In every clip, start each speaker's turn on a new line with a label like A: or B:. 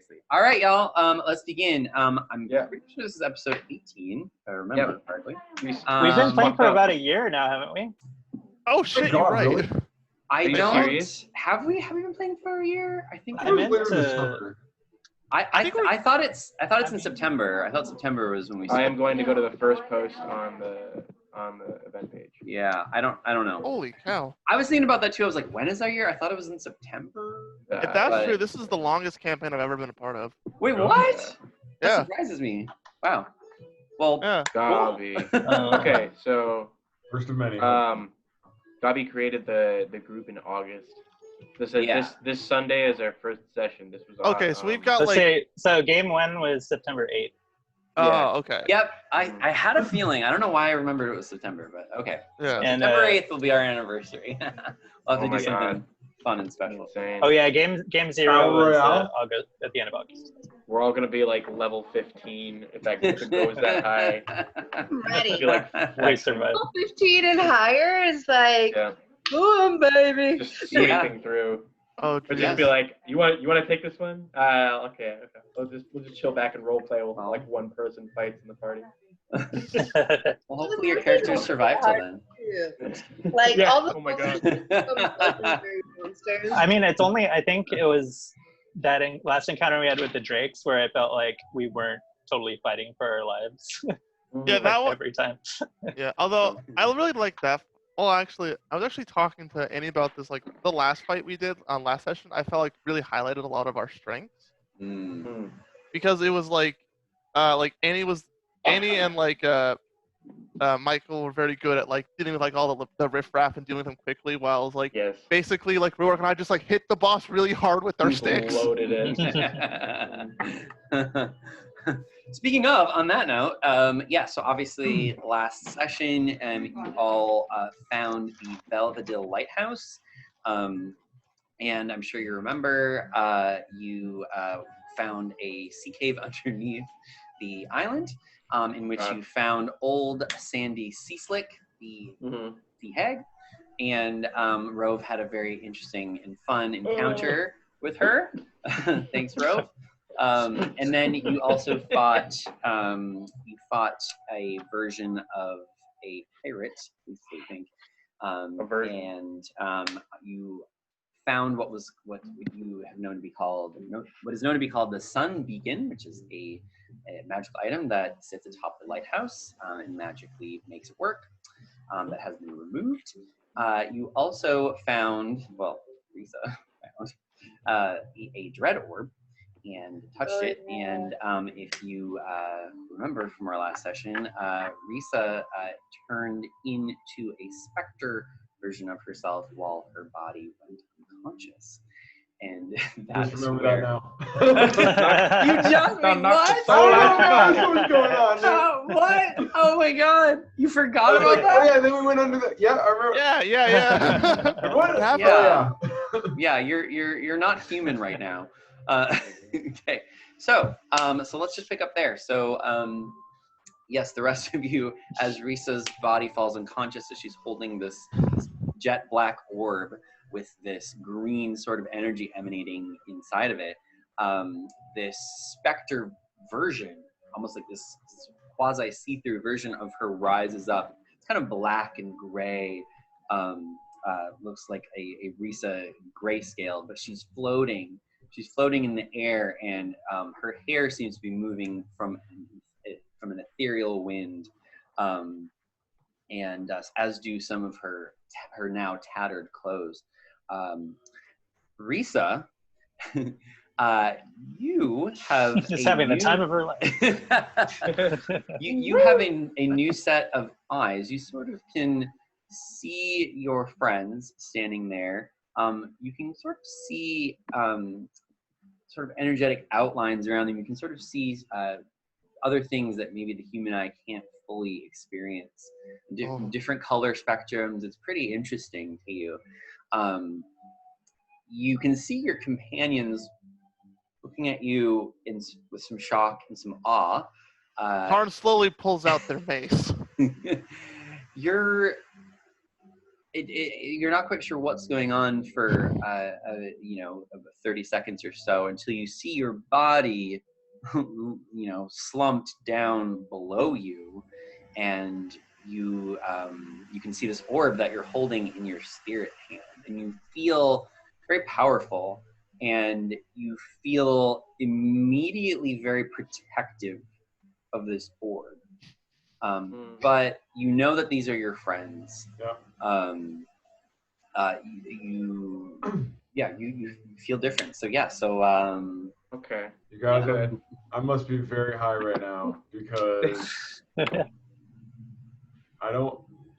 A: seriously. All right, y'all. Let's begin. I'm pretty sure this is episode 18, if I remember correctly.
B: We've been playing for about a year now, haven't we?
C: Oh shit, you're right.
D: Really?
A: I don't.
B: Serious?
A: Have we been playing for a year? I think
D: I meant to.
A: I thought it's in September. I thought September was when we started.
B: I am going to go to the first post on the event page.
A: Yeah, I don't know.
C: Holy cow.
A: I was thinking about that too. I was like, when is our year? I thought it was in September.
C: If that's true, this is the longest campaign I've ever been a part of.
A: Wait, what?
C: Yeah.
A: That surprises me. Wow. Well,
C: yeah.
B: Gabi. Okay, so
D: First of many.
B: Gabi created the group in August. This Sunday is our first session. This was
C: okay. So we've got
E: so game 1 was September 8th.
C: Oh, okay.
A: Yep. I had a feeling. I don't know why I remembered it was September, but okay.
C: Yeah.
A: And September 8th will be our anniversary. We'll have to do something fun and special.
B: Insane.
E: Oh yeah, game 0 was August, at the end of August.
B: We're all gonna be like level 15 if it goes that high.
F: Ready.
E: Level
F: 15 and higher is like, boom, baby.
B: Just sweeping through.
C: Oh,
B: but just be like, you want to take this one? Okay. We'll just chill back and role play while like one person fights in the party.
A: Well, hopefully your characters survive till then.
F: Like all the
B: oh my god.
F: monsters.
E: I mean, it's only, I think it was that last encounter we had with the Drakes where I felt like we weren't totally fighting for our lives.
C: Yeah, that one.
E: Every time.
C: Yeah, although I really like that. Well, actually, I was actually talking to Annie about this. Like the last fight we did on last session, I felt like really highlighted a lot of our strengths. Because it was like Annie and like Michael were very good at like dealing with like all the riffraff and dealing with them quickly, while it was like basically like Rourke and I just like hit the boss really hard with our sticks.
B: Loaded it.
A: Speaking of, on that note, so obviously last session you all found the Velvedille Lighthouse, and I'm sure you remember you found a sea cave underneath the island, in which you found old Sandy Sea Slick, the hag, and Rove had a very interesting and fun encounter with her. Thanks, Rove. And then you also fought a version of a pirate, at least I think. And you found what you have known to be called the Sun Beacon, which is a magical item that sits atop the lighthouse and magically makes it work. That has been removed. You also found, Rhysa found a dread orb and touched it. And if you remember from our last session, Rhysa turned into a specter version of herself while her body went unconscious. And that's
D: remember
A: where...
D: that now.
A: You just what?
D: What's going on?
A: What? Oh my god! You forgot about that?
D: Oh yeah, then we went under the. Yeah, I remember.
C: Yeah.
D: What happened?
A: Yeah. You're not human right now. Okay. So let's just pick up there. So yes, the rest of you, as Rhysa's body falls unconscious, as she's holding this jet black orb with this green sort of energy emanating inside of it, this specter version, almost like this quasi see-through version of her rises up. It's kind of black and gray, looks like a Rhysa grayscale, but she's floating. She's floating in the air, and her hair seems to be moving from an ethereal wind, and as do some of her now tattered clothes. Rhysa, you have
E: just having the time of her life.
A: you have a new set of eyes. You sort of can see your friends standing there. You can sort of see sort of energetic outlines around them. You can sort of see other things that maybe the human eye can't fully experience. Different color spectrums. It's pretty interesting to you. You can see your companions looking at you with some shock and some awe.
C: Karn slowly pulls out their mace.
A: you're not quite sure what's going on for 30 seconds or so until you see your body slumped down below you, and you can see this orb that you're holding in your spirit hand, and you feel very powerful, and you feel immediately very protective of this orb. But you know that these are your friends.
D: Yeah.
A: You feel different. So yeah. So
B: okay.
D: You guys, I must be very high right now because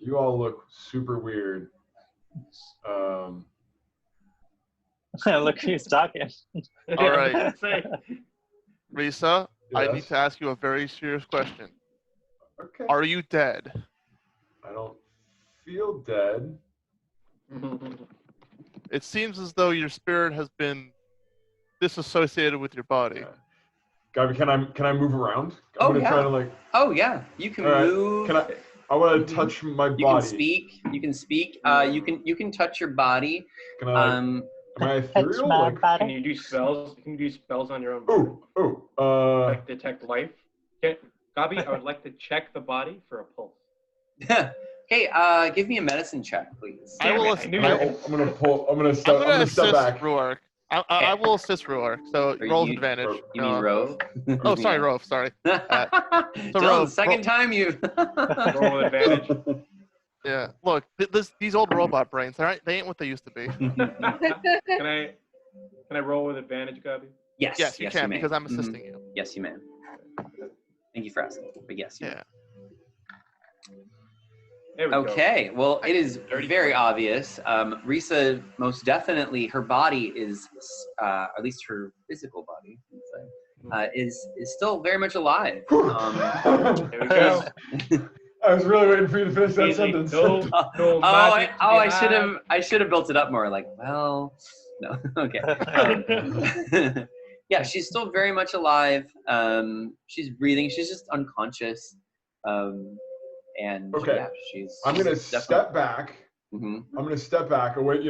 D: you all look super weird.
E: Look who's talking.
C: All right. Rhysa, I
D: Yes?
C: need to ask you a very serious question.
D: Okay.
C: Are you dead?
D: I don't feel dead.
C: It seems as though your spirit has been disassociated with your body.
D: Yeah. Gabi, can I move around?
A: Oh,
D: I'm gonna
A: yeah.
D: try to like.
A: Oh yeah, you can
D: All right.
A: move.
D: Can I want to touch my body.
A: You can speak. You can speak. You can touch your body.
D: Can I? Am I ethereal? Like,
B: can you do spells? You can do spells on your own.
D: Oh.
B: Like detect life. Okay, Gabi, I would like to check the body for a pulse.
A: Hey, give me a medicine check, please.
C: I'm gonna
D: step back.
C: Ruark. I will assist Ruark. So roll advantage.
A: You mean Rove?
C: Oh, sorry, Rove. Sorry.
A: So
C: Rove,
A: the second time you
B: roll advantage.
C: Yeah. Look, these old robot brains. They ain't what they used to be.
B: Can I roll with advantage, Gabi?
A: Yes.
C: Yes, you can because I'm assisting you.
A: Yes, you may. Thank you for asking. But yes, you may. Okay, well, it is very obvious. Rhysa, most definitely, her body is, at least her physical body, is still very much alive.
B: There we go.
D: I was really waiting for you to finish that sentence.
A: I should have built it up more. Like, well, no, okay. Yeah, she's still very much alive. She's breathing. She's just unconscious. And
D: okay,
A: yeah,
D: I'm gonna step back.
A: Mm-hmm.
D: I'm gonna step back away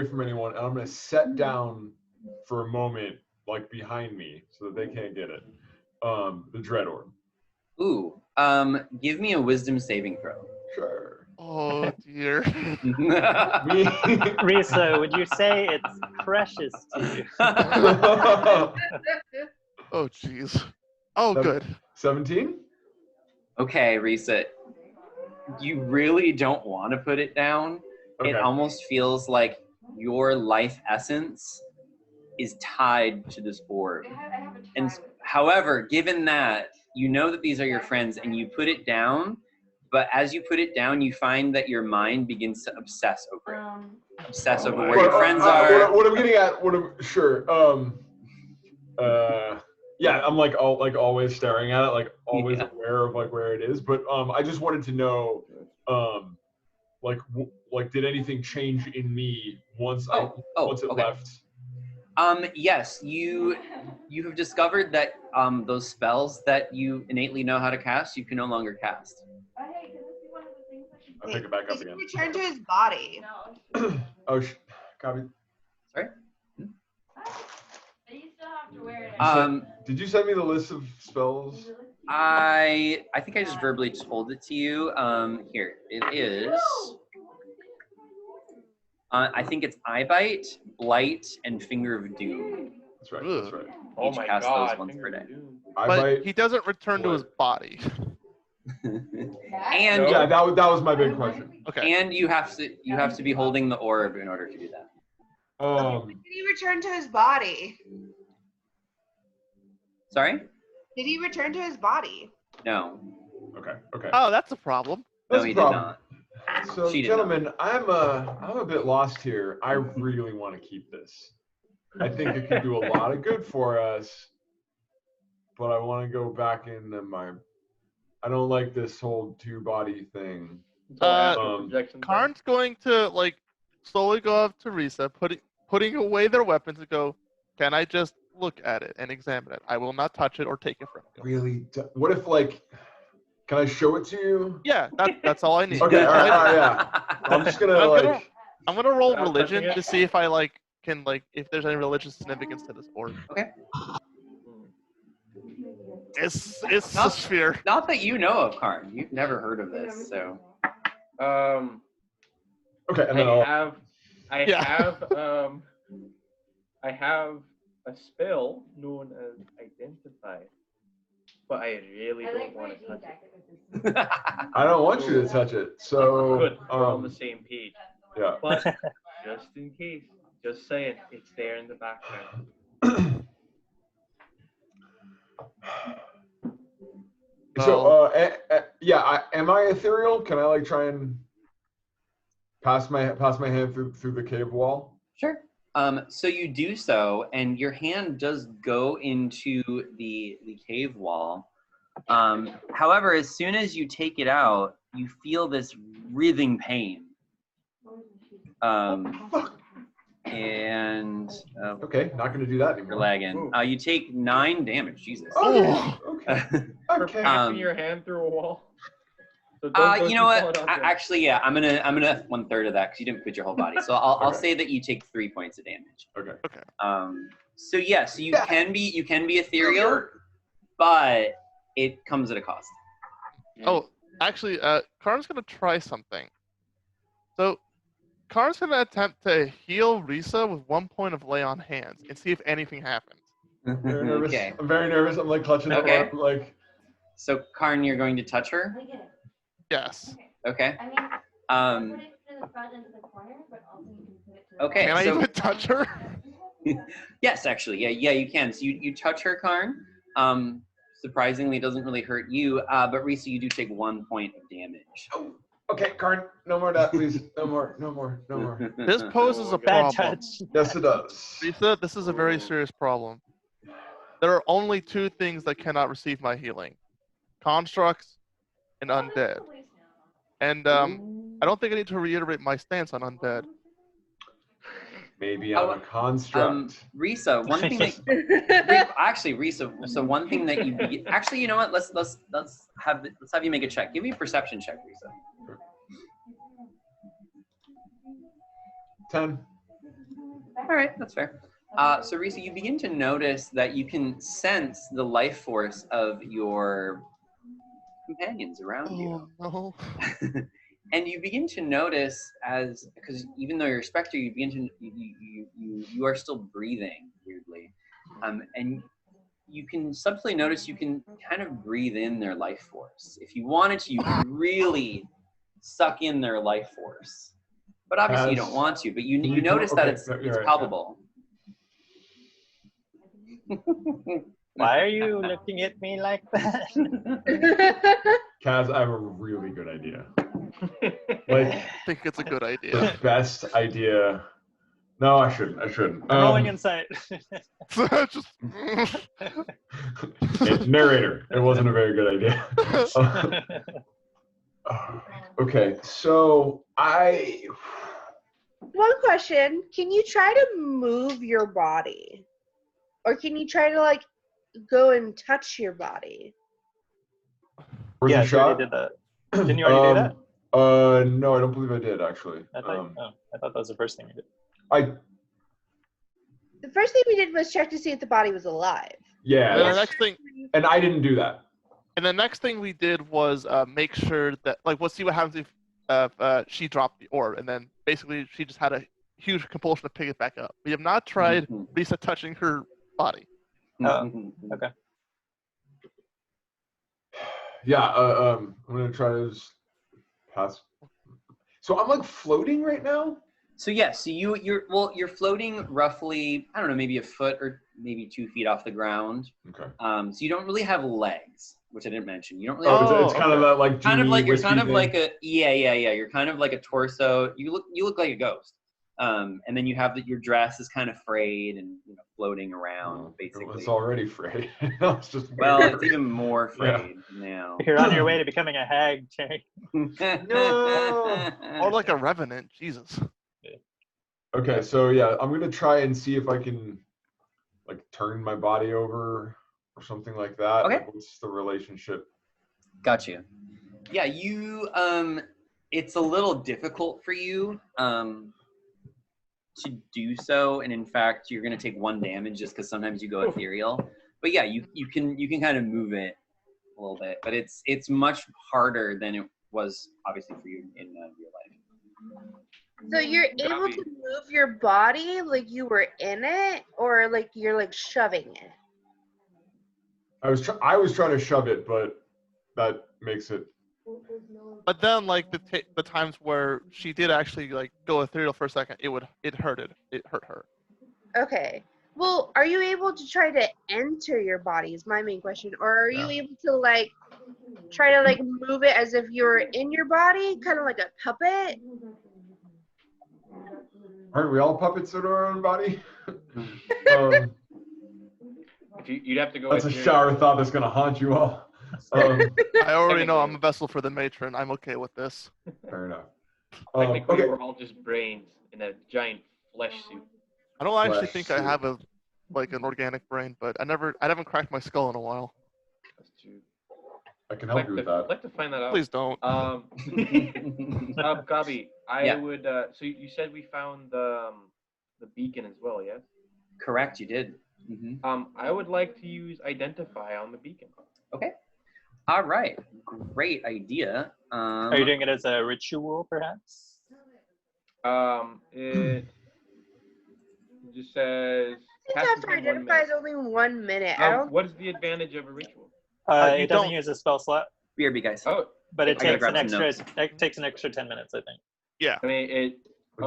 D: from anyone, and I'm gonna sit down for a moment, like behind me, so that they can't get it. The dread orb.
E: Ooh.
A: Give me a wisdom saving throw.
D: Sure.
C: Oh dear.
E: Rhysa, would you say it's precious to you?
C: Oh jeez. Oh, good.
D: 17.
A: Okay, Rhysa. You really don't want to put it down. Okay. It almost feels like your life essence is tied to this orb. And however, given that you know that these are your friends and you put it down, but as you put it down, you find that your mind begins to obsess over it. Obsess over where your friends are.
D: What I'm getting at, yeah, I'm like always staring at it, like always aware of like where it is. But I just wanted to know, did anything change in me once it left?
A: Yes, you have discovered that those spells that you innately know how to cast, you can no longer cast.
D: I'll pick it back up again.
F: Return to his body.
D: Oh, copy.
A: Sorry.
D: Did you send me the list of spells?
A: I think I just verbally told it to you. Here it is. I think it's Eye Bite, Blight, and Finger of Doom.
D: That's right. That's right.
B: Oh
A: Each
B: my
A: cast
B: God!
A: those once per day.
C: But he doesn't return to his body.
A: And
D: yeah, that was my big question.
C: Okay.
A: And you have to be holding the orb in order to do that.
F: Did he return to his body?
A: Sorry?
F: Did he return to his body?
A: No.
D: Okay. Okay.
C: Oh, that's a problem.
A: No, he did not.
D: So, gentlemen, I'm a bit lost here. I really want to keep this. I think it could do a lot of good for us, but I want to go back into my. I don't like this whole two-body thing.
C: Karn's going to slowly go up to Rhysa, putting away their weapons and go, "Can I just look at it and examine it? I will not touch it or take it from you."
D: Really? What if Can I show it to you?
C: Yeah, that's all I need.
D: Okay, all right, yeah. I'm just gonna
C: I'm gonna roll religion to see if I can if there's any religious significance to this orb.
A: Okay.
C: It's a sphere.
A: Not that you know of, Karn. You've never heard of this, so.
D: Okay, and then
B: I have a spell known as Identify, but I really don't want to touch it.
D: I don't want you to touch it, so.
B: Good, we're on the same page.
D: Yeah.
B: But just in case, just saying, it's there in the background.
D: So, am I ethereal? Can I try and pass my hand through the cave wall?
A: Sure. So you do so, and your hand does go into the cave wall. However, as soon as you take it out, you feel this writhing pain. And
D: okay, not going to do that anymore.
A: You're lagging. You take 9 damage. Jesus.
D: Oh, okay.
B: For passing your hand through a wall. So
A: you know what? Actually, yeah, I'm gonna 1/3 of that because you didn't put your whole body. So I'll say that you take 3 points of damage.
D: Okay.
A: So yeah, so you can be ethereal, but it comes at a cost.
C: Oh, actually, Karn's gonna try something. So Karn's gonna attempt to heal Rhysa with 1 point of lay on hands and see if anything happens.
D: I'm very nervous.
A: Okay.
D: I'm very nervous. I'm clutching the arm,
A: So Karn, you're going to touch her?
C: Yes.
A: Okay.
G: I mean, put it to the front and to the corner, but also you can put it to the
A: Okay.
C: Can I even touch her?
A: Yes, actually. Yeah, you can. So you touch her, Karn. Surprisingly, it doesn't really hurt you. But Rhysa, you do take 1 point of damage.
D: Oh, okay, Karn, no more of that, please. No more.
C: This poses a
E: Bad
C: problem.
E: touch.
D: Yes, it does.
C: Rhysa, this is a very serious problem. There are only 2 things that cannot receive my healing: constructs and undead. And I don't think I need to reiterate my stance on undead.
D: Maybe I'm a construct.
A: Rhysa, one thing that Rhysa. So one thing that you actually, you know what? Let's have you make a check. Give me a perception check, Rhysa.
D: 10.
A: All right, that's fair. So Rhysa, you begin to notice that you can sense the life force of your companions around you.
C: Oh, no.
A: And you begin to notice because even though you're a specter, you begin to you are still breathing weirdly, and you can subtly notice you can kind of breathe in their life force. If you wanted to, you could really suck in their life force, but obviously you don't want to. But you notice that it's palpable.
E: Why are you looking at me like that?
D: Kaz, I have a really good idea.
C: I think it's a good idea.
D: The best idea. No, I shouldn't.
E: I'm rolling insight.
C: Just...
D: Narrator. It wasn't a very good idea. Okay, so
F: One question: can you try to move your body, or can you try to go and touch your body?
E: Yeah, you already did that. Didn't you already do that?
D: No, I don't believe I did actually.
E: I thought that was the first thing you did.
F: The first thing we did was check to see if the body was alive.
D: Yeah.
C: And the next thing,
D: and I didn't do that.
C: And the next thing we did was make sure that we'll see what happens if she dropped the orb, and then basically she just had a huge compulsion to pick it back up. We have not tried Rhysa touching her body.
E: Okay.
D: Yeah, I'm gonna try to just pass. So I'm floating right now.
A: So yes, so you're floating roughly, I don't know, maybe a foot or maybe 2 feet off the ground.
D: Okay.
A: So you don't really have legs, which I didn't mention. You don't really.
D: It's kind of that
A: you're kind of like a You're kind of like a torso. You look like a ghost. And then you have your dress is kind of frayed and floating around basically.
D: It's already frayed. It's just
A: it's even more frayed now.
E: You're on your way to becoming a hag, Cherry.
D: No.
C: Or like a revenant, Jesus.
D: Okay, so yeah, I'm gonna try and see if I can turn my body over or something like that.
A: Okay.
D: What's the relationship?
A: Got you. Yeah, you. It's a little difficult for you to do so, and in fact, you're going to take 1 damage just because sometimes you go ethereal. But yeah, you can kind of move it a little bit, but it's much harder than it was obviously for you in real life.
F: So you're able to move your body like you were in it, or like you're like shoving it?
D: I was trying to shove it, but that makes it.
C: But then, like the times where she did actually like go ethereal for a second, it hurt her.
F: Okay. Well, are you able to try to enter your body is my main question. Or are you able to like try to like move it as if you're in your body, kind of like a puppet?
D: Aren't we all puppets in our own body?
B: You'd have to go.
D: That's a shower thought that's gonna haunt you all.
C: I already know I'm a vessel for the matron. I'm okay with this.
D: Fair enough.
B: Technically,
D: Okay.
B: we're all just brains in a giant flesh suit.
C: I don't actually think I have an organic brain, but I haven't cracked my skull in a while.
B: That's true.
D: I can help you with that.
B: I'd like to find that out.
C: Please don't.
B: Gabi,
A: Yeah.
B: would. So you said we found the beacon as well, yes?
A: Correct, you did. Mm-hmm.
B: I would like to use identify on the beacon.
A: Okay. All right. Great idea.
E: Are you doing it as a ritual, perhaps?
B: It just says.
F: I think after identify is only 1 minute.
B: What is the advantage of a ritual?
E: It doesn't use a spell slot.
A: BRB, guys.
B: Oh,
E: but it takes an extra.
A: Notes.
E: It takes an extra 10 minutes, I think.
C: Yeah.
B: I mean, it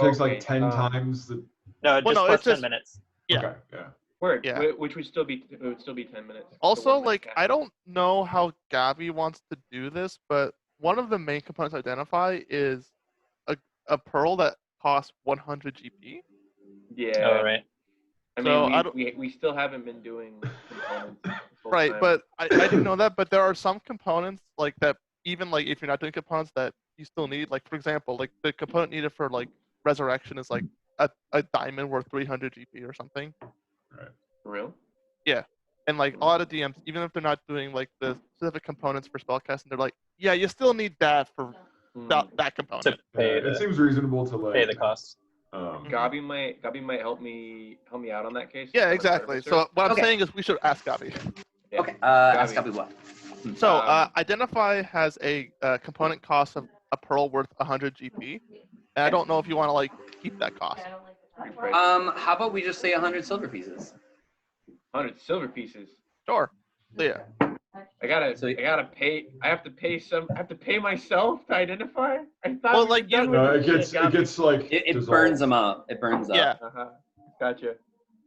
D: takes like 10 times the.
E: No, it's just 10 minutes.
C: Yeah.
D: Okay. Yeah.
B: Word.
C: Yeah.
B: Which would still be 10 minutes.
C: Also, like, I don't know how Gabi wants to do this, but one of the main components to identify is a pearl that costs 100 GP.
B: Yeah.
E: All right.
B: I mean, we still haven't been doing components this whole
C: Right,
B: time.
C: but I didn't know that. But there are some components like that. Even like if you're not doing components that you still need, like for example, like the component needed for like resurrection is like a diamond worth 300 GP or something.
D: Right.
B: For real?
C: Yeah, and like a lot of DMs, even if they're not doing like the specific components for spellcasting, they're like, yeah, you still need that for that component.
E: To pay
D: It seems reasonable to like
E: pay the cost.
B: Gabi might help me out on that case.
C: Yeah, exactly. So what I'm saying is we should ask Gabi.
A: Yeah. Okay. Ask Gabi what?
C: So identify has a component cost of a pearl worth 100 GP, and I don't know if you want to like keep that cost.
A: How about we just say 100 silver pieces?
B: 100 silver pieces.
C: Sure. So, yeah.
B: I have to pay myself to identify. I thought.
C: Well, like
D: it gets like
A: it burns them up. It burns up.
C: Yeah.
B: Gotcha.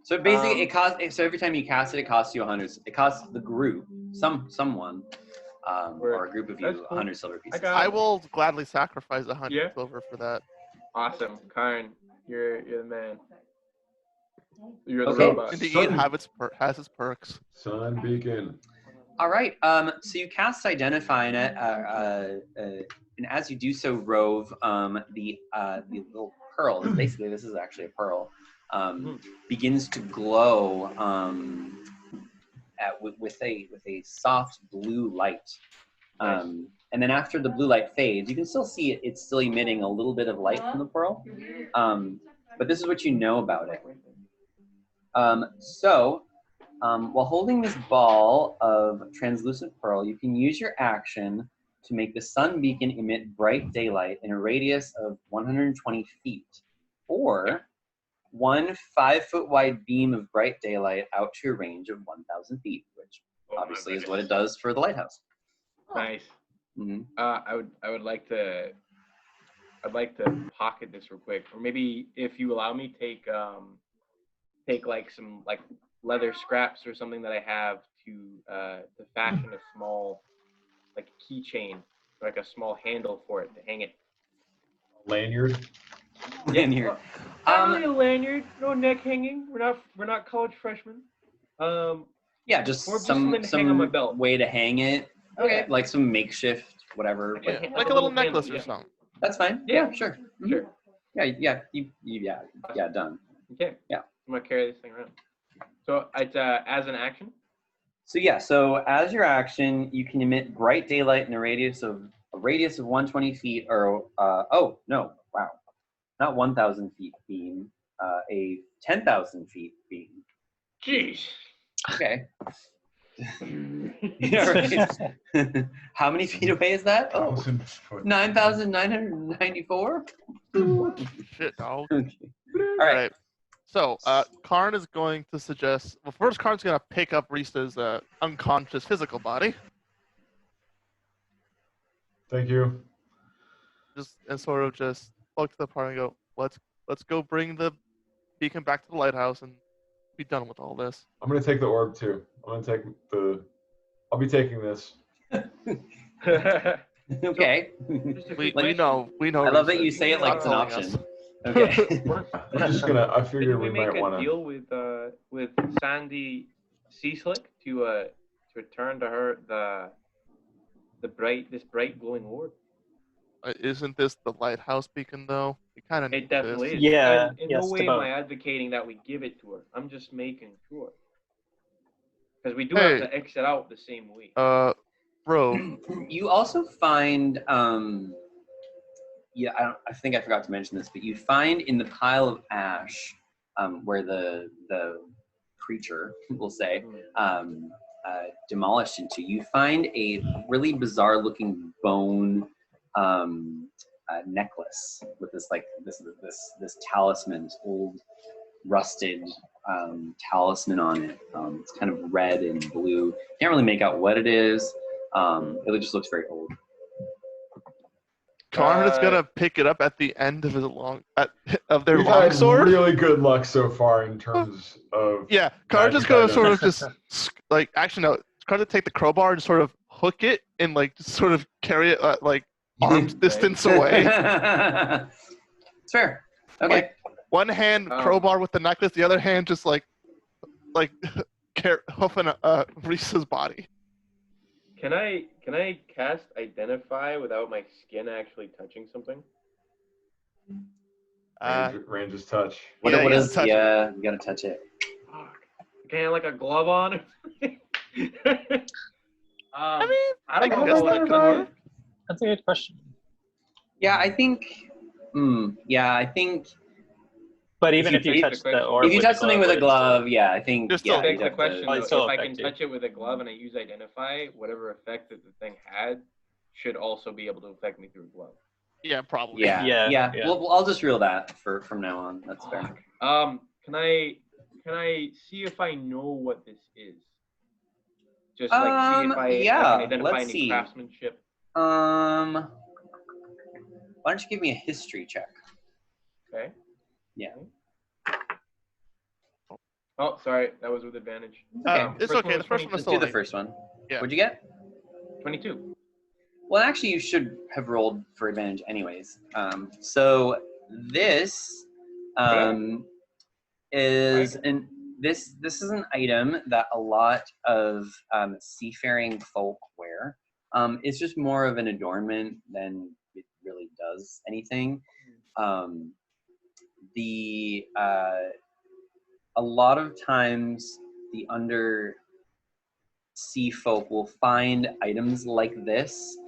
A: So basically, it costs. So every time you cast it, it costs you 100. It costs the group, someone, or a group of you, 100 silver pieces.
C: I will gladly sacrifice 100 silver for that.
B: Awesome, Karn, you're the man. You're the
A: Okay.
B: robot.
C: Indeed, has its perks.
D: Sun beacon.
A: All right. So you cast identify in it, and as you do so, Rove, the little pearl. Basically, this is actually a pearl. Begins to glow with a soft blue light. And then after the blue light fades, you can still see it. It's still emitting a little bit of light from the pearl. But this is what you know about it. While holding this ball of translucent pearl, you can use your action to make the sun beacon emit bright daylight in a radius of 120 feet, or 1 5-foot wide beam of bright daylight out to a range of 1,000 feet, which obviously is what it does for the lighthouse.
B: Nice.
A: Mm-hmm.
B: I'd like to pocket this real quick, or maybe if you allow me, take like some like leather scraps or something that I have to fashion a small like keychain, like a small handle for it to hang it.
D: Lanyard.
A: Lanyard.
B: Not really a lanyard, no neck hanging. We're not college freshmen.
A: Yeah, just
B: something to hang on my belt.
A: Way to hang it. Okay, like some makeshift, whatever.
C: Yeah, like a little necklace or something.
A: That's fine. Yeah, sure. Mm-hmm.
B: Sure.
A: Yeah, done.
B: Okay.
A: Yeah.
B: I'm gonna carry this thing around. So it's as an action.
A: So yeah, so as your action, you can emit bright daylight in a radius of 120 feet, or not 1,000 feet beam, a 10,000 feet beam.
B: Jeez.
A: Okay. Yeah, right. How many feet away is that? Oh,
D: 1,000 foot.
A: 9,994.
C: Shit, dog.
A: Okay.
C: All right. So, Karn is going to suggest. Well, first, Karn's going to pick up Rhysa's unconscious physical body,
D: Thank you.
C: and sort of just look to the party and go, "Let's go bring the beacon back to the lighthouse and be done with all this."
D: I'm gonna take the orb too. I'll be taking this.
A: Okay.
C: We know.
A: I love that
C: Rhysa.
A: you say it like it's an
C: Not telling
A: option.
C: us.
A: Okay.
D: I figured
B: Didn't we
D: we
B: make
D: might
B: a
D: want to.
B: deal with Sandy Seaslick to return to her this bright glowing orb?
C: Isn't this the lighthouse beacon though? We kind of
B: It definitely is.
E: Yeah,
B: And in
E: yes,
B: no way
E: to
B: am
E: both.
B: I advocating that we give it to her. I'm just making sure. Because we do
C: Hey.
B: have to exit out the same way.
C: Bro.
A: You also find, I think I forgot to mention this, but you find in the pile of ash, where the creature, we'll say, demolished into, you find a really bizarre looking bone necklace with this talisman, this old rusted talisman on it. It's kind of red and blue. Can't really make out what it is. It just looks very old.
C: Karn is gonna pick it up at the end of their
D: We've had
C: longsword.
D: really good luck so far in terms of.
C: Yeah, Karn's just
D: magic
C: gonna
D: items.
C: sort of just actually no. Karn's gonna take the crowbar and sort of hook it and just sort of carry it arm's distance away.
A: It's fair. Okay.
C: One hand crowbar with the necklace, the other hand just hoofing Rhysa's body.
B: Can I cast Identify without my skin actually touching something?
D: Range's touch.
A: What
C: you
A: is?
C: gotta touch
A: Yeah, you gotta touch it.
B: Fuck. Can I like a glove on?
C: I mean,
B: I don't
C: I
B: know
C: guess
B: how
C: that
B: that
C: could
B: could
C: work.
B: work.
E: That's a good question.
A: Yeah, I think. I think
E: But even
B: you
E: if you
B: take the
E: touch
B: question-
E: the orb
A: if you
E: with
A: touch
E: a
A: something with a
E: it's
A: glove, yeah, I think.
C: Just
A: Yeah,
C: still
B: Begs
A: you'd
B: the
A: have to-
B: question,
E: Oh,
B: though,
E: it's still
B: if I can
E: effective.
B: touch it with a glove and I use Identify, whatever effect that the thing had should also be able to affect me through a glove.
C: Yeah, probably.
A: Yeah.
E: Yeah.
A: Well, I'll just reel that from now on. That's fair.
B: Fuck. Can I see if I know what this is? Just like see if I can identify
A: let's
B: any
A: see.
B: craftsmanship.
A: Why don't you give me a history check?
B: Okay.
A: Yeah.
B: Oh, sorry, that was with advantage.
C: It's okay. The first one
A: Let's
C: is
A: do
C: still
A: the first one.
C: Yeah.
A: What'd you get?
B: 22.
A: Well, actually, you should have rolled for advantage anyways. So this is this is an item that a lot of seafaring folk wear. It's just more of an adornment than it really does anything. A lot of times the undersea folk will find items like this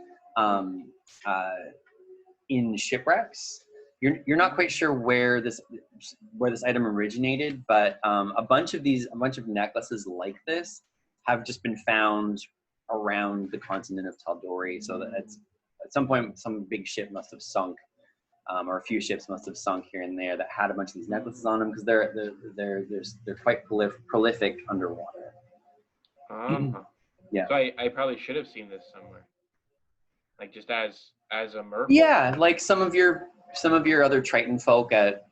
A: in shipwrecks. You're not quite sure where this item originated, but a bunch of necklaces like this have just been found around the continent of Taldori. So that at some point some big ship must have sunk, or a few ships must have sunk here and there that had a bunch of these necklaces on them because they're quite prolific underwater. Yeah.
B: So I probably should have seen this somewhere, like just as a merc.
A: Yeah, like some of your other Triton folk at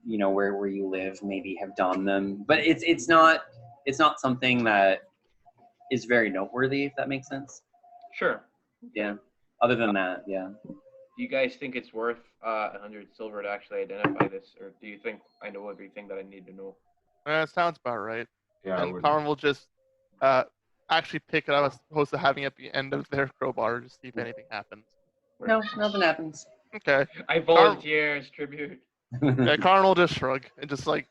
A: where you live maybe have donned them, but it's not something that is very noteworthy, if that makes sense.
B: Sure.
A: Yeah. Other than that, yeah.
B: Do you guys think it's worth 100 silver to actually identify this, or do you think I know everything that I need to know?
C: That sounds about right.
D: Yeah,
C: And Karn will just actually pick it up as opposed to having it at the end of their crowbar to see if anything happens.
A: No, nothing happens.
C: Okay.
B: I volunteer as tribute.
C: Yeah, Karn will just shrug and just put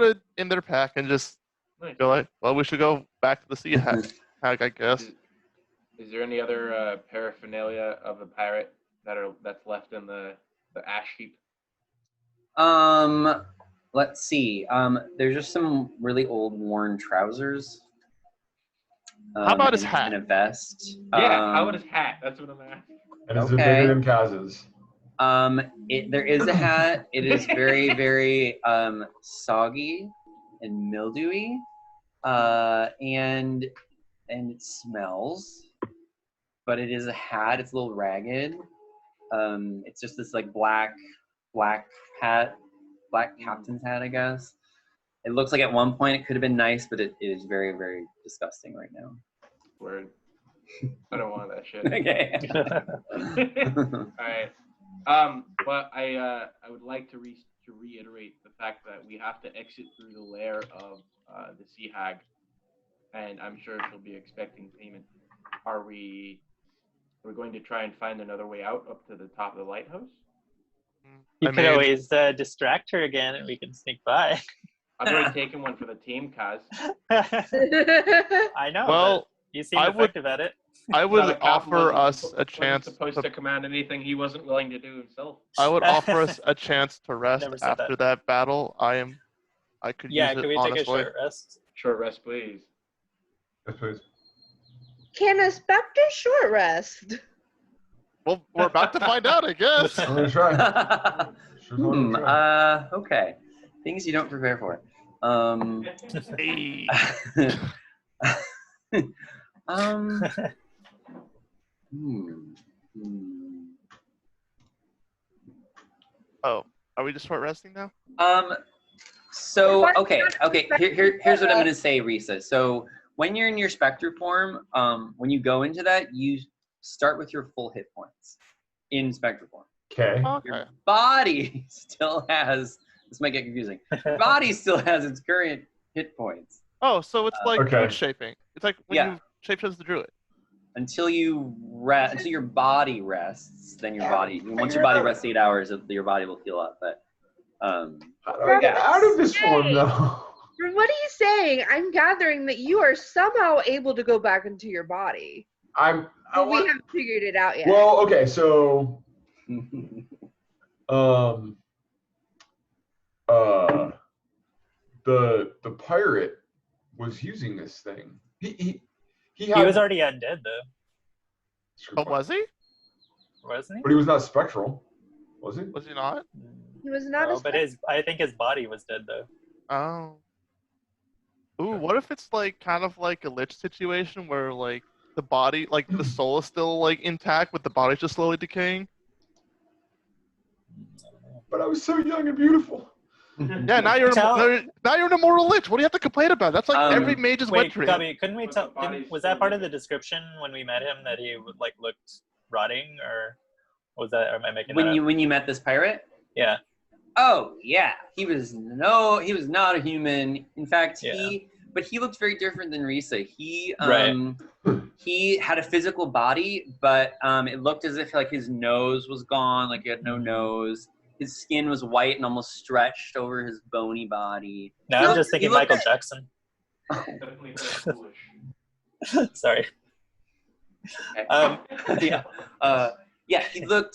C: it in their pack and just
B: Nice.
C: Well, we should go back to the sea hag, I guess.
B: Is there any other paraphernalia of the pirate that's left in the ash heap?
A: Let's see. There's just some really old worn trousers.
C: How about his hat?
A: And a vest.
B: Yeah, how about his hat? That's what I'm asking.
D: And is it bigger than Kaz's?
A: There is a hat. It is very, very soggy and mildewy, and it smells. But it is a hat. It's a little ragged. It's just this like black hat, black captain's hat, I guess. It looks like at one point it could have been nice, but it is very, very disgusting right now.
B: Word. I don't want that shit.
A: Okay.
B: All right. But I would like to reiterate the fact that we have to exit through the lair of the sea hag, and I'm sure she'll be expecting payment. Are we going to try and find another way out up to the top of the lighthouse?
E: You could always distract her again, and we can sneak by.
B: I've already taken one for the team, Kaz.
E: I know.
C: Well,
E: you seem effective at it.
C: I would offer us a chance.
B: Supposed to command anything he wasn't willing to do himself.
C: I would offer us a chance to rest after that battle. I could use it,
E: can we
C: honestly.
E: take a short rest?
B: Short rest, please.
D: Yes, please.
F: Can a specter short rest?
C: Well, we're about to find out, I guess.
D: I'm gonna try.
A: Okay. Things you don't prepare for.
C: Hey. Oh, are we just short resting now?
A: So okay. Here's what I'm gonna say, Rhysa. So when you're in your specter form, when you go into that, you start with your full hit points in specter form.
D: Okay.
A: Your body still has. This might get confusing. Your body still has its current hit points.
C: Oh, so it's like druid shaping. It's like when you shape as the druid.
A: Until your body rests, then your body. Once your body rests 8 hours, your body will heal up. But
D: how do I get out of this form though?
F: From what are you saying? I'm gathering that you are somehow able to go back into your body. We haven't figured it out yet.
D: Well, okay, so the pirate was using this thing. He
E: was already undead though.
C: Oh, was he?
E: Wasn't he?
D: But he was not spectral, was he?
C: Was he not?
F: He was not.
E: No, but I think his body was dead though.
C: Oh. Ooh, what if it's like kind of like a lich situation where like the body, like the soul is still like intact, but the body's just slowly decaying?
D: But I was so young and beautiful.
C: Yeah, now you're an immortal lich. What do you have to complain about? That's like every mage's wet dream.
E: Gabi, couldn't we tell? Was that part of the description when we met him that he would like looked rotting, or was that? Or am I making that up?
A: When you met this pirate?
E: Yeah.
A: Oh yeah, he was not a human. In fact, he looked very different than Rhysa. He had a physical body, but it looked as if like his nose was gone, like he had no nose. His skin was white and almost stretched over his bony body.
E: No, I'm just thinking Michael Jackson. Sorry.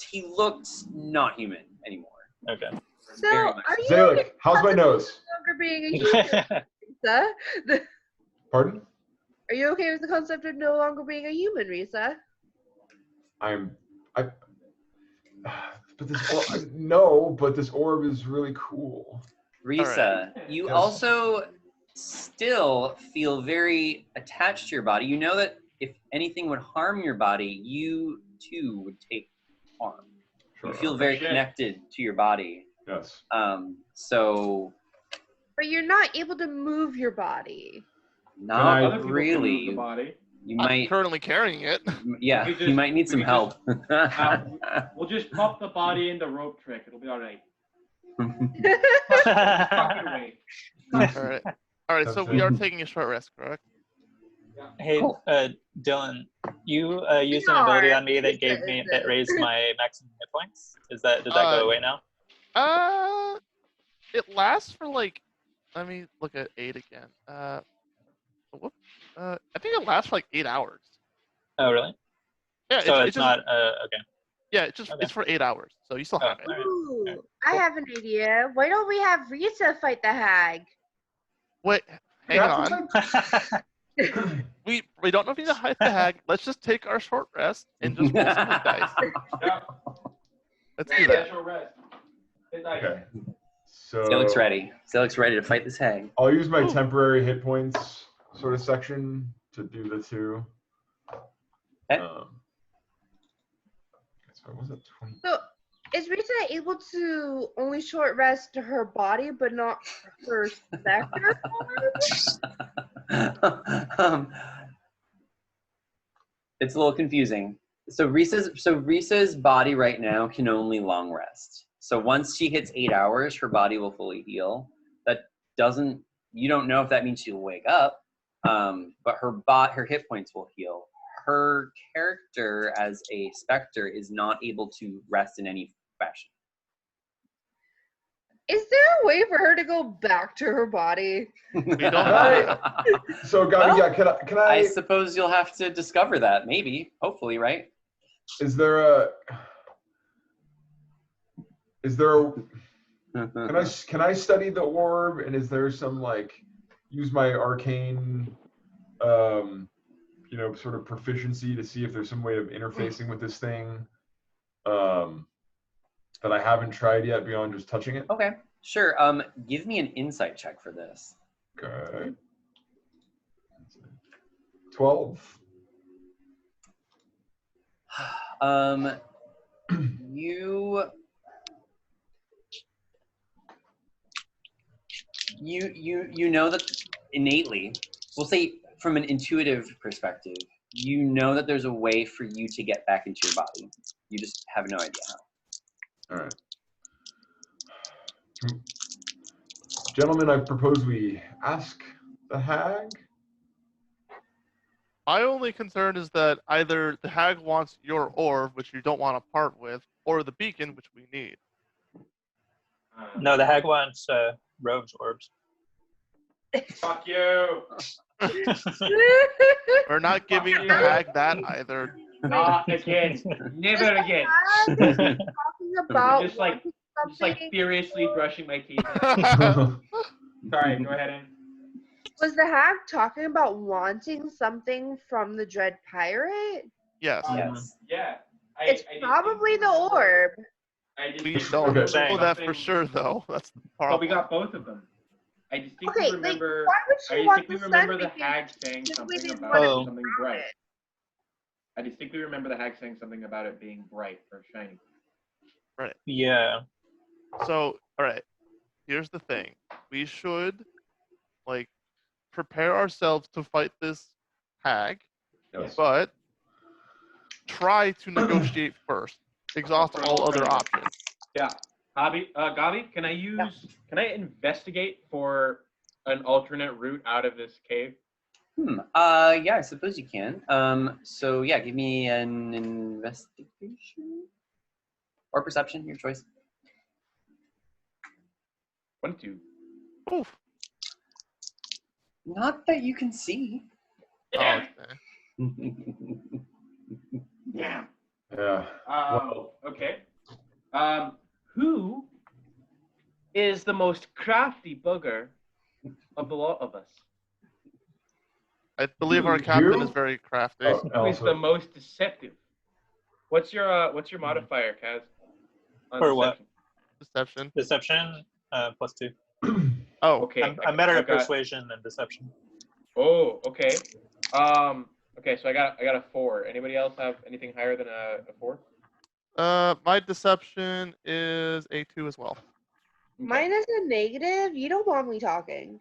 E: He
A: looked not human anymore.
E: Okay.
F: So, are you
D: Zalik, how's my nose?
F: no longer being a human, Rhysa?
D: Pardon?
F: Are you okay with the concept of no longer being a human, Rhysa?
D: But this orb is really cool.
A: Rhysa, you also still feel very attached to your body. You know that if anything would harm your body, you too would take harm. Sure. You feel very connected to your body.
D: Yes.
F: But you're not able to move your body.
A: Not really.
B: The body.
C: I'm currently carrying it.
A: Yeah, you might need some help.
B: We'll just pop the body in the rope trick. It'll be all right.
C: All right. So we are taking a short rest, correct?
E: Hey, Dylan, you used an ability on me that raised my maximum hit points. Does that go away now?
C: It lasts for like. Let me look at 8 again. I think it lasts for like 8 hours.
E: Oh, really?
C: Yeah,
E: So
C: it's just,
E: not okay.
C: Yeah, it's for 8 hours, so you still have it.
E: Alright.
F: Ooh, I have an idea. Why don't we have Rhysa fight the hag?
C: Wait, hang on. We don't know if we need to hide the hag. Let's just take our short rest and just roll some dice.
B: Yeah.
C: Let's do that.
B: Short rest.
D: Okay. So
A: Salix ready. Salix ready to fight this hag.
D: I'll use my temporary hit points sort of section to do the two.
A: Okay.
D: So was it 20?
F: So, is Rhysa able to only short rest her body, but not her specter?
A: It's a little confusing. So Rhysa's body right now can only long rest. So once she hits 8 hours, her body will fully heal. You don't know if that means she'll wake up, but her hit points will heal. Her character as a specter is not able to rest in any fashion.
F: Is there a way for her to go back to her body?
C: We don't know.
D: So, Gabi, yeah, can I?
A: I suppose you'll have to discover that, maybe, hopefully, right?
D: Is there can I study the orb, and is there some use my arcane sort of proficiency to see if there's some way of interfacing with this thing that I haven't tried yet beyond just touching it?
A: Okay, sure. Give me an insight check for this.
D: Okay. 12.
A: You know that innately, we'll say from an intuitive perspective, you know that there's a way for you to get back into your body. You just have no idea how.
D: All right. Gentlemen, I propose we ask the hag.
C: My only concern is that either the hag wants your orb, which you don't want to part with, or the beacon, which we need.
E: No, the hag wants Rove's orbs.
B: Fuck you.
C: We're not giving the hag that either.
B: Not again. Never again.
F: Talking about
B: Just like furiously brushing my teeth. Sorry, go ahead. Ann.
F: Was the hag talking about wanting something from the Dread Pirate?
C: Yes.
A: Yes.
B: Yeah.
F: It's probably the orb.
C: We don't know that for sure, though. That's the problem.
B: But we got both of them. I distinctly
F: Okay,
B: remember.
F: why would
B: I
F: she want
B: distinctly
F: the
B: remember
F: sun
B: the hag
F: beacon
B: saying
F: if we
B: something
F: didn't
B: about
F: want
E: Oh.
B: something
F: to
B: bright.
F: it?
B: I distinctly remember the hag saying something about it being bright or shiny.
C: Right.
E: Yeah.
C: So, all right. Here's the thing. We should, prepare ourselves to fight this hag,
D: Yes.
C: but try to negotiate first. Exhaust all other options.
B: Yeah. Gabi, can I investigate for an alternate route out of this cave?
A: Yeah, I suppose you can. So yeah, give me an investigation or perception, your choice.
B: 22.
C: Oof.
A: Not that you can see.
C: Oh,
B: Yeah.
D: Yeah.
B: Okay. Who is the most crafty bugger of the lot of us?
C: I believe our
D: You?
C: captain is very crafty.
D: Oh,
B: Who is the most deceptive? What's your modifier, Kaz? On
E: For what?
B: deception?
C: Deception.
E: Deception, +2.
C: Oh,
B: Okay.
E: I'm better at
B: got-
E: persuasion than deception.
B: Oh, okay. Okay, so I got a 4. Anybody else have anything higher than a 4?
C: my deception is a 2 as well.
B: Okay.
F: Mine is a negative. You don't want me talking.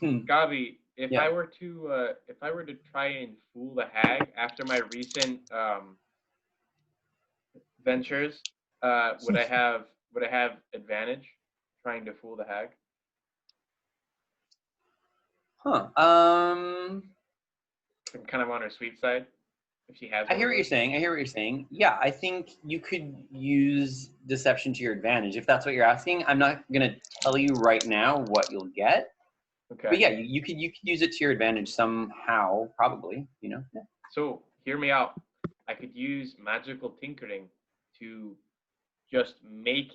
B: Gabi, if
A: Yeah.
B: I were to try and fool the hag after my recent ventures, would I have advantage trying to fool the hag?
A: Huh.
B: I'm kind of on her sweet side. If she has.
A: I hear what you're saying. Yeah, I think you could use deception to your advantage if that's what you're asking. I'm not gonna tell you right now what you'll get,
B: Okay.
A: But yeah, you could use it to your advantage somehow, probably. You know. Yeah.
B: So hear me out. I could use magical tinkering to just make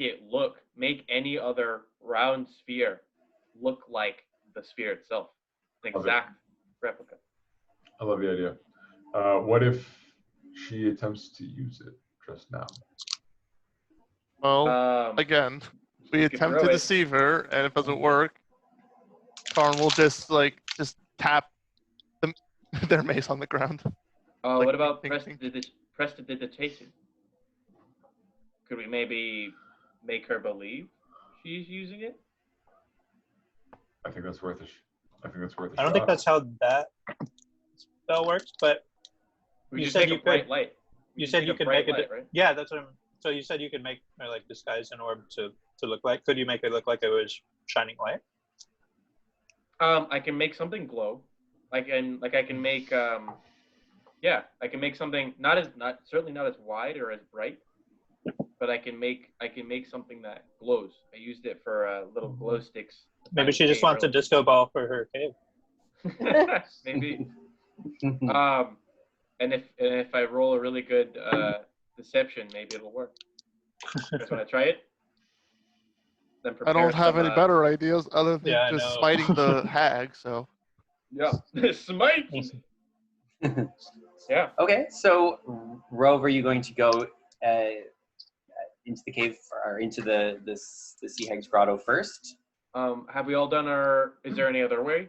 B: any other round sphere look like the sphere itself, an exact replica.
D: I love the idea. What if she attempts to use it just now?
C: Well, again, we attempt to deceive her, and if it doesn't work, Karn will just tap their mace on the ground.
B: What about prestidigitation? Could we maybe make her believe she's using it?
D: I think that's worth it. I
E: don't think that's how that spell works, but
B: you said you could. Light.
E: You said you could make it.
B: Right?
E: Yeah, that's what I'm. So you said you could make her like disguise an orb to look like. Could you make it look like it was shining light?
B: I can make something glow. I can make I can make something certainly not as wide or as bright, but I can make something that glows. I used it for little glow sticks.
E: Maybe she just wants a disco ball for her cave.
B: Maybe. And if I roll a really good deception, maybe it'll work. You guys want to try it? Then
C: I don't have any better ideas other than just smiting the hag. So.
B: Yeah, smite. Yeah.
A: Okay, so Rove, are you going to go into the cave or into the sea hag's grotto first?
B: Have we all done our? Is there any other way?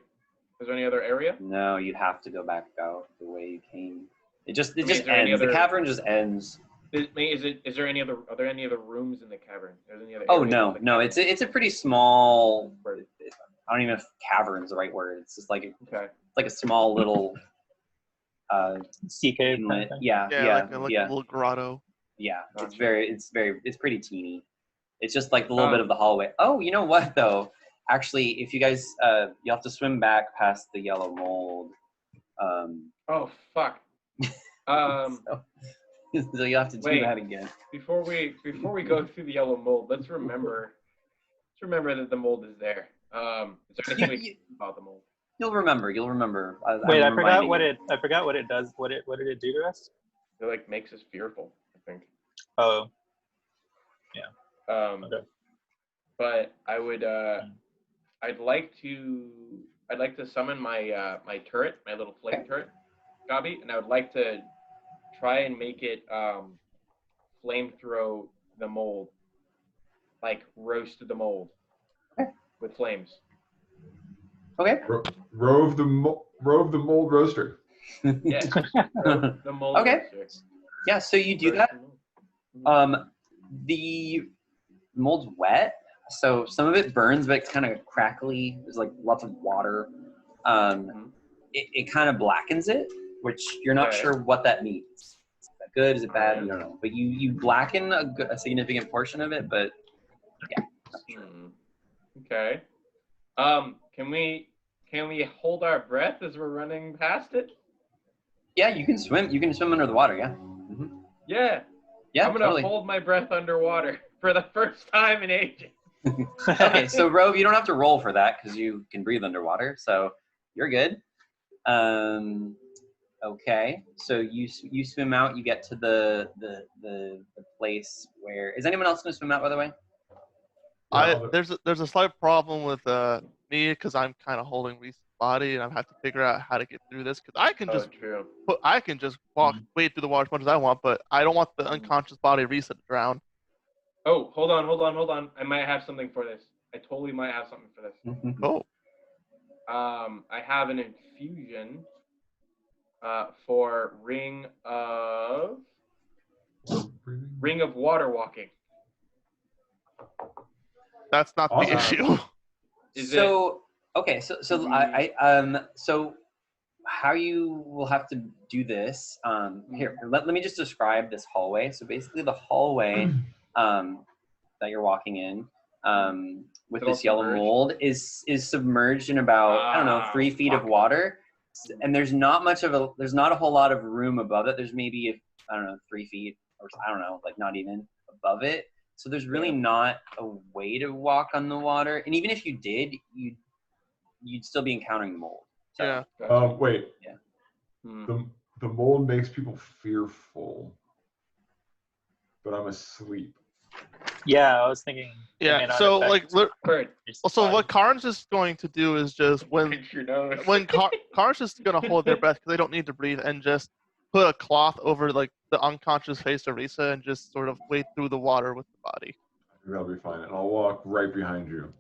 B: Is there any other area?
A: No, you have to go back out the way you came. It just ends.
B: The
A: cavern just ends.
B: Are there any other rooms in the cavern?
A: Oh no, it's a pretty small. I don't even know if cavern is the right word. It's just like a small little
E: sea cave.
A: Yeah,
C: like a little grotto.
A: Yeah, it's pretty teeny. It's just like a little bit of the hallway. Oh, you know what though? Actually, if you guys you have to swim back past the yellow mold.
B: Oh fuck.
A: So you have to do that again.
B: Before we go through the yellow mold, let's remember that the mold is there. Is there anything we can do about the mold?
A: You'll remember.
E: Wait, I forgot what it does. What did it do to us?
B: It like makes us fearful, I think.
E: Oh. Yeah.
B: Okay. But I would I'd like to summon my my turret, my little flame turret, Gabi, and I would like to try and make it flamethrow the mold, like roast the mold with flames.
A: Okay.
D: Rove the mold roaster.
B: Yeah. The mold roaster.
A: Yeah. So you do that. The mold's wet, so some of it burns, but it's kind of crackly. There's like lots of water. It kind of blackens it, which you're not sure what that means. Is that good? Is it bad? You don't know. But you blacken a significant portion of it, but yeah. Not sure.
B: Okay. Can we hold our breath as we're running past it?
A: Yeah, you can swim. You can swim under the water. Yeah. Mm-hmm.
B: Yeah.
A: Yeah.
B: I'm gonna hold my breath underwater for the first time in ages.
A: Okay, so Rove, you don't have to roll for that because you can breathe underwater, so you're good. Okay, so you swim out. You get to the place where is anyone else gonna swim out? By the way,
C: there's a slight problem with me because I'm kind of holding Rhysa's body, and I have to figure out how to get through this because I can just wade through the water as much as I want, but I don't want the unconscious body of Rhysa to drown.
B: Oh, hold on. I might have something for this. I totally might have something for this.
C: Oh.
B: I have an infusion for ring of water walking.
C: That's not the issue.
A: So how you will have to do this? Here, let me just describe this hallway. So basically, the hallway that you're walking in with this yellow mold is submerged in about 3 feet of water, and there's not a whole lot of room above it. There's maybe 3 feet, or like not even above it. So there's really not a way to walk on the water, and even if you did, you'd still be encountering the mold. So,
C: Yeah.
B: Gotcha.
D: Wait.
A: Yeah.
D: The mold makes people fearful, but I'm asleep.
E: Yeah, I was thinking. it may
C: Yeah.
E: not
C: So
E: affect
C: like,
B: Bird.
E: your
C: so
E: body.
C: what Karn's just going to do is just
B: Pinch your nose.
C: Karn's just gonna hold their breath because they don't need to breathe and just put a cloth over like the unconscious face of Rhysa and just sort of wade through the water with the body.
D: That'll be fine, and I'll walk right behind you.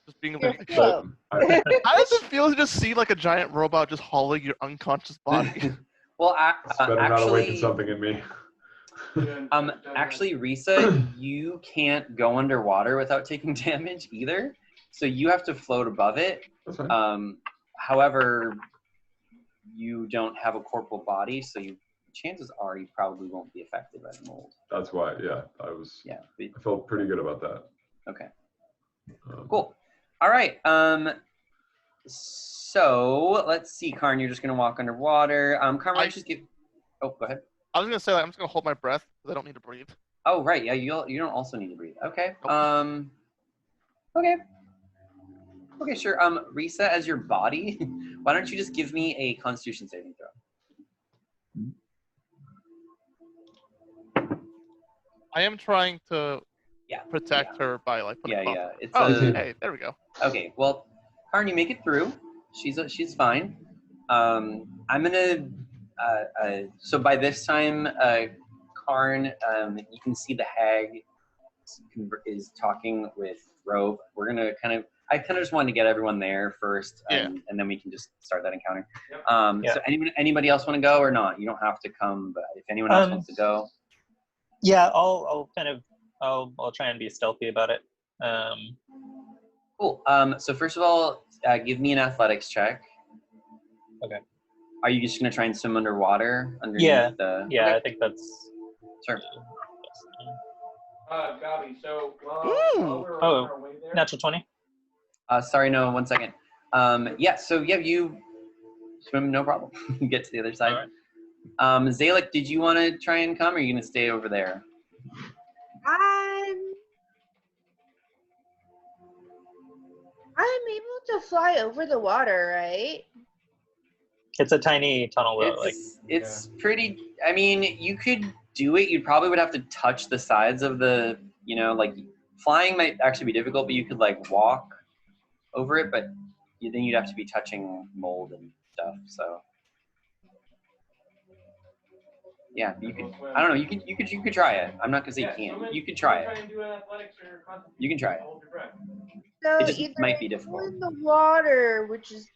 C: Just being a
F: You're
C: bit.
F: slow.
C: How does it feel to just see like a giant robot just hauling your unconscious body?
A: well,
D: It's better not awaken
A: actually,
D: something in me.
A: actually, Rhysa, you can't go underwater without taking damage either. So you have to float above it.
D: That's fine.
A: However, you don't have a corporal body, so chances are you probably won't be affected by the mold.
D: That's why, yeah, I felt pretty good about that.
A: Okay. Cool. All right. So let's see, Karn. You're just gonna walk underwater. Karn, why don't you just give? Oh, go ahead.
C: I was gonna say, like, I'm just gonna hold my breath because I don't need to breathe.
A: Oh, right. Yeah, you don't also need to breathe. Okay.
C: Nope.
A: Okay. Okay, sure. Rhysa, as your body, why don't you just give me a Constitution saving throw?
C: I am trying to
A: Yeah.
C: protect her by like putting cloth.
A: Yeah. It's
C: hey, there we go.
A: Okay. Well, Karn, you make it through. She's fine. I'm gonna. So by this time, Karn, you can see the hag is talking with Robe. We're gonna I kind of just wanted to get everyone there first, and then we can just start that encounter. So anybody else want to go or not? You don't have to come, but if anyone else wants to go.
E: Yeah, I'll try and be stealthy about it.
A: Cool. So first of all, give me an athletics check.
E: Okay.
A: Are you just gonna try and swim underwater? Okay.
E: I think that's.
A: Sure.
B: Gabi, so while we're
E: Oh,
B: on our way there.
E: natural 20.
A: Sorry, no, 1 second. You swim, no problem. You get to the other side.
E: All right.
A: Zalek, did you want to try and come, or are you gonna stay over there?
F: I'm able to fly over the water, right?
E: It's a tiny tunnel, though.
A: It's pretty. I mean, you could do it. You probably would have to touch the sides of the. Flying might actually be difficult, but you could like walk over it. But then you'd have to be touching mold and stuff. So yeah, you could. I don't know. You could try it. I'm not gonna say you can't. You could try it. You can try it.
F: So
A: It just
F: either
A: might be
F: go
A: difficult.
F: in the water, which is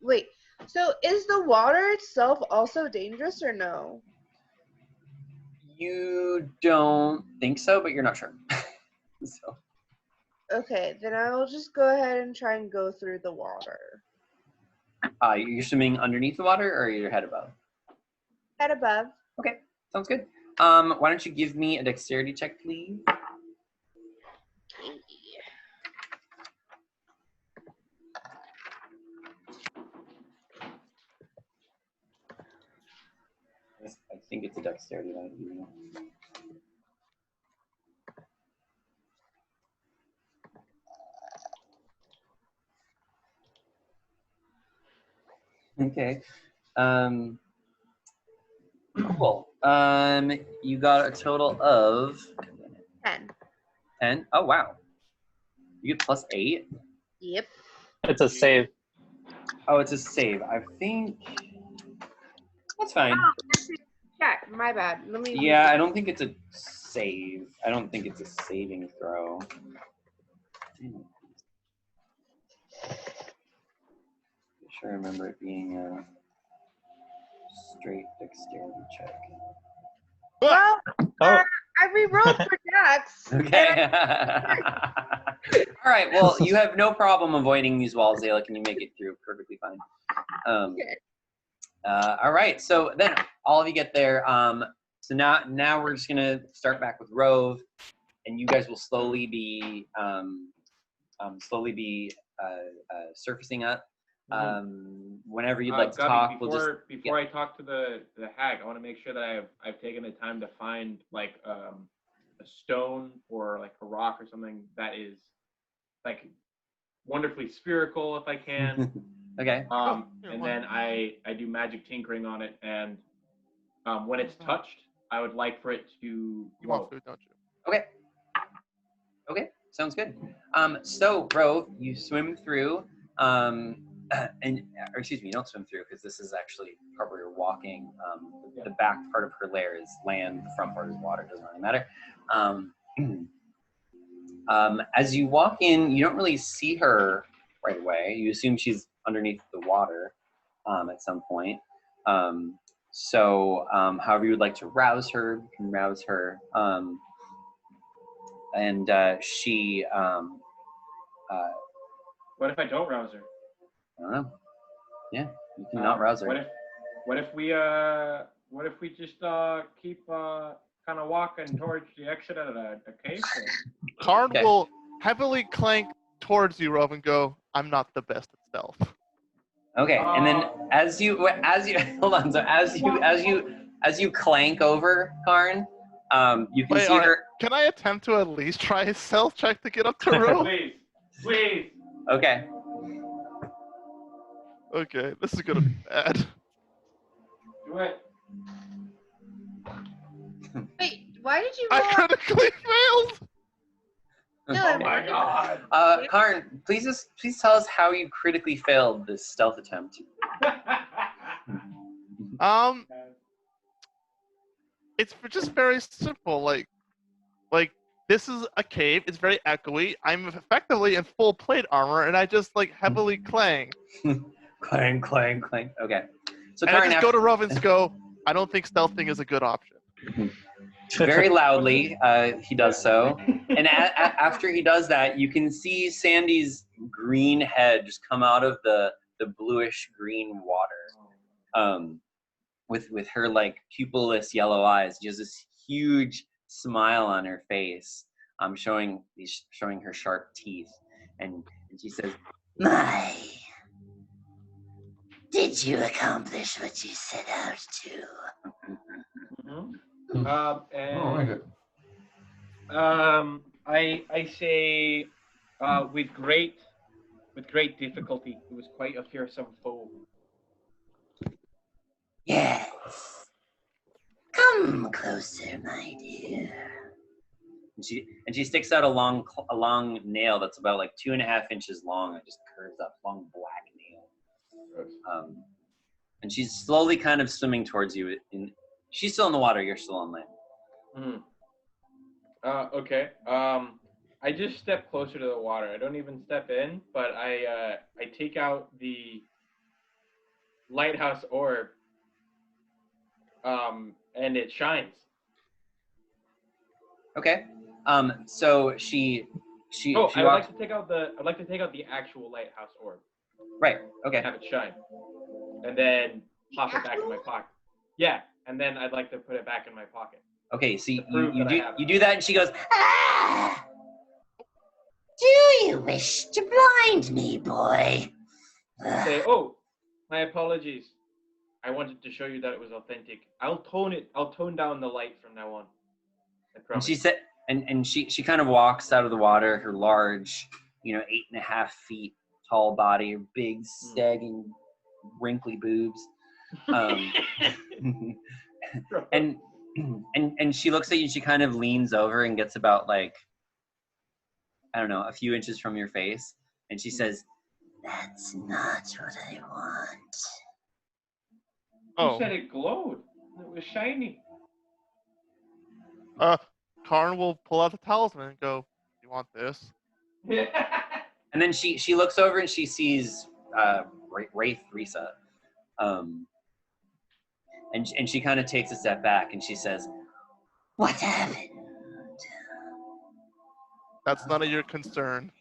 F: wait. So is the water itself also dangerous or no?
A: You don't think so, but you're not sure. So.
F: Okay, then I will just go ahead and try and go through the water.
A: You're swimming underneath the water, or your head above?
F: Head above.
A: Okay, sounds good. Why don't you give me a dexterity check, please? I think it's a dexterity that you. Okay. Cool. You got a total of
F: 10.
A: 10. Oh wow. You get +8.
F: Yep.
E: It's a save.
A: Oh, it's a save. I think that's fine.
F: Oh, check. My bad. Let me.
A: Yeah, I don't think it's a save. I don't think it's a saving throw. I'm sure I remember it being a straight dexterity check.
F: Well,
E: Oh.
F: I re-rolled for Dex.
A: Okay. All right. Well, you have no problem avoiding these walls, Zalek, and you make it through perfectly fine. All right. So then all of you get there. So now we're just gonna start back with Rove, and you guys will slowly be surfacing up. Whenever you'd like to
B: Gabi,
A: talk,
B: before I talk to the hag, I want to make sure that I've taken the time to find like a stone or like a rock or something that is like wonderfully spherical if I can.
A: Okay.
B: And then I do magic tinkering on it, and when it's touched, I would like for it to
C: You want food, don't you?
A: Okay. Okay, sounds good. So, Ro, you swim through, or excuse me, you don't swim through because this is actually part where you're walking. The back part of her lair is land, the front part is water, doesn't really matter. As you walk in, you don't really see her right away. You assume she's underneath the water at some point. However you would like to rouse her, you can rouse her. She
B: What if I don't rouse her?
A: I don't know. Yeah, you can not rouse her.
B: What if we just keep kind of walking towards the exit of the cave?
C: Karn will heavily clank towards you, Rov, and go, "I'm not the best at stealth."
A: Okay, and then as you hold on, so as you clank over, Karn, you can see her.
C: Can I attempt to at least try a stealth check to get up to Rov?
B: Please.
A: Okay.
C: Okay, this is gonna be bad.
B: Do it.
F: Wait, why did you roll?
C: I critically failed.
F: Dylan,
B: Oh my god.
A: Karn, please tell us how you critically failed this stealth attempt.
C: It's just very simple. Like this is a cave. It's very echoey. I'm effectively in full plate armor, and I just heavily clang.
A: Clang, clang, clang. Okay. So
C: and
A: Karn,
C: I just go to Rov and go, "I don't think stealthing is a good option."
A: Very loudly, he does so. And after he does that, you can see Sandy's green head just come out of the bluish green water. With her pupilless yellow eyes. She has this huge smile on her face, showing her sharp teeth. And she says, "My, did you accomplish what you set out to?"
B: I say with great difficulty. It was quite a fearsome foe.
A: Yes. Come closer, my dear. And she sticks out a long nail that's about 2.5 inches long. It just curves up, long black nail. And she's slowly kind of swimming towards you. She's still in the water. You're still on land.
B: Okay. I just step closer to the water. I don't even step in, but I take out the lighthouse orb. And it shines.
A: Okay. So she
B: I'd like to take out the actual lighthouse orb.
A: Right. Okay.
B: Have it shine, and then pop it back in my pocket. Yeah, and then I'd like to put it back in my pocket.
A: Okay. So you do that, and she goes, "Ah! Do you wish to blind me, boy?"
B: Say, my apologies. I wanted to show you that it was authentic. I'll tone down the light from now on. I promise.
A: And she said, and she kind of walks out of the water, her large, 8.5 feet tall body, her big, sagging, wrinkly boobs. And she looks at you and she kind of leans over and gets about a few inches from your face. And she says, "That's not what I want."
B: You said it glowed. It was shiny.
C: Karn will pull out the talisman and go, "You want this?"
A: And then she looks over and she sees Wraith Rhysa. And she kind of takes a step back and she says, "What happened?"
C: That's none of your concern.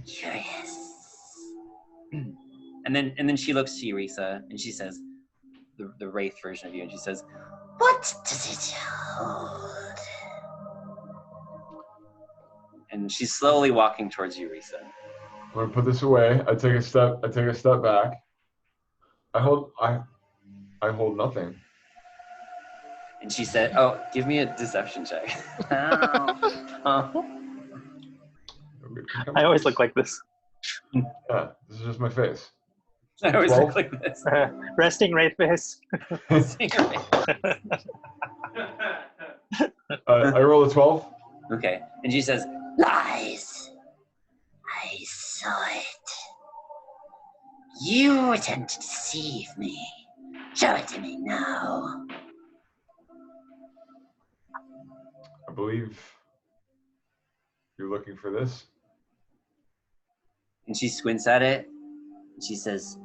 A: Curious. And then she looks to you, Rhysa, and she says, the Wraith version of you, and she says, "What does it hold?" And she's slowly walking towards you, Rhysa.
D: I'm gonna put this away. I take a step back. I hold nothing.
A: And she said, "Oh, give me a deception check."
E: I always look like this.
D: Yeah, this is just my face.
A: I always
D: 12?
A: look like this.
E: Resting wraith face.
D: I roll a 12.
A: Okay, and she says, "Lies. I saw it. You attempt to deceive me. Show it to me now."
D: I believe you're looking for this.
A: And she squints at it, and she says,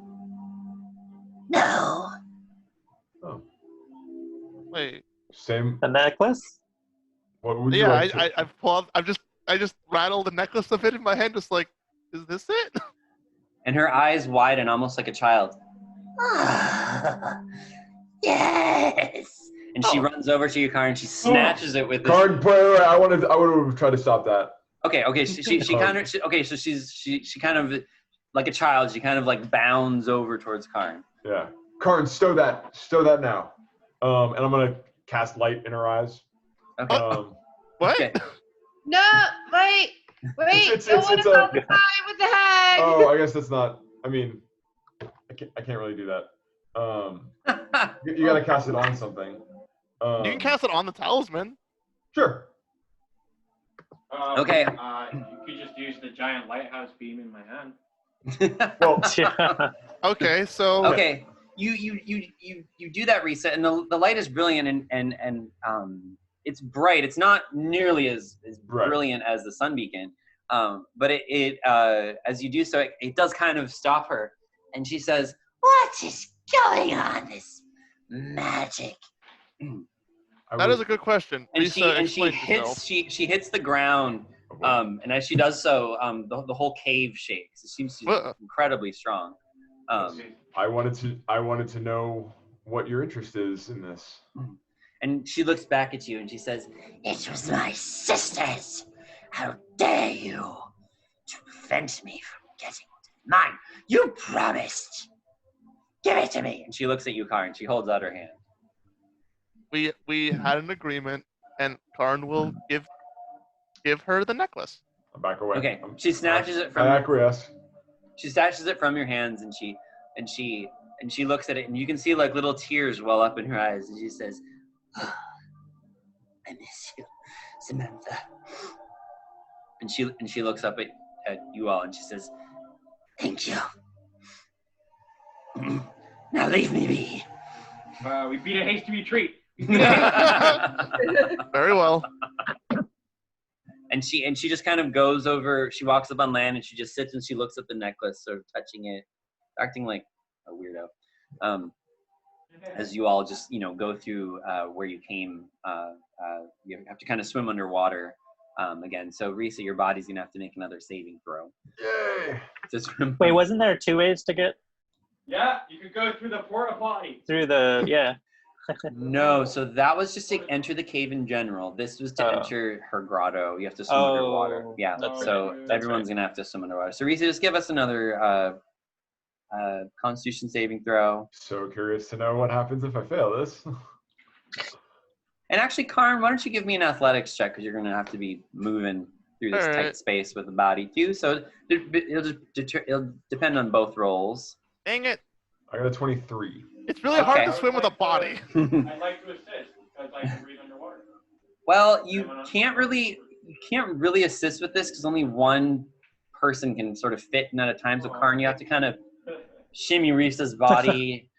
A: "No."
D: Oh,
C: Wait.
D: same.
E: The necklace?
D: What would you
C: Yeah,
D: like to?
C: I've pulled. I just rattled the necklace of it in my hand, just like, is this it?
A: And her eyes widen, almost like a child. "Ah, yes." And she runs over to Yukar and she snatches it with this.
D: Card, wait, I would have tried to stop that.
A: Okay. She kind of. Okay, so she kind of like a child. She kind of like bounds over towards Karn.
D: Yeah. Karn, stow that now. And I'm gonna cast light in her eyes.
A: Okay.
C: What?
A: Okay.
F: No, wait. What
D: it's
F: about the guy with the hag?
D: Oh, I guess that's not. I mean, I can't really do that. You gotta cast it on something.
C: You can cast it on the talisman.
D: Sure.
A: Okay.
B: You could just use the giant lighthouse beam in my hand.
D: Well,
E: Yeah.
C: Okay, so
A: Okay. You do that reset, and the light is brilliant and it's bright. It's not nearly as
D: Right.
A: brilliant as the sun beacon, but it as you do so, it does kind of stop her, and she says, "What is going on? This magic."
C: that is a good question.
A: And
C: Rhysa,
A: she
C: explain
A: hits
C: yourself.
A: she hits the ground, and as she does so, the whole cave shakes. It seems to be incredibly strong.
D: I wanted to know what your interest is in this.
A: And she looks back at you and she says, "It was my sister's. How dare you to prevent me from getting mine? You promised. Give it to me." And she looks at you, Karn, and she holds out her hand.
C: We had an agreement, and Karn will give her the necklace.
D: I'm back away.
A: Okay. She snatches it
D: I
A: from
D: acquiesce.
A: she snatches it from your hands, and she looks at it, and you can see like little tears well up in her eyes, and she says, "Oh, I miss you, Samantha." And she looks up at you all, and she says, "Thank you. Now leave me be."
B: We beat a hasty retreat.
C: Very well.
A: And she just kind of goes over. She walks up on land, and she just sits and she looks at the necklace, sort of touching it, acting like a weirdo. As you all just go through where you came, you have to kind of swim underwater again. So Rhysa, your body's gonna have to make another saving throw.
D: Yay!
A: To swim.
E: Wait, wasn't there 2 ways to get
B: Yeah, you could go through the porta potty.
E: through the? Yeah.
A: No, so that was just to enter the cave in general. This was to enter her grotto. You have to swim underwater. Yeah,
E: that's
A: so
B: right.
A: everyone's gonna have to swim underwater. So Rhysa, just give us another Constitution saving throw.
D: So curious to know what happens if I fail this.
A: And actually, Karn, why don't you give me an athletics check, because you're gonna have to be moving through this tight space with the body too. So it'll depend on both rolls.
C: Dang it!
D: I got a 23.
C: It's really hard
A: Okay.
C: to swim with a body.
B: I'd like to assist because I can breathe underwater.
A: Well, you can't really assist with this because only one person can sort of fit in at a time. So Karn, you have to kind of shimmy Rhysa's body.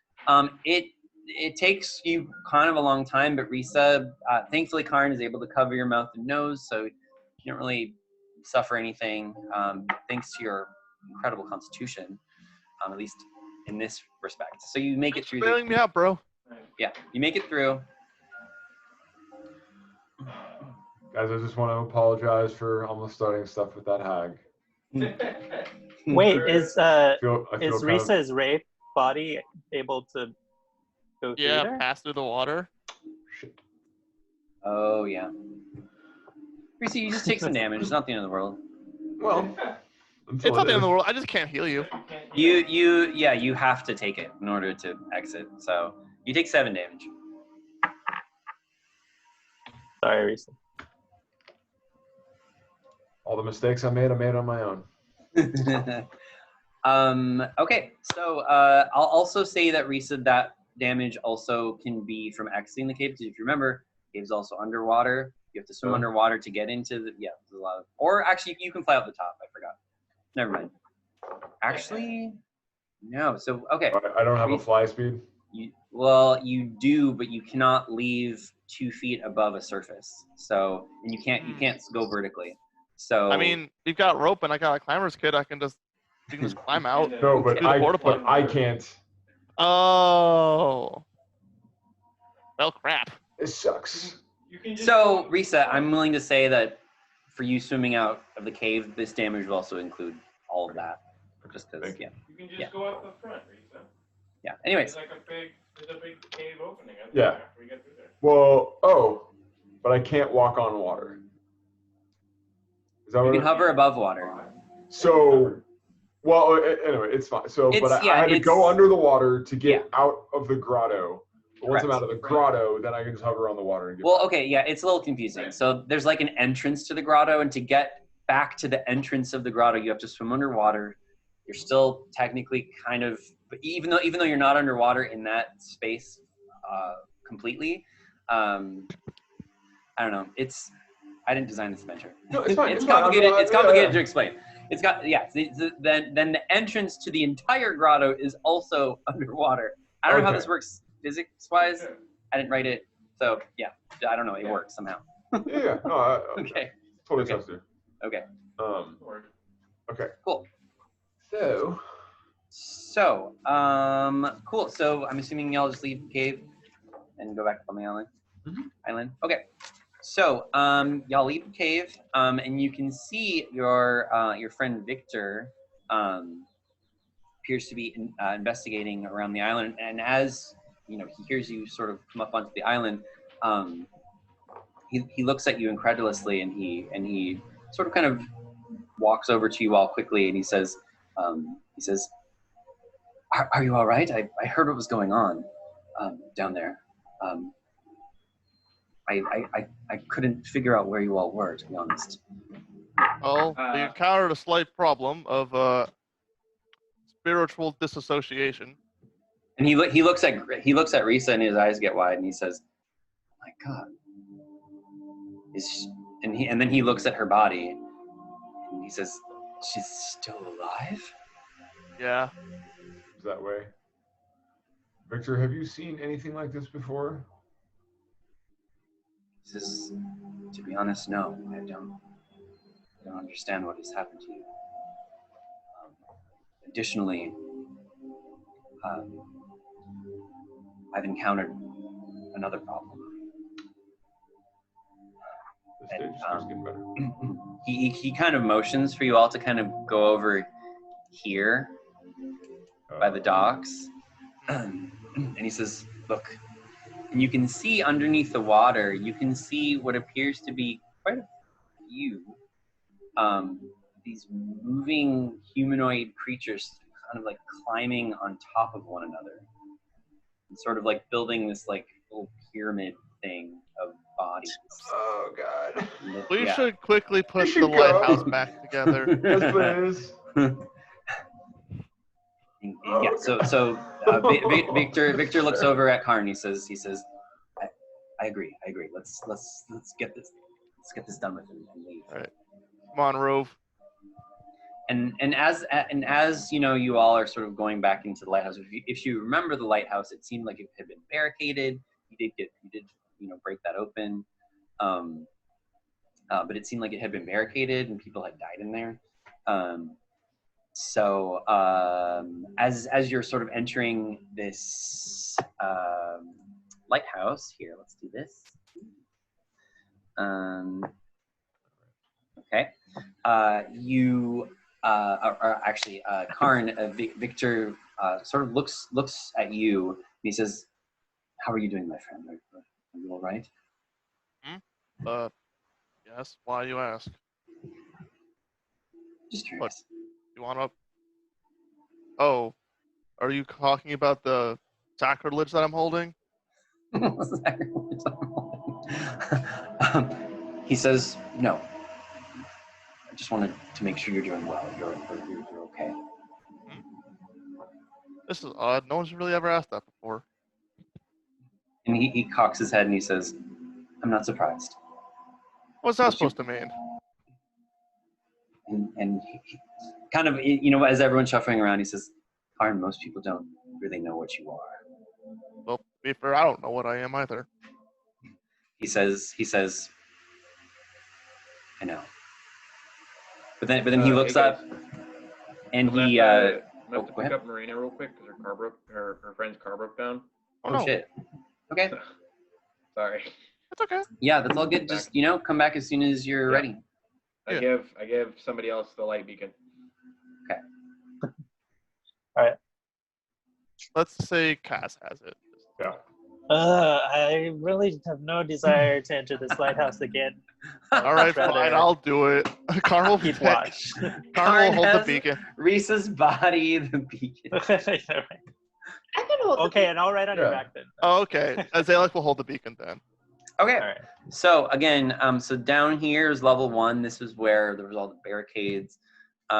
A: It takes you kind of a long time, but Rhysa, thankfully, Karn is able to cover your mouth and nose, so you don't really suffer anything. Thanks to your incredible constitution, at least in this respect. So you make it through.
C: Bailing me out, bro.
A: Yeah, you make it through.
D: Guys, I just want to apologize for almost starting stuff with that hag.
E: Wait, is
D: I feel
E: Rhysa's wraith body able to go through there?
C: Pass through the water.
D: Shit.
A: Oh yeah. Rhysa, you just take some damage. It's not the end of the world.
D: Well,
C: It's not the end of the world. I just can't heal you.
A: You have to take it in order to exit. So you take 7 damage.
E: Sorry, Rhysa.
D: All the mistakes I made on my own.
A: Okay, so I'll also say that Rhysa, that damage also can be from exiting the cave, because if you remember, cave's also underwater. You have to swim underwater to get into the, yeah, there's a lot of, or actually you can fly out the top, I forgot. Never mind. Actually, no, so, okay.
D: I don't have a fly speed?
A: Well, you do, but you cannot leave 2 feet above a surface. So, and you can't go vertically. So.
C: I mean, you've got rope and I got a climber's kit. You can just climb out.
D: No, but I can't.
C: Oh. Well, crap.
D: It sucks.
A: So, Rhysa, I'm willing to say that for you swimming out of the cave, this damage will also include all of that. Just because, yeah.
B: You can just go out the front, Rhysa.
A: Yeah. Anyways.
B: There's a big cave opening.
D: Yeah.
B: After we get through there.
D: Well, but I can't walk on water. Is that
A: you can hover above water.
D: So, well, anyway, it's fine. So, but I had to go under the water to get out of the grotto. But once I'm out of the grotto, then I can just hover on the water and get back.
A: Okay, yeah, it's a little confusing. So there's like an entrance to the grotto, and to get back to the entrance of the grotto, you have to swim underwater. You're still technically kind of, but even though you're not underwater in that space completely, I don't know. I didn't design this adventure.
D: No, it's fine.
A: It's complicated. It's complicated to explain. It's got then the entrance to the entire grotto is also underwater. I don't know how this works physics-wise. I didn't write it, so yeah, I don't know. It works somehow.
D: Yeah. No.
A: Okay.
D: Totally sounds good.
A: Okay.
D: Okay.
A: Cool.
D: So,
A: cool. So I'm assuming y'all just leave the cave and go back up on the island. Island. Okay. So y'all leave the cave, and you can see your friend Victor appears to be investigating around the island, and as he hears you sort of come up onto the island, he looks at you incredulously, and he sort of kind of walks over to you all quickly, and he says, are you all right? I heard what was going on down there. I couldn't figure out where you all were, to be honest.
C: Well, we encountered a slight problem of spiritual disassociation.
A: And he looks at Rhysa, and his eyes get wide, and he says, "My God, and then he looks at her body, and he says, she's still alive?"
C: Yeah.
D: Is that way? Victor, have you seen anything like this before?
A: To be honest, no. I don't understand what has happened to you. Additionally, I've encountered another problem.
D: The stage is getting better.
A: He kind of motions for you all to kind of go over here by the docks, and he says, "Look." And you can see underneath the water, you can see what appears to be quite a few these moving humanoid creatures kind of like climbing on top of one another. And sort of like building this like little pyramid thing of bodies.
D: Oh, God.
C: We should quickly put the lighthouse back together.
D: Yes, please.
A: Yeah, so Victor looks over at Karn. He says, I agree. Let's get this done with and leave.
C: All right, come on, Rove.
A: And as you all are sort of going back into the lighthouse. If you remember the lighthouse, it seemed like it had been barricaded. You did break that open, but it seemed like it had been barricaded and people had died in there. So as you're sort of entering this lighthouse here, let's do this. Okay, Karn, Victor sort of looks at you and he says, "How are you doing, my friend? Are you all right?"
C: Yes. Why you ask?
A: Just curious.
C: What? You want to? Oh, are you talking about the sacrilege that I'm holding?
A: He says, "No. just wanted to make sure you're doing well. You're okay.
C: This is odd. No one's really ever asked that before.
A: And he cocks his head and he says, I'm not surprised.
C: What's that supposed to mean?
A: And he kind of, you know, as everyone's shuffling around, he says, Karn, most people don't really know what you are.
C: Well, to be fair, I don't know what I am either.
A: He says, I know. But then he looks up and he
B: I'm gonna have to pick up Marina real quick because her friend's car broke down.
A: Oh
C: no.
A: shit. Okay.
B: Sorry.
C: That's okay.
A: Yeah, that's all good. Just, you know, come back as soon as you're ready.
B: I give somebody else the light beacon.
A: Okay.
E: All right.
C: Let's say Cass has it.
D: Yeah.
E: I really have no desire to enter this lighthouse again.
C: All right,
E: Rather-
C: fine. I'll do it. Karn will
E: Keep watch.
C: Karn will hold the
A: has
C: beacon.
A: Rhysa's body, the beacon.
F: I can hold
E: Okay, and I'll write on your back then.
C: Oh, okay. Azalek will hold the beacon then.
A: Okay.
E: All right.
A: So again, so down here is level 1. This is where there was all the barricades. So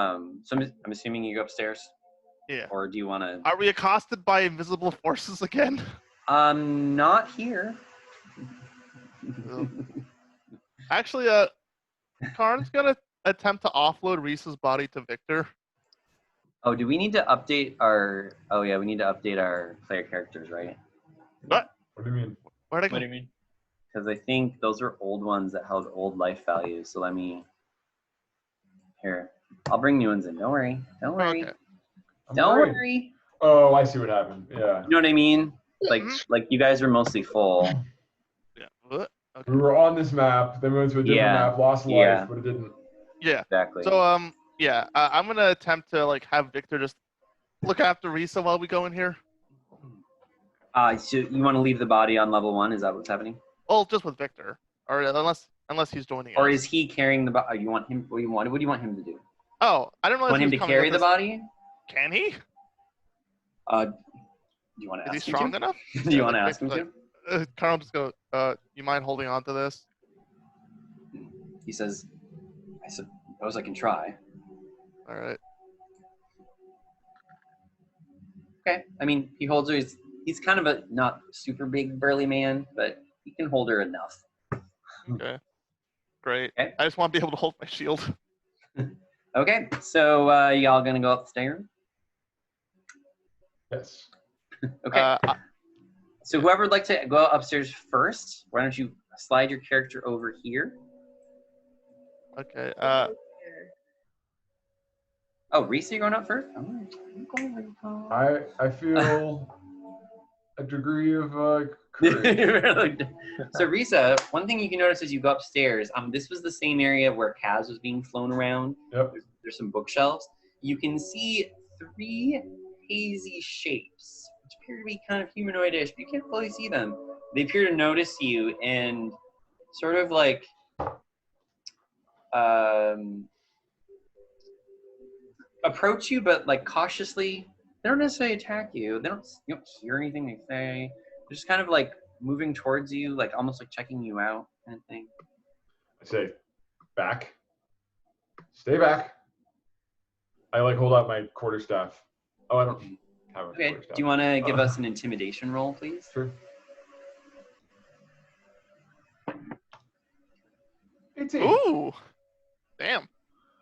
A: I'm assuming you go upstairs.
C: Yeah.
A: Or do you want to?
C: Are we accosted by invisible forces again?
A: Not here.
C: Actually, Karn's gonna attempt to offload Rhysa's body to Victor.
A: Oh, do we need to update our? Oh yeah, we need to update our player characters, right?
C: What?
D: What do you mean?
C: Where'd I
E: What
C: go?
E: do you mean?
A: Because I think those are old ones that held old life values. So let me. Here, I'll bring new ones in. Don't worry. Don't worry.
C: Okay.
A: Don't
D: Great.
A: worry.
D: Oh, I see what happened. Yeah.
A: You know what I mean? Like you guys are mostly full.
C: Yeah. What? Okay.
D: We were on this map, then we went to a different
A: Yeah.
D: map, lost a life,
A: Yeah.
D: but it didn't.
C: Yeah.
A: Exactly.
C: So yeah, I'm gonna attempt to like have Victor just look after Rhysa while we go in here.
A: So you want to leave the body on level 1? Is that what's happening?
C: Well, just with Victor, or unless he's joining
A: Or
C: us.
A: is he carrying the body? You want him? What do you want him to do?
C: Oh, I don't know.
A: You want him to carry the body?
C: Can he?
A: Do you want to
C: Is
A: ask
C: he
A: him
C: strong
A: to?
C: enough?
A: Do you want to ask him
C: like,
A: to?
C: Carl just go. You mind holding on to this?
A: He says, I suppose I can try.
C: All right.
A: Okay. I mean, he holds her. He's kind of a not super big burly man, but he can hold her enough.
C: Okay. Great.
A: Okay.
C: I just want to be able to hold my shield.
A: Okay. So y'all gonna go up the stairs?
D: Yes.
A: Okay. So whoever would like to go upstairs first, why don't you slide your character over here?
C: Okay.
A: Oh, Rhysa, you're going up first? Oh, I'm going Rhysa.
D: I feel a degree of courage.
A: So Rhysa, one thing you can notice as you go upstairs, this was the same area where Kaz was being flown around.
D: Yep.
A: There's some bookshelves. You can see 3 hazy shapes, which appear to be kind of humanoid-ish, but you can't fully see them. They appear to notice you and sort of like approach you, but like cautiously. They don't necessarily attack you. You don't hear anything they say. They're just kind of like moving towards you, like almost like checking you out kind of thing.
D: I say, back. Stay back. I like hold out my quarterstaff. Oh, I don't have a
A: Okay.
D: quarterstaff.
A: Do you want to give us an intimidation roll, please?
D: Sure. 18.
C: Ooh. Damn.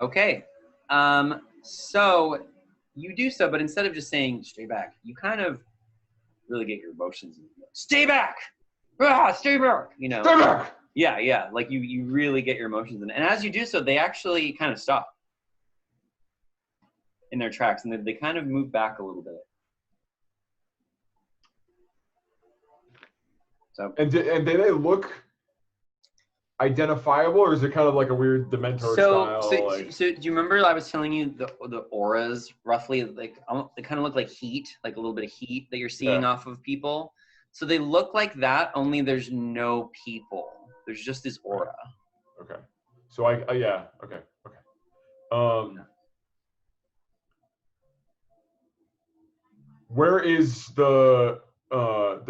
A: Okay. So you do so, but instead of just saying "stay back," you kind of really get your emotions. Stay back! Stay back! You know.
D: Stay back!
A: Yeah. Like you really get your emotions in, and as you do so, they actually kind of stop in their tracks, and they kind of move back a little bit. So.
D: And do they look identifiable, or is it kind of like a weird Dementor style?
A: So do you remember I was telling you the auras roughly, like they kind of look like heat, like a little bit of heat that you're seeing off of people. So they look like that, only there's no people. There's just this aura.
D: Okay. So yeah. Okay. Where is the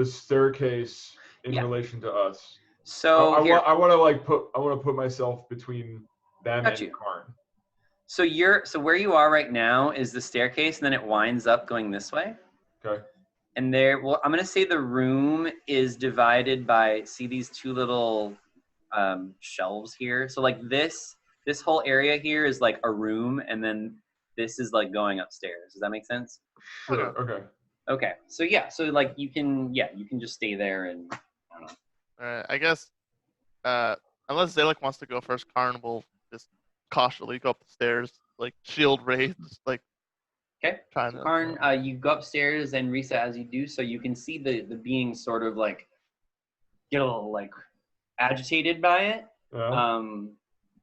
D: staircase in relation to us?
A: So
D: I want to put myself between them
A: Got
D: and
A: you.
D: Karn.
A: So where you are right now is the staircase, and then it winds up going this way.
D: Okay.
A: And I'm gonna say the room is divided by, see these two little shelves here. So like this whole area here is like a room, and then this is like going upstairs. Does that make sense?
D: Sure. Okay.
A: Okay. So yeah. So like you can just stay there, and I don't know.
C: I guess unless Zalek wants to go first, Karn will just cautiously go up the stairs, like shield wraith, like.
A: Okay. Karn, you go upstairs, and Rhysa, as you do so, you can see the being sort of like get a little like agitated by it.
D: Yeah.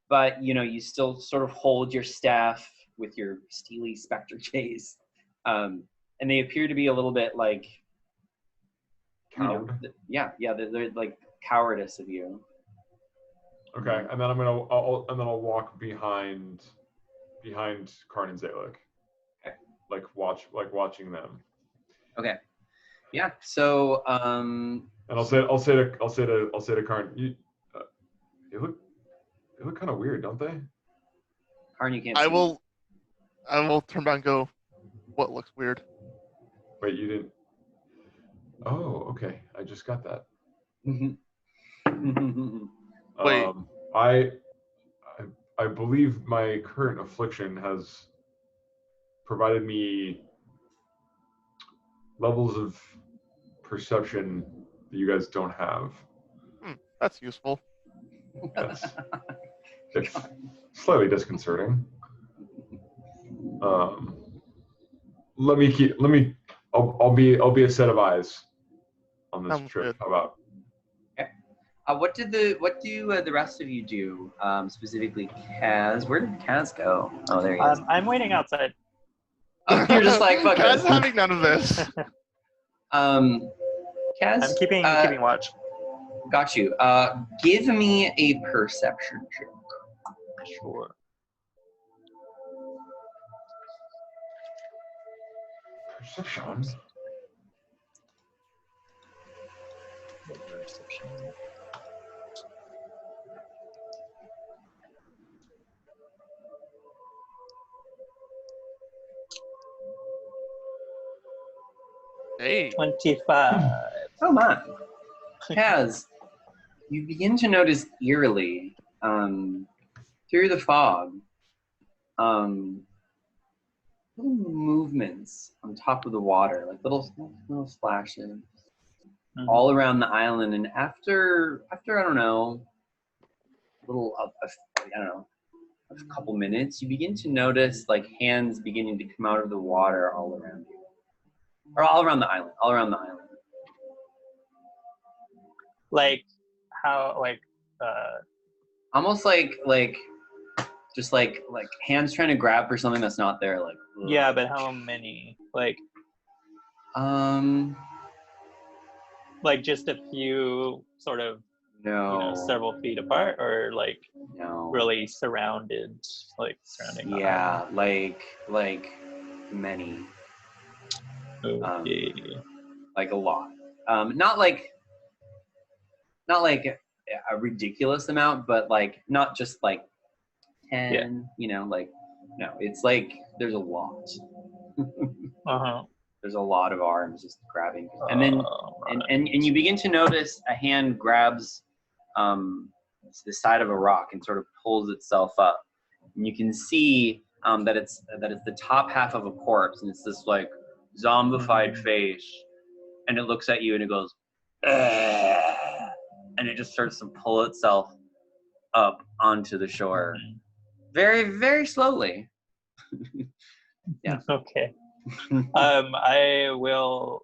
A: But you still sort of hold your staff with your steely specter gaze, and they appear to be a little bit like
D: Coward.
A: They're like cowardice of you.
D: Okay, and then I'll walk behind Karn and Zalek.
A: Okay.
D: Like watching them.
A: Okay. Yeah. So
D: And I'll say to Karn, they look kind of weird, don't they?
A: Karn, you can't.
C: I will turn back and go. What looks weird?
D: Wait, you didn't. Oh, okay. I just got that.
C: Wait.
D: I believe my current affliction has provided me levels of perception that you guys don't have.
C: That's useful.
D: Yes. It's slightly disconcerting. I'll be a set of eyes on this
C: Sounds
D: trip.
C: good.
D: How about?
A: Okay. What do the rest of you do? Specifically, Kaz. Where did Kaz go? Oh, there he is.
E: I'm waiting outside.
A: Oh, you're just like fuck
C: Kaz
A: this.
C: having none of this.
A: Kaz.
E: I'm keeping watch.
A: Got you. Give me a perception check.
E: Sure.
D: Perception.
C: Hey.
E: 25.
A: Oh my. Kaz, you begin to notice eerily through the fog little movements on top of the water, like little splashes all around the island. And after I don't know, a couple minutes, you begin to notice like hands beginning to come out of the water all around you, or all around the island.
E: Like how? Like
A: almost like just like hands trying to grab for something that's not there. Like ugh.
E: Yeah, but how many? Like just a few, sort of.
A: No.
E: Several feet apart, or like
A: No.
E: really surrounding.
A: Yeah, like many.
E: Okay.
A: Like a lot. Not like a ridiculous amount, but like not just like 10. Like no, it's like there's a lot. There's a lot of arms just grabbing, and then and you begin to notice a hand grabs the side of a rock and sort of pulls itself up, and you can see that it's the top half of a corpse, and it's this like zombified face, and it looks at you and it goes, and it just starts to pull itself up onto the shore, very, very slowly. Yeah.
E: Okay. I will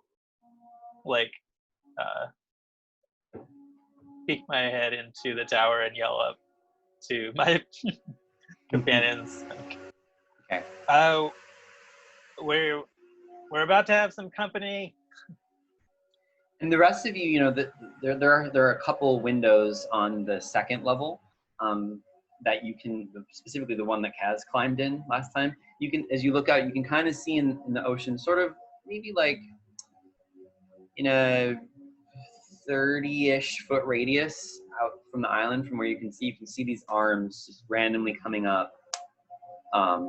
E: peek my head into the tower and yell up to my companions.
A: Okay.
E: We're about to have some company.
A: And the rest of you, there are a couple windows on the second level that you can, specifically the one that Kaz climbed in last time. You can, as you look out, you can kind of see in the ocean, sort of maybe like in a 30-ish foot radius out from the island, from where you can see these arms just randomly coming up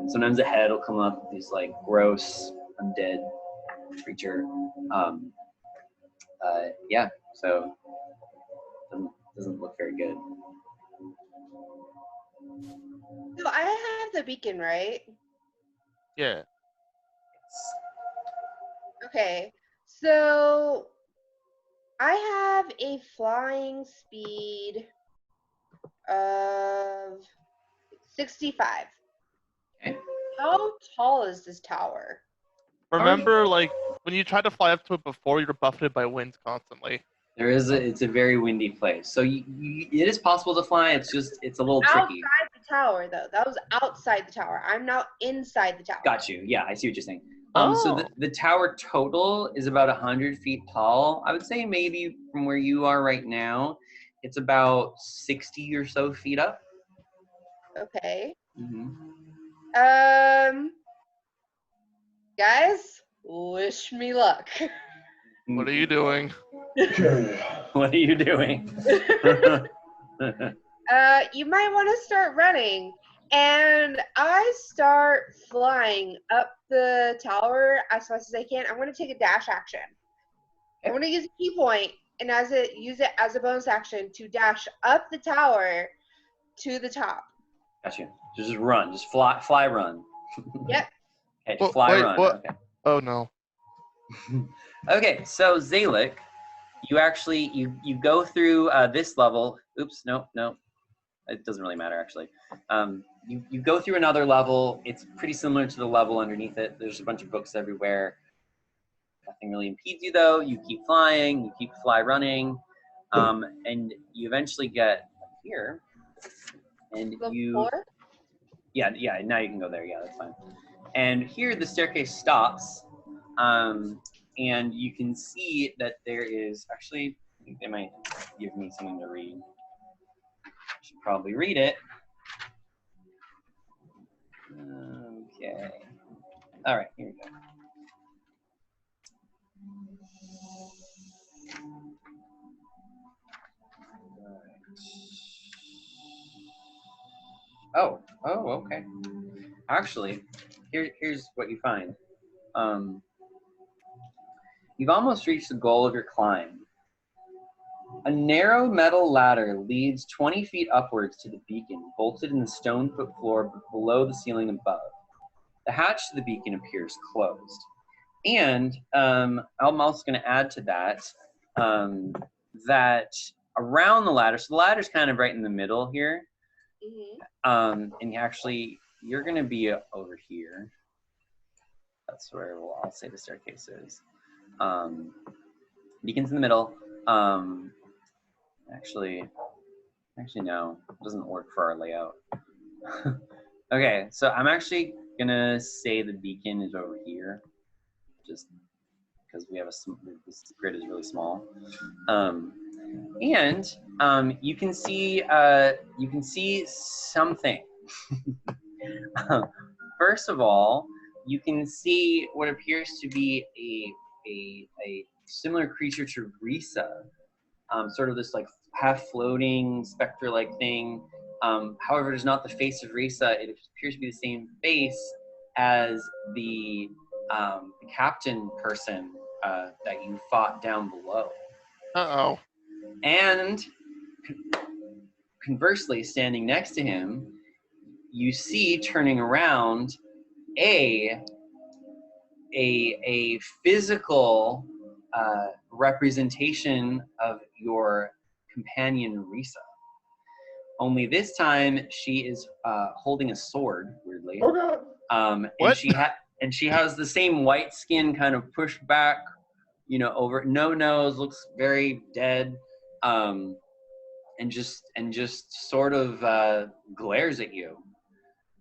A: Sometimes a head will come up, these like gross undead creature. Yeah, so doesn't look very good.
F: So I have the beacon, right?
C: Yeah.
F: Okay. So I have a flying speed of 65.
A: Okay.
F: How tall is this tower?
C: Remember, like, when you tried to fly up to it before, you were buffeted by winds constantly.
A: It's a very windy place, so it is possible to fly. It's a little tricky.
F: Outside the tower, though. That was outside the tower. I'm now inside the tower.
A: Got you. Yeah, I see what you're saying.
C: Oh.
A: So the tower total is about 100 feet tall. I would say maybe from where you are right now, it's about 60 or so feet up.
F: Okay.
A: Mm-hmm.
F: Guys, wish me luck.
C: What are you doing?
A: What are you doing?
F: You might want to start running. And I start flying up the tower as fast as I can. I'm going to take a dash action. I'm going to use a key point and use it as a bonus action to dash up the tower to the top.
A: Gotcha. Just run. Just fly, run.
F: Yep.
A: Okay, just fly, run.
C: What?
A: Okay.
C: Oh, no.
A: Okay, so Zalek, you actually, you go through this level. Oops, no. It doesn't really matter, actually. You go through another level. It's pretty similar to the level underneath it. There's a bunch of books everywhere. Nothing really impedes you, though. You keep flying. You keep running. And you eventually get here. And
F: Level
A: you...
F: 4?
A: Yeah, now you can go there. Yeah, that's fine. And here the staircase stops. And you can see that there is... Actually, I think they might give me something to read. I should probably read it. Okay. All right, here we go. Oh, okay. Actually, here's what you find. You've almost reached the goal of your climb. A narrow metal ladder leads 20 feet upwards to the beacon, bolted in the stone footfloor below the ceiling above. The hatch to the beacon appears closed. And I'm also going to add to that that around the ladder, so the ladder's kind of right in the middle here.
F: Mm-hmm.
A: And you're going to be over here. That's where I'll say the staircase is. Beacon's in the middle. Actually, no, it doesn't work for our layout. Okay, so I'm actually gonna say the beacon is over here, just because we have this grid is really small. And you can see something. First of all, you can see what appears to be a similar creature to Rhysa. Sort of this like half-floating spectre-like thing. However, it is not the face of Rhysa. It appears to be the same face as the captain person that you fought down below.
C: Uh-oh.
A: And conversely, standing next to him, you see turning around a physical representation of your companion Rhysa. Only this time she is holding a sword, weirdly.
D: Oh God.
A: And she has the same white skin kind of pushed back, over no nose, looks very dead, and just sort of glares at you.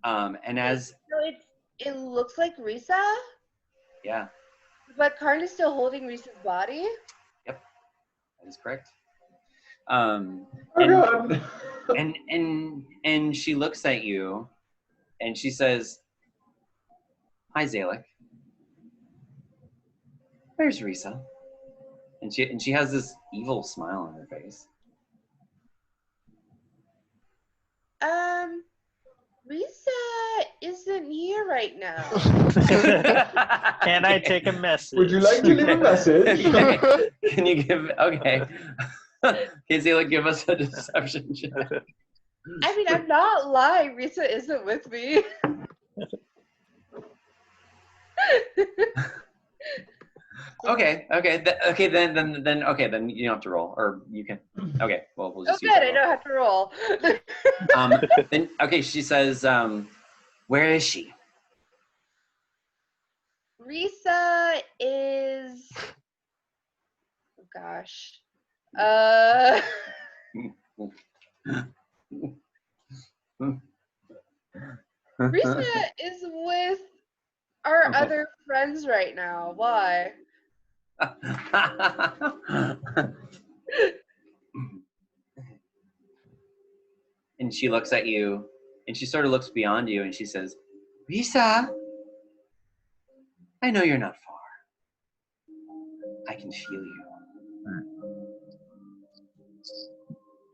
A: And as
F: So it looks like Rhysa,
A: yeah,
F: but Karn is still holding Rhysa's body.
A: Yep, that is correct. And she looks at you, and she says, "Hi, Zalek. Where's Rhysa?" And she has this evil smile on her face.
F: Rhysa isn't here right now.
E: Can I take a message?
D: Would you like to leave a message?
A: Okay. Can you give? Okay. Casey, give us a deception check.
F: I mean, I'm not lying. Rhysa isn't with me.
A: Okay. Then you don't have to roll, or you can. Okay. Well, we'll just.
F: Oh,
A: use
F: good.
A: that
F: I don't have to roll.
A: Then okay. She says, "Where is she?"
F: Rhysa is. Oh gosh. Rhysa is with our other friends right now. Why?
A: And she looks at you, and she sort of looks beyond you, and she says, "Rhysa, I know you're not far. I can feel you."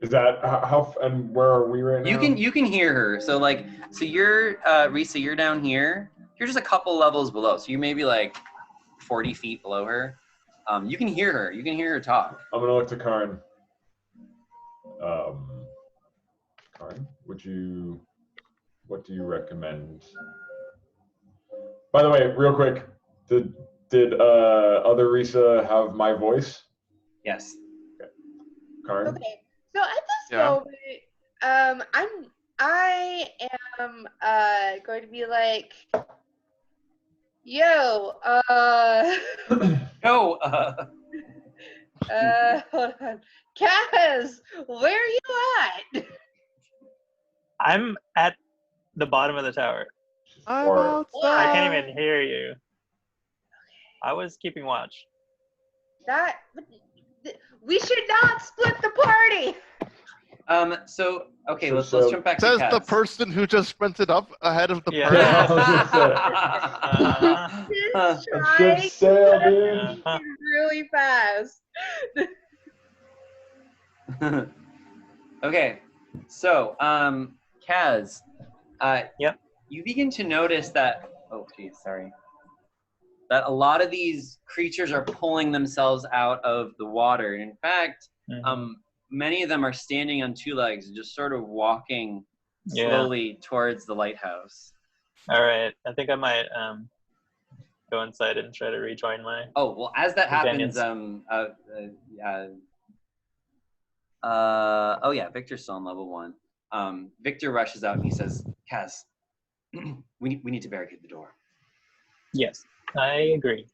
D: Is that how? And where are we right now?
A: You can hear her. So you're Rhysa, you're down here. You're just a couple levels below. So you may be like 40 feet below her. You can hear her. You can hear her talk.
D: I'm gonna look to Karn. Karn, what do you recommend? By the way, real quick, did other Rhysa have my voice?
A: Yes.
D: Okay. Karn.
F: Okay. So at this moment, I am going to be like, yo,
A: No.
F: hold on. Kaz, where are you at?
E: I'm at the bottom of the tower.
C: I'm
D: Or-
C: outside.
E: I can't even hear you. I was keeping watch.
F: We should not split the party.
A: So okay,
D: So-
A: let's
D: so-
A: jump back to
C: Says
A: Kaz.
C: the person who just sprinted up ahead of the
E: Yeah.
C: party.
D: I was gonna say,
F: Just
D: a
F: trying
D: ship sail,
F: to
D: dude.
F: get really fast.
A: Okay, so Kaz,
E: Yep.
A: you begin to notice that. Oh, geez, sorry. That a lot of these creatures are pulling themselves out of the water. And in fact, many of them are standing on two legs, and just sort of walking slowly towards the lighthouse.
E: All right. I think I might go inside and try to rejoin my.
A: Oh well, as that happens, oh yeah, Victor's still on level 1. Victor rushes out and he says, "Kaz, we need to barricade the door."
E: Yes, I agree.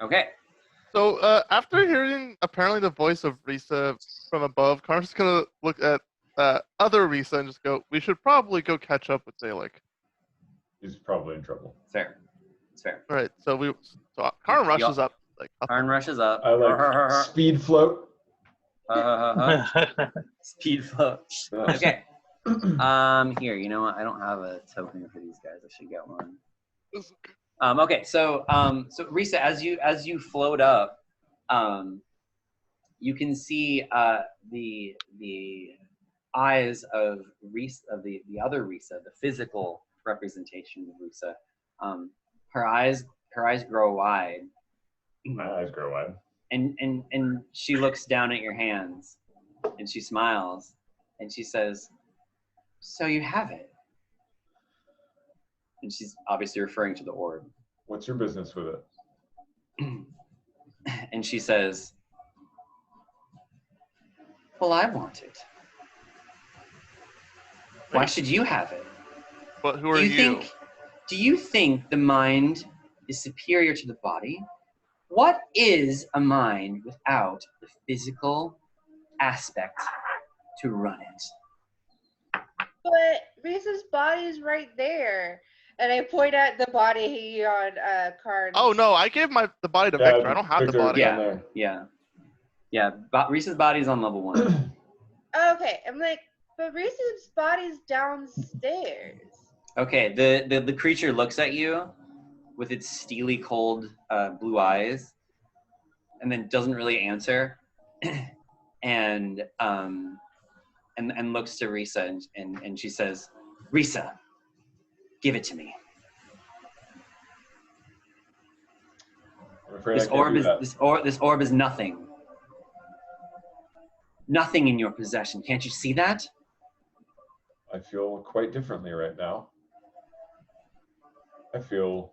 A: Okay.
C: So after hearing apparently the voice of Rhysa from above, Karn's just gonna look at other Rhysa and just go, "We should probably go catch up with Dalek."
D: He's probably in trouble.
A: It's fair. It's fair.
C: All right, so Karn rushes up.
A: Karn rushes up.
D: I like speed float.
A: Speed float. Okay. Here, you know what? I don't have a token for these guys. I should get one. Okay, so Rhysa, as you float up, you can see the eyes of Rhysa, of the other Rhysa, the physical representation of Rhysa. Her eyes grow wide.
D: My eyes grow wide.
A: And she looks down at your hands, and she smiles, and she says, "So you have it." And she's obviously referring to the orb.
D: What's your business with it?
A: And she says, "Well, I want it. Why should you have it?
C: But who are you?
A: Do you think the mind is superior to the body? What is a mind without the physical aspect to run it?"
F: But Rhysa's body is right there. And I point at the body on Karn.
C: Oh no, I gave the body to Victor. I don't have the
D: Victor,
C: body.
D: down there.
A: Yeah. Rhysa's body's on level 1.
F: Okay, I'm like, but Rhysa's body's downstairs.
A: Okay, the creature looks at you with its steely, cold blue eyes, and then doesn't really answer, and and looks to Rhysa and she says, Rhysa, give it to me.
D: I'm afraid I can't do that.
A: This orb is nothing. Nothing in your possession. Can't you see that?
D: I feel quite differently right now. I feel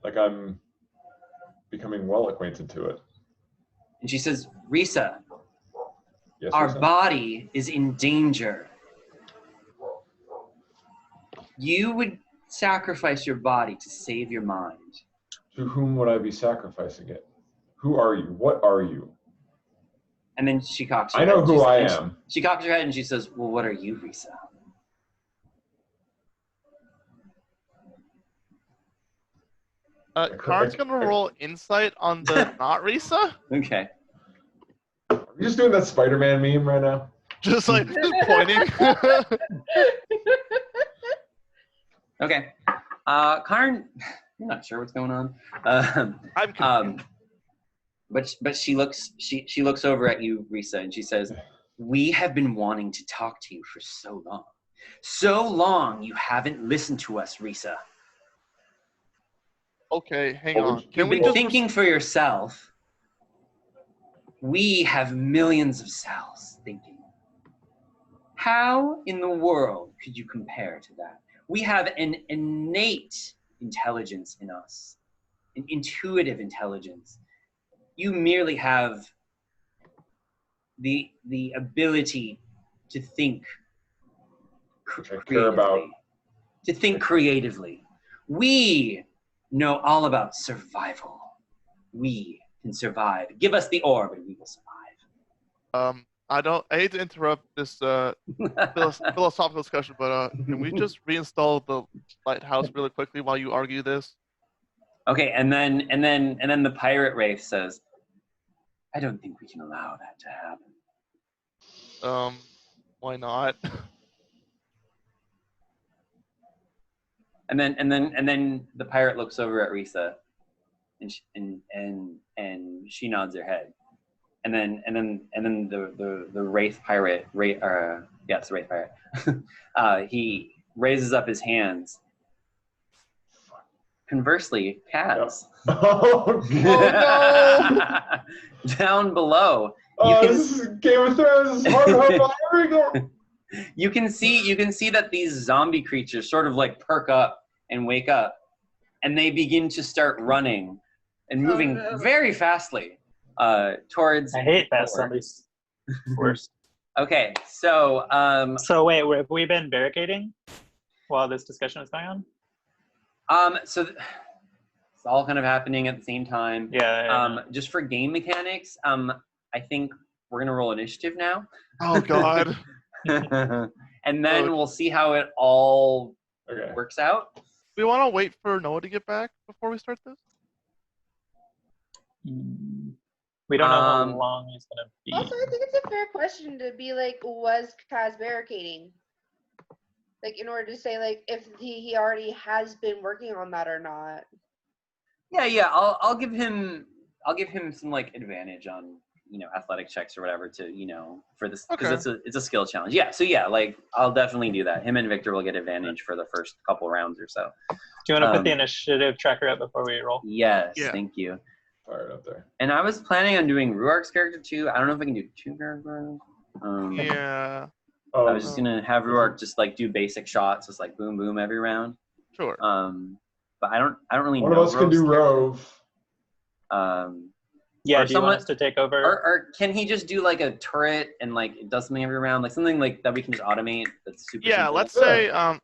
D: like I'm becoming well acquainted to it.
A: And she says, Rhysa,
D: Yes,
A: our
D: Rhysa?
A: body is in danger. You would sacrifice your body to save your mind.
D: To whom would I be sacrificing it? Who are you? What are you?
A: And then she cocks her
D: I know
A: head.
D: who I am.
A: She cocks her head and she says, well, what are you, Rhysa?
C: Karn's gonna roll insight on the not Rhysa.
A: Okay.
D: Are we just doing that Spider-Man meme right now?
C: Just like pointing.
A: Okay. Karn, you're not sure what's going on.
C: I'm confused.
A: But she looks over at you, Rhysa, and she says, we have been wanting to talk to you for so long. So long you haven't listened to us, Rhysa.
C: Okay, hang on.
A: You've been thinking for yourself. We have millions of cells thinking. How in the world could you compare to that? We have an innate intelligence in us, an intuitive intelligence. You merely have the ability to think creatively. To think creatively. We know all about survival. We can survive. Give us the orb and we will survive.
C: I hate to interrupt this philosophical discussion, but can we just reinstall the lighthouse really quickly while you argue this?
A: Okay, and then the pirate wraith says, I don't think we can allow that to happen.
C: Why not?
A: And then the pirate looks over at Rhysa, and she nods her head. And then the wraith pirate, it's the wraith pirate. He raises up his hands. Conversely, Kaz.
D: Oh, no!
A: Down below.
D: This is Game of Thrones. This is hard. Here we go.
A: You can see that these zombie creatures sort of like perk up and wake up, and they begin to start running and moving very fastly towards.
E: I hate fast zombies. Worst.
A: Okay, so
E: So wait, have we been barricading while this discussion is going on?
A: So it's all kind of happening at the same time.
E: Yeah.
A: Just for game mechanics, I think we're gonna roll initiative now.
C: Oh God.
A: And then we'll see how it all works out.
C: We want to wait for Noah to get back before we start this?
E: We don't know how long he's going to be.
F: Also, I think it's a fair question to be like, was Kaz barricading? Like, in order to say, like, if he already has been working on that or not.
A: Yeah. I'll give him some like advantage on athletic checks or whatever to for this because it's a skill challenge. Yeah, so like I'll definitely do that. Him and Victor will get advantage for the first couple rounds or so.
E: Do you want to put the initiative tracker up before we roll?
A: Yes,
C: yeah.
A: Thank you.
D: Fire it up there.
A: And I was planning on doing Ruark's character too. I don't know if I can do 2 characters.
C: Yeah.
A: I was just gonna have Ruark just like do basic shots, just like boom boom every round.
C: Sure.
A: But I don't really know.
D: One of us can do Rove.
E: Yeah,
A: or
E: do you want us to take over?
A: Or can he just do like a turret and like it does something every round, like something like that we can just automate? That's super.
C: Yeah,
A: simple.
C: let's say
A: I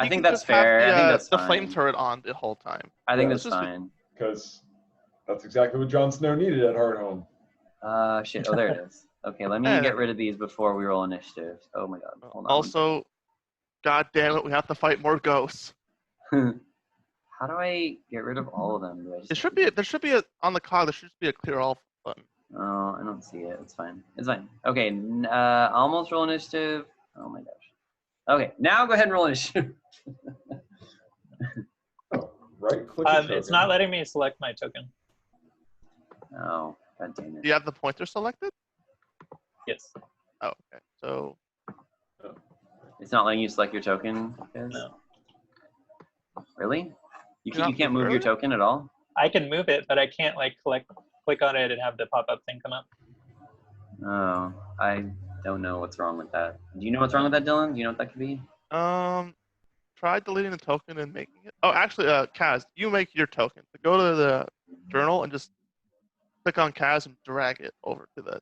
A: think that's fair. I think that's
C: the
A: fine.
C: flame turret on the whole time.
A: I think that's fine.
D: Because that's exactly what Jon Snow needed at Hardhome.
A: Shit. Oh, there it is. Okay, let me get rid of these before we roll initiative. Oh my god. Hold on.
C: Also, god damn it, we have to fight more ghosts.
A: How do I get rid of all of them?
C: There should be on the cog. There should just be a clear all button.
A: Oh, I don't see it. It's fine. It's fine. Okay, almost roll initiative. Oh my gosh. Okay, now go ahead and roll initiative.
D: Right click.
E: It's not letting me select my token.
A: Oh, god damn it.
C: Do you have the pointer selected?
E: Yes.
C: Oh, okay. So.
A: It's not letting you select your token.
E: No.
A: Really? You
C: You're not
A: can't move your
C: moving?
A: token at all?
E: I can move it, but I can't like click on it and have the pop-up thing come up.
A: Oh, I don't know what's wrong with that. Do you know what's wrong with that, Dylan? Do you know what that could be?
C: Try deleting the token and making it. Oh, actually, Kaz, you make your token. So go to the journal and just click on Kaz and drag it over to the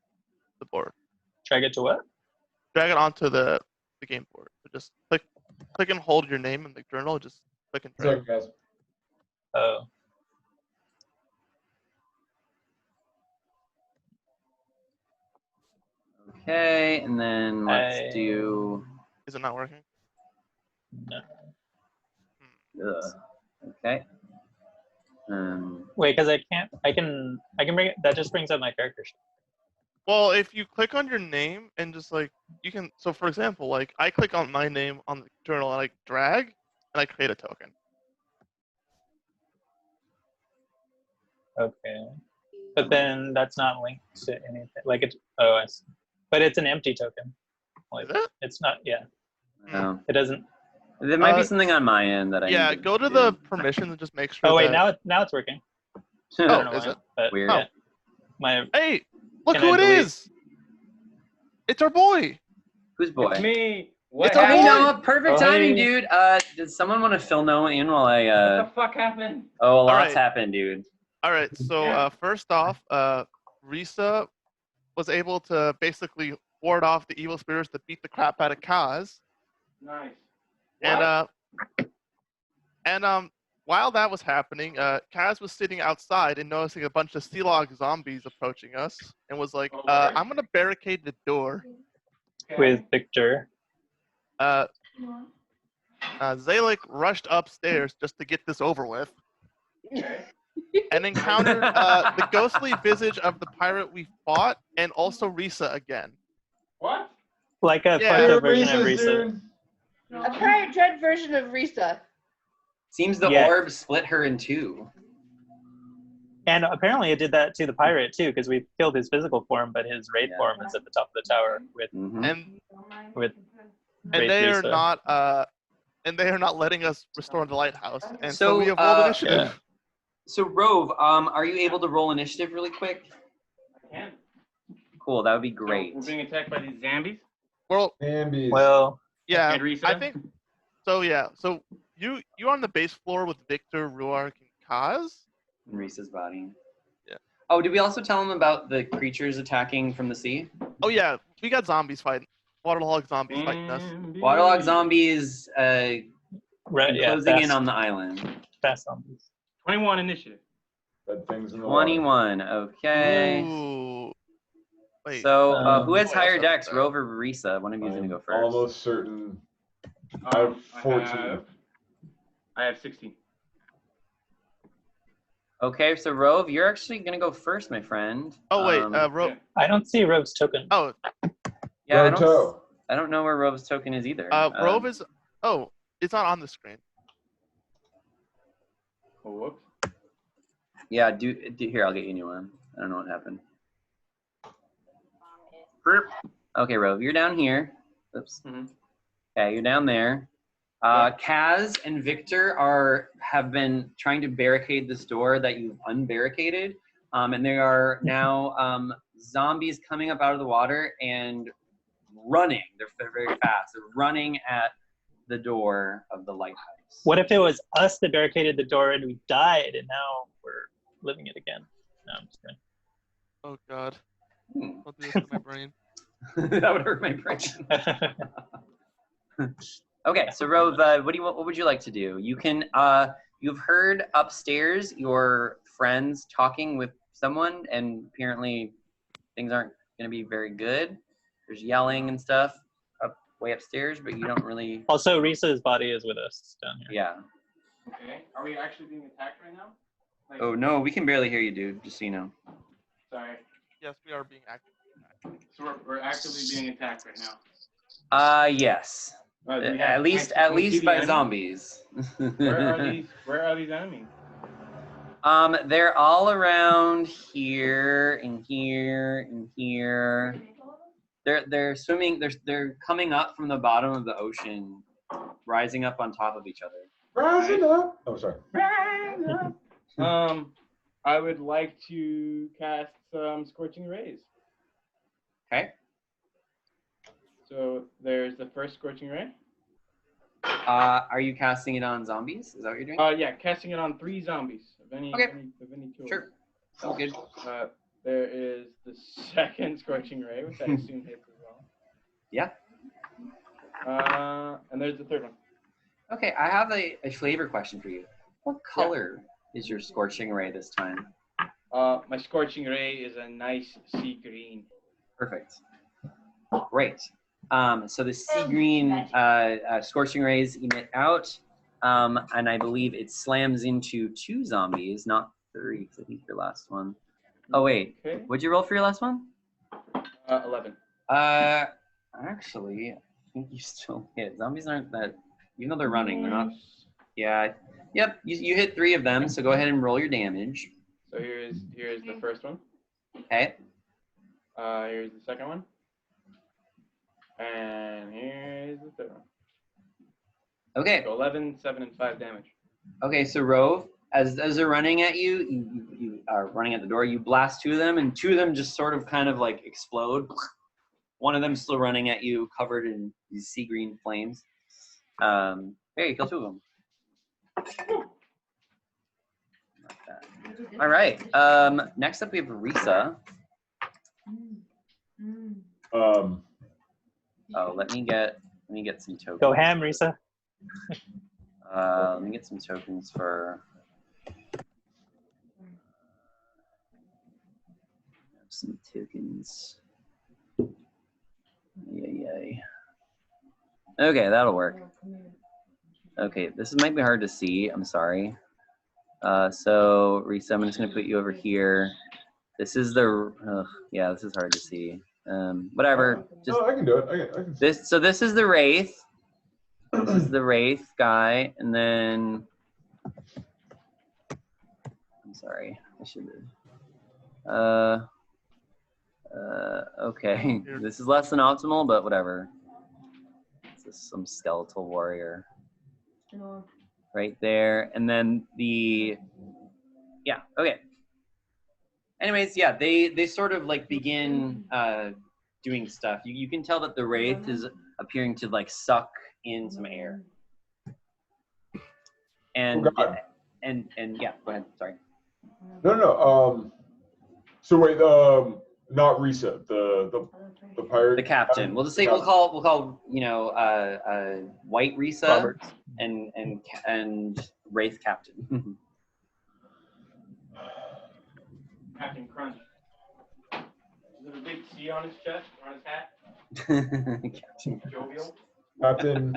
C: board.
E: Drag it to what?
C: Drag it onto the game board. So just click and hold your name in the journal. Just click and drag.
D: Sorry, guys.
E: Oh.
A: Okay, and then let's do.
C: Is it not working?
E: No.
A: Okay.
E: Wait, because I can bring it. That just brings up my character sheet.
C: Well, if you click on your name and just like you can. So for example, like I click on my name on the journal and I drag and I create a token.
E: Okay. But then that's not linked to anything. Like it's I see. But it's an empty token. Like,
C: Is it?
E: It's not. Yeah.
A: No.
E: It doesn't.
A: There might be something on my end that I.
C: Yeah, go to the permissions and just make sure.
E: Oh wait,
C: that...
E: now it's working.
C: Oh,
E: I don't know
C: is
E: why,
C: it?
E: but
A: Weird.
E: yeah. My
C: Hey, look
E: Can
C: who
E: I
C: it
E: delete-
C: is! It's our boy.
A: Who's boy?
B: It's me. What
C: It's our
A: Hey,
C: boy!
A: Noah, perfect
E: Oh,
A: timing,
E: hey.
A: dude. Does someone want to fill Noah in while I?
B: What the fuck happened?
A: Oh, a lot's
C: right.
A: happened, dude.
C: All right, so
B: Yeah.
C: first off, Rhysa was able to basically ward off the evil spirits that beat the crap out of Kaz.
B: Nice.
C: And while that was happening, Kaz was sitting outside and noticing a bunch of sea log zombies approaching us, and was like,
B: Oh, word?
C: "I'm gonna barricade the door."
E: with Victor.
C: Zalek rushed upstairs just to get this over with,
B: Okay.
C: and encountered the ghostly visage of the pirate we fought, and also Rhysa again.
B: What?
E: Like a
C: Yeah.
E: fucked up version of
D: Reese's,
E: Rhysa.
D: dude.
F: A pirate dread version of Rhysa.
A: Seems the
E: Yeah.
A: orb split her in two.
E: And apparently it did that to the pirate too, because we killed his physical form, but his wraith
A: Yeah.
E: form is at the top of the tower with
A: Mhm.
C: And
E: with
C: and
E: Wraith
C: they are
E: Rhysa.
C: not letting us restore the lighthouse, and so
A: So,
C: we have rolled
A: uh,
C: initiative.
E: Yeah.
A: So, Rove, are you able to roll initiative really quick?
B: I can't.
A: Cool, that would be
B: So
A: great.
B: we're being attacked by these zombies.
C: Well,
D: Bambies.
E: well,
C: yeah,
B: And Rhysa?
C: I think so. Yeah, so you're on the base floor with Victor, Ruark, and Kaz.
A: In Reese's body.
C: Yeah.
A: Oh, did we also tell him about the creatures attacking from the sea?
C: Oh yeah, we got zombies fighting, waterlog zombies fighting us.
A: Waterlog zombies
E: right, yeah,
A: closing in
E: fast,
A: on the island.
E: fast zombies.
B: 21 initiative.
D: Bad things in the water.
A: 21. Okay.
C: Ooh. Wait.
A: So, who has
C: Who else
A: higher
C: has
A: decks,
C: that?
A: Rove or Rhysa? One of you is gonna go first.
D: Almost certain. I have 14.
B: I have 16.
A: Okay, so Rove, you're actually gonna go first, my friend.
C: Oh wait,
A: Um,
C: Ro-
E: I don't see Rove's token.
C: Oh,
A: yeah,
D: Roto.
A: I don't know where Rove's token is either.
C: Rove is. Oh, it's not on the screen.
B: Oh, whoops.
A: Yeah, do here. I'll get you a new one. I don't know what happened. Burp. Okay, Rove, you're down here. Oops.
B: Mhm.
A: Okay, you're down there. Kaz and Victor have been trying to barricade this door that you've unbarricaded, and there are now zombies coming up out of the water and running. They're very fast. They're running at the door of the lighthouse.
E: What if it was us that barricaded the door and we died and now we're living it again? No, I'm just kidding.
C: Oh God.
A: Hmm.
C: I'll do this to my brain.
A: That would hurt my brain. Okay, so Rove, what would you like to do? You can you've heard upstairs your friends talking with someone, and apparently things aren't going to be very good. There's yelling and stuff way upstairs, but you don't really.
E: Also, Rhysa's body is with us down here.
A: Yeah.
B: Okay. Are we actually being attacked right now? Like,
A: Oh no, we can barely hear you, dude. Just so you know.
B: sorry.
C: Yes, we are being active.
B: So we're actively being attacked right now.
A: Yes.
B: Do we have-
A: At least
B: can we see the
A: by
B: enemy?
A: zombies.
B: Where are these enemies?
A: They're all around here and here and here. They're swimming. They're coming up from the bottom of the ocean, rising up on top of each other.
D: Rising up. Oh, sorry.
B: I would like to cast some Scorching Rays.
A: Okay.
B: So there's the first Scorching Ray.
A: Are you casting it on zombies? Is that what you're doing?
B: Yeah, casting it on 3 zombies of any
A: Okay.
B: of any tool.
A: Sure. Sounds good.
B: There is the second Scorching Ray, which I assume hits as well.
A: Yeah.
B: And there's the third one.
A: Okay, I have a flavor question for you. What color is your Scorching Ray this time?
B: My Scorching Ray is a nice sea green.
A: Perfect. Great. So the sea green Scorching Rays emit out, and I believe it slams into 2 zombies, not 3, because I think your last one. Oh, wait.
B: Okay.
A: What'd you roll for your last one?
B: 11.
A: Actually, I think you still hit. Zombies aren't that, even though they're running, they're not. Yeah. Yep, you hit 3 of them, so go ahead and roll your damage.
B: So here's the first one.
A: Okay.
B: Here's the second one. And here's the third one.
A: Okay.
B: So 11, 7, and 5 damage.
A: Okay, so Rove, as they're running at you, you are running at the door, you blast 2 of them, and 2 of them just sort of kind of like explode. One of them still running at you, covered in these sea green flames. There, you kill 2 of them. All right. Next up, we have Rhysa. Oh, let me get some tokens.
E: Go ham, Rhysa.
A: Let me get some tokens for some tokens. Yay. Okay, that'll work. Okay, this might be hard to see. I'm sorry. So, Rhysa, I'm just going to put you over here. This is the... yeah, this is hard to see. Whatever. Just,
D: I can do it. I can see.
A: So this is the wraith. This is the wraith guy, and then... I'm sorry. I should have... okay. This is less than optimal, but whatever. This is some skeletal warrior. Right there, and then the... Yeah, okay. Anyways, yeah, they sort of like begin doing stuff. You can tell that the wraith is appearing to like suck in some air. And and yeah, go ahead. Sorry.
D: No. So wait, not Rhysa, the pirate.
A: The captain. We'll just say we'll call White Rhysa and Wraith Captain.
B: Captain Crunch. Is there a big C on his chest or on his hat?
A: Captain
B: Jovial.
D: Captain.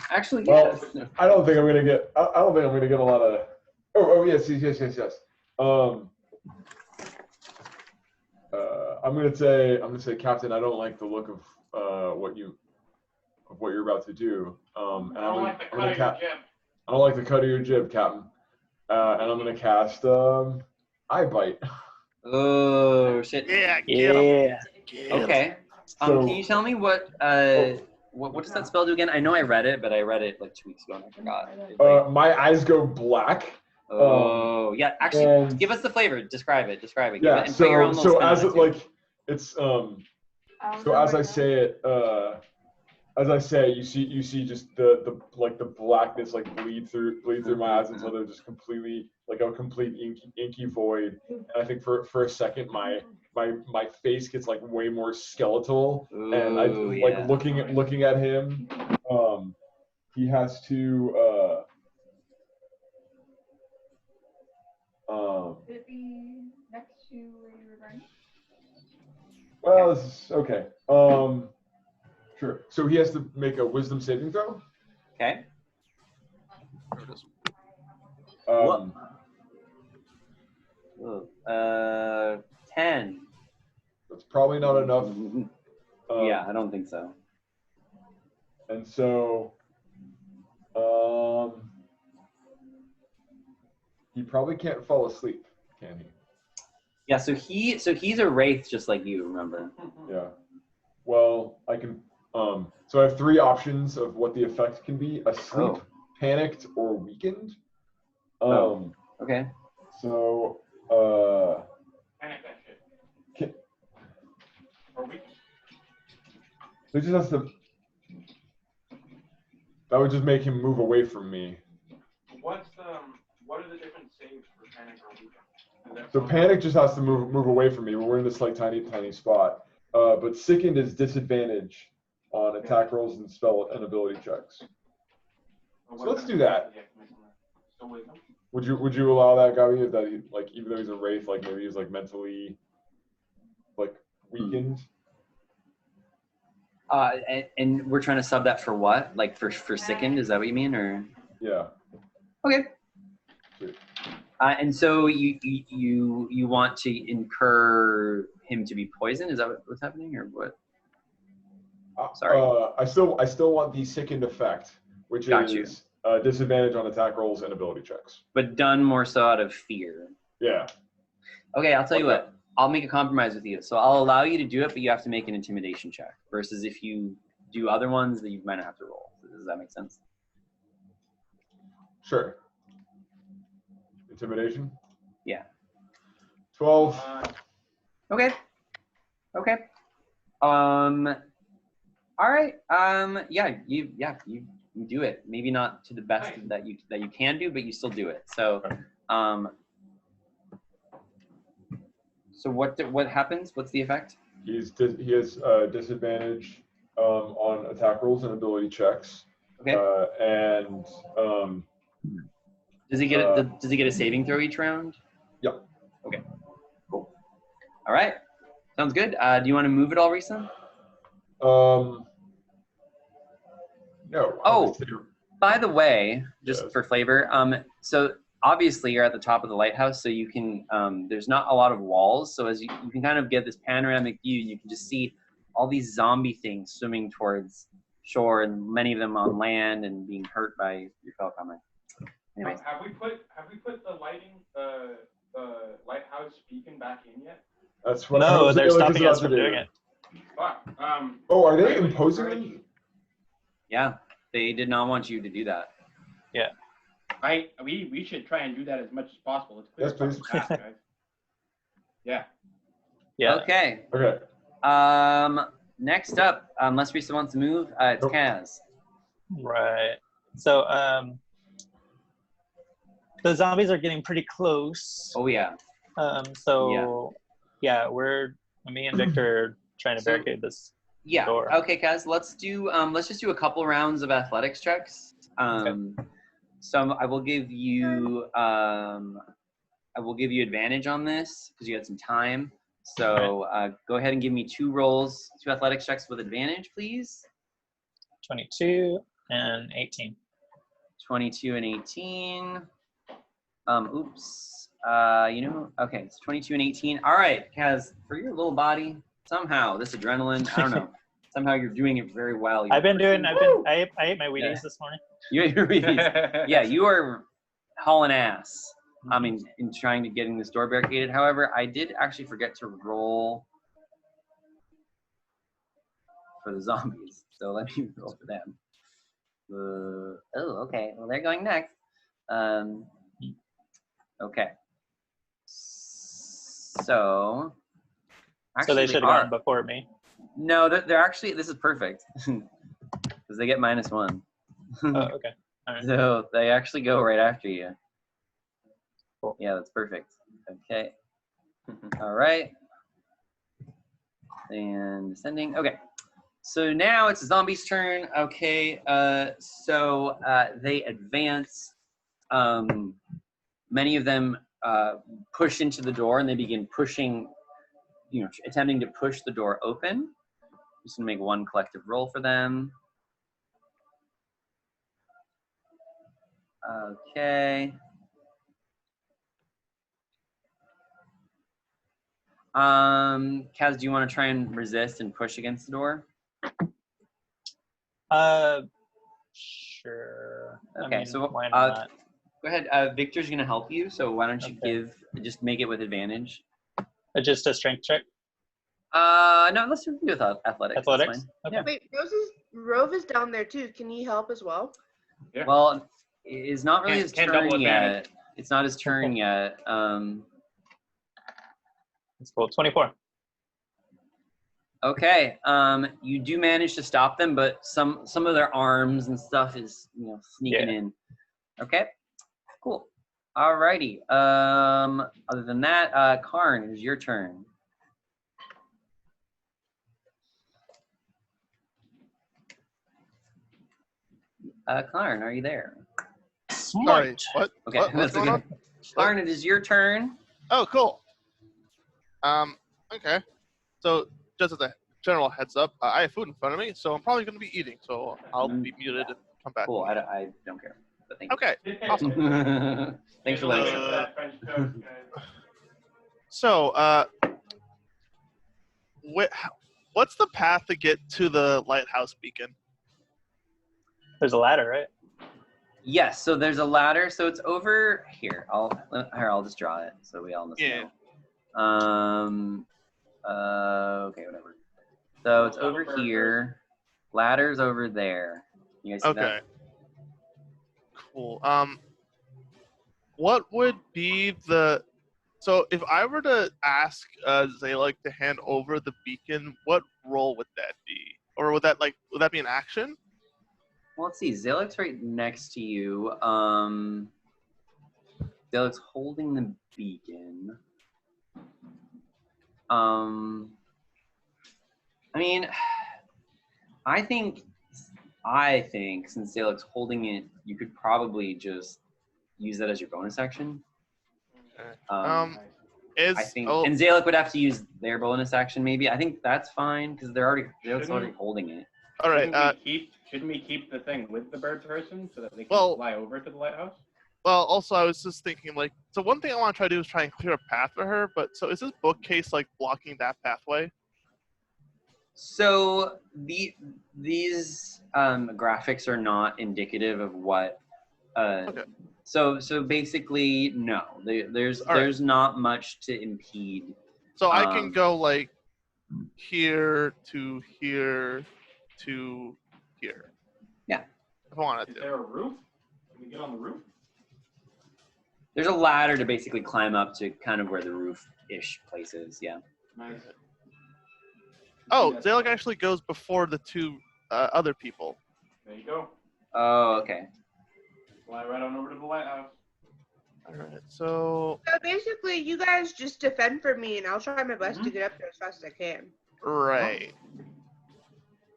A: Actually,
D: well,
A: yes.
D: I don't think I'm gonna get. I don't think I'm gonna get a lot of. Oh yes. I'm gonna say, Captain, I don't like the look of what you're about to do. And I don't like the cut of your jib, Captain. And I'm gonna cast Eye Bite.
A: Oh shit!
E: Yeah.
A: Okay.
D: So,
A: can you tell me what does that spell do again? I know I read it, but I read it like 2 weeks ago and I forgot.
D: My eyes go black.
A: Oh yeah, actually, give us the flavor. Describe it.
D: Yeah.
A: Put your own little spin on
D: as
A: it,
D: it like it's so as I say it you see just the blackness like bleed through my eyes until they're just completely like a complete inky void. And I think for a second my face gets like way more skeletal.
A: Ooh,
D: and I like looking at him. He has to
G: Would it be next to where you were going?
D: well, this is okay. Sure. So he has to make a wisdom saving throw.
A: Okay. 10.
D: That's probably not enough.
A: Yeah, I don't think so.
D: And so, he probably can't fall asleep, can he?
A: Yeah, so he's a wraith just like you, remember?
D: Yeah. Well, I can. So I have 3 options of what the effect can be: asleep, panicked, or weakened.
A: Okay.
D: So
B: Panic that shit. Or weakened.
D: It just has to. That would just make him move away from me.
B: What are the different saves for panic or weakened?
D: So panic just has to move away from me. We're in this like tiny spot. But sickened is disadvantage on attack rolls and spell and ability checks. So let's do that. Would you allow that, Gabi? That he, like, even though he's a wraith, like maybe he's like mentally like weakened.
A: And we're trying to sub that for what? Like for sickened? Is that what you mean, or?
D: Yeah.
A: Okay.
D: Sweet.
A: And so you want to incur him to be poisoned? Is that what's happening, or what? Sorry.
D: I still want the sickened effect, which is disadvantage on attack rolls and ability checks.
A: But done more so out of fear.
D: Yeah.
A: Okay, I'll tell you what. I'll make a compromise with you. So I'll allow you to do it, but you have to make an intimidation check. Versus if you do other ones, that you might not have to roll. Does that make sense?
D: Sure. Intimidation?
A: Yeah.
D: 12.
A: Okay. Okay. All right. Yeah. You do it. Maybe not to the best that you can do, but you still do it. So, So what happens? What's the effect?
D: He has disadvantage on attack rolls and ability checks.
A: Okay. Does he get a saving throw each round?
D: Yep.
A: Okay. Cool. All right. Sounds good. Do you want to move it all, Rhysa?
D: No.
A: Oh, by the way, just for flavor, so obviously you're at the top of the lighthouse, so you can there's not a lot of walls, so as you can kind of get this panoramic view, you can just see all these zombie things swimming towards shore, and many of them on land and being hurt by your fellow comrades. Anyways.
B: Have we put the lighthouse beacon back in yet?
D: That's what.
E: No, they're stopping us from doing it.
B: Fuck.
D: Oh, are they imposing them?
A: Yeah, they did not want you to do that.
E: Yeah.
B: We should try and do that as much as possible. It's clear.
D: Yes, please.
B: Fast, guys. Yeah.
E: Yeah.
A: Okay.
D: Okay.
A: Next up, unless Rhysa wants to move, it's Kaz.
E: Right. So the zombies are getting pretty close.
A: Oh yeah.
E: Me and Victor are trying to barricade this door.
A: Okay, Kaz, let's just do a couple rounds of athletics checks. So I will give you advantage on this because you had some time. So go ahead and give me 2 athletics checks with advantage, please.
E: 22 and 18.
A: 22 and 18. Oops. Okay, it's 22 and 18. All right, Kaz, for your little body, somehow this adrenaline, I don't know, somehow you're doing it very well.
E: I ate my Wheaties this morning.
A: You ate your Wheaties. Yeah, you are hauling ass. I mean, in trying to getting this door barricaded. However, I did actually forget to roll for the zombies. So let me roll for them. Okay. Well, they're going next. Okay. So
E: they should have gone before me.
A: No, they're actually, this is perfect because they get -1.
E: Oh, okay. All right.
A: So they actually go right after you.
E: Cool.
A: Yeah, that's perfect. Okay. All right. And descending. Okay. So now it's the zombies' turn. Okay. So they advance. Many of them push into the door and they begin pushing, attempting to push the door open. I'm just gonna make one collective roll for them. Okay. Kaz, do you want to try and resist and push against the door?
E: Sure.
A: Okay, so
E: why not?
A: Go ahead. Victor's gonna help you, so why don't you just make it with advantage?
E: Just a strength check?
A: No, let's do with athletics.
E: Athletics?
A: That's fine.
E: Okay.
F: Wait, Rove is down there too. Can he help as well?
B: Yeah.
A: Well, it's not really his
B: Can't double
A: turn
B: advantage.
A: yet. It's not his turn yet.
E: Let's roll 24.
A: Okay. You do manage to stop them, but some of their arms and stuff is sneaking in. Okay. Cool. Alrighty. Other than that, Karn, it is your turn. Karn, are you there?
C: Sorry, what?
A: Okay,
C: What's
A: that's
C: going
A: okay.
C: on?
A: Karn, it is your turn.
C: Oh, cool. Okay. So, just as a general heads up, I have food in front of me, so I'm probably going to be eating, so I'll be muted and come back.
A: Cool. I don't care. But thank you.
C: Okay, awesome.
A: Thanks for letting me know.
C: So, what's the path to get to the lighthouse beacon?
E: There's a ladder, right?
A: Yes, so there's a ladder. So it's over here. I'll just draw it so we all know. Okay, whatever. So it's over here. Ladder's over there. You guys see that?
C: Cool. What would be the... So if I were to ask Zalek to hand over the beacon, what role would that be? Or would that be an action?
A: Well, let's see. Zalek's right next to you. Zalek's holding the beacon. I mean, I think since Zalek's holding it, you could probably just use that as your bonus action. I think, and Zalek would have to use their bonus action maybe. I think that's fine because Zalek's already holding it.
C: All right.
B: Shouldn't we keep the thing with the bird person so that they can fly over to the lighthouse?
C: Well, also I was just thinking so one thing I want to try to do is try and clear a path for her. But so is this bookcase blocking that pathway?
A: So these graphics are not indicative of what.
C: Okay.
A: So basically, no. There's not much to impede.
C: So I can go here to here to here.
A: Yeah.
C: If I wanted to.
B: Is there a roof? Can we get on the roof?
A: There's a ladder to basically climb up to kind of where the roof-ish place is. Yeah.
B: Nice.
C: Oh, Zalek actually goes before the two other people.
B: There you go.
A: Oh, okay.
B: Fly right on over to the lighthouse.
C: All right, so
F: basically, you guys just defend for me, and I'll try my best to get up there as fast as I can.
C: Right.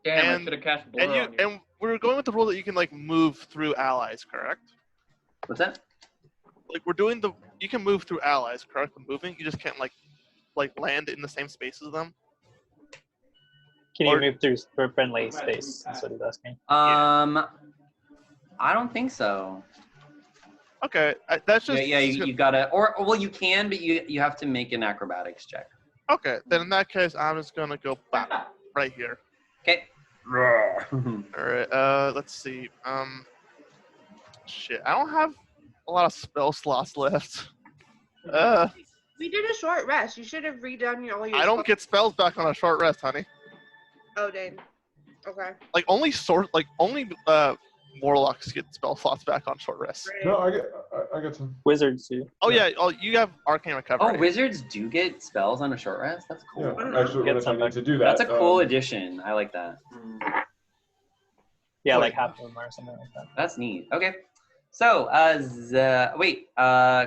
B: Damn, I should have cast Blur on you.
C: And we're going with the rule that you can move through allies, correct?
A: What's that?
C: You can move through allies, correct? With moving, you just can't land in the same space as them.
E: Can you move through friendly space? That's what he's asking.
A: I don't think so.
C: Okay, that's just
A: you gotta you can, but you have to make an acrobatics check.
C: Okay, then in that case, I'm just gonna go back right here.
A: Okay.
C: All right. Let's see. Shit, I don't have a lot of spell slots left.
F: We did a short rest. You should have redone all your.
C: I don't get spells back on a short rest, honey.
F: Oh dang. Okay.
C: Only warlocks get spell slots back on short rest.
D: No, I get some.
E: Wizards too.
C: Oh yeah. Oh, you have arcane recovery.
A: Oh, wizards do get spells on a short rest. That's cool.
D: Yeah, actually, what if I need to do that?
A: That's a cool addition. I like that.
E: Yeah, half of them or something like that.
A: That's neat. Okay. So,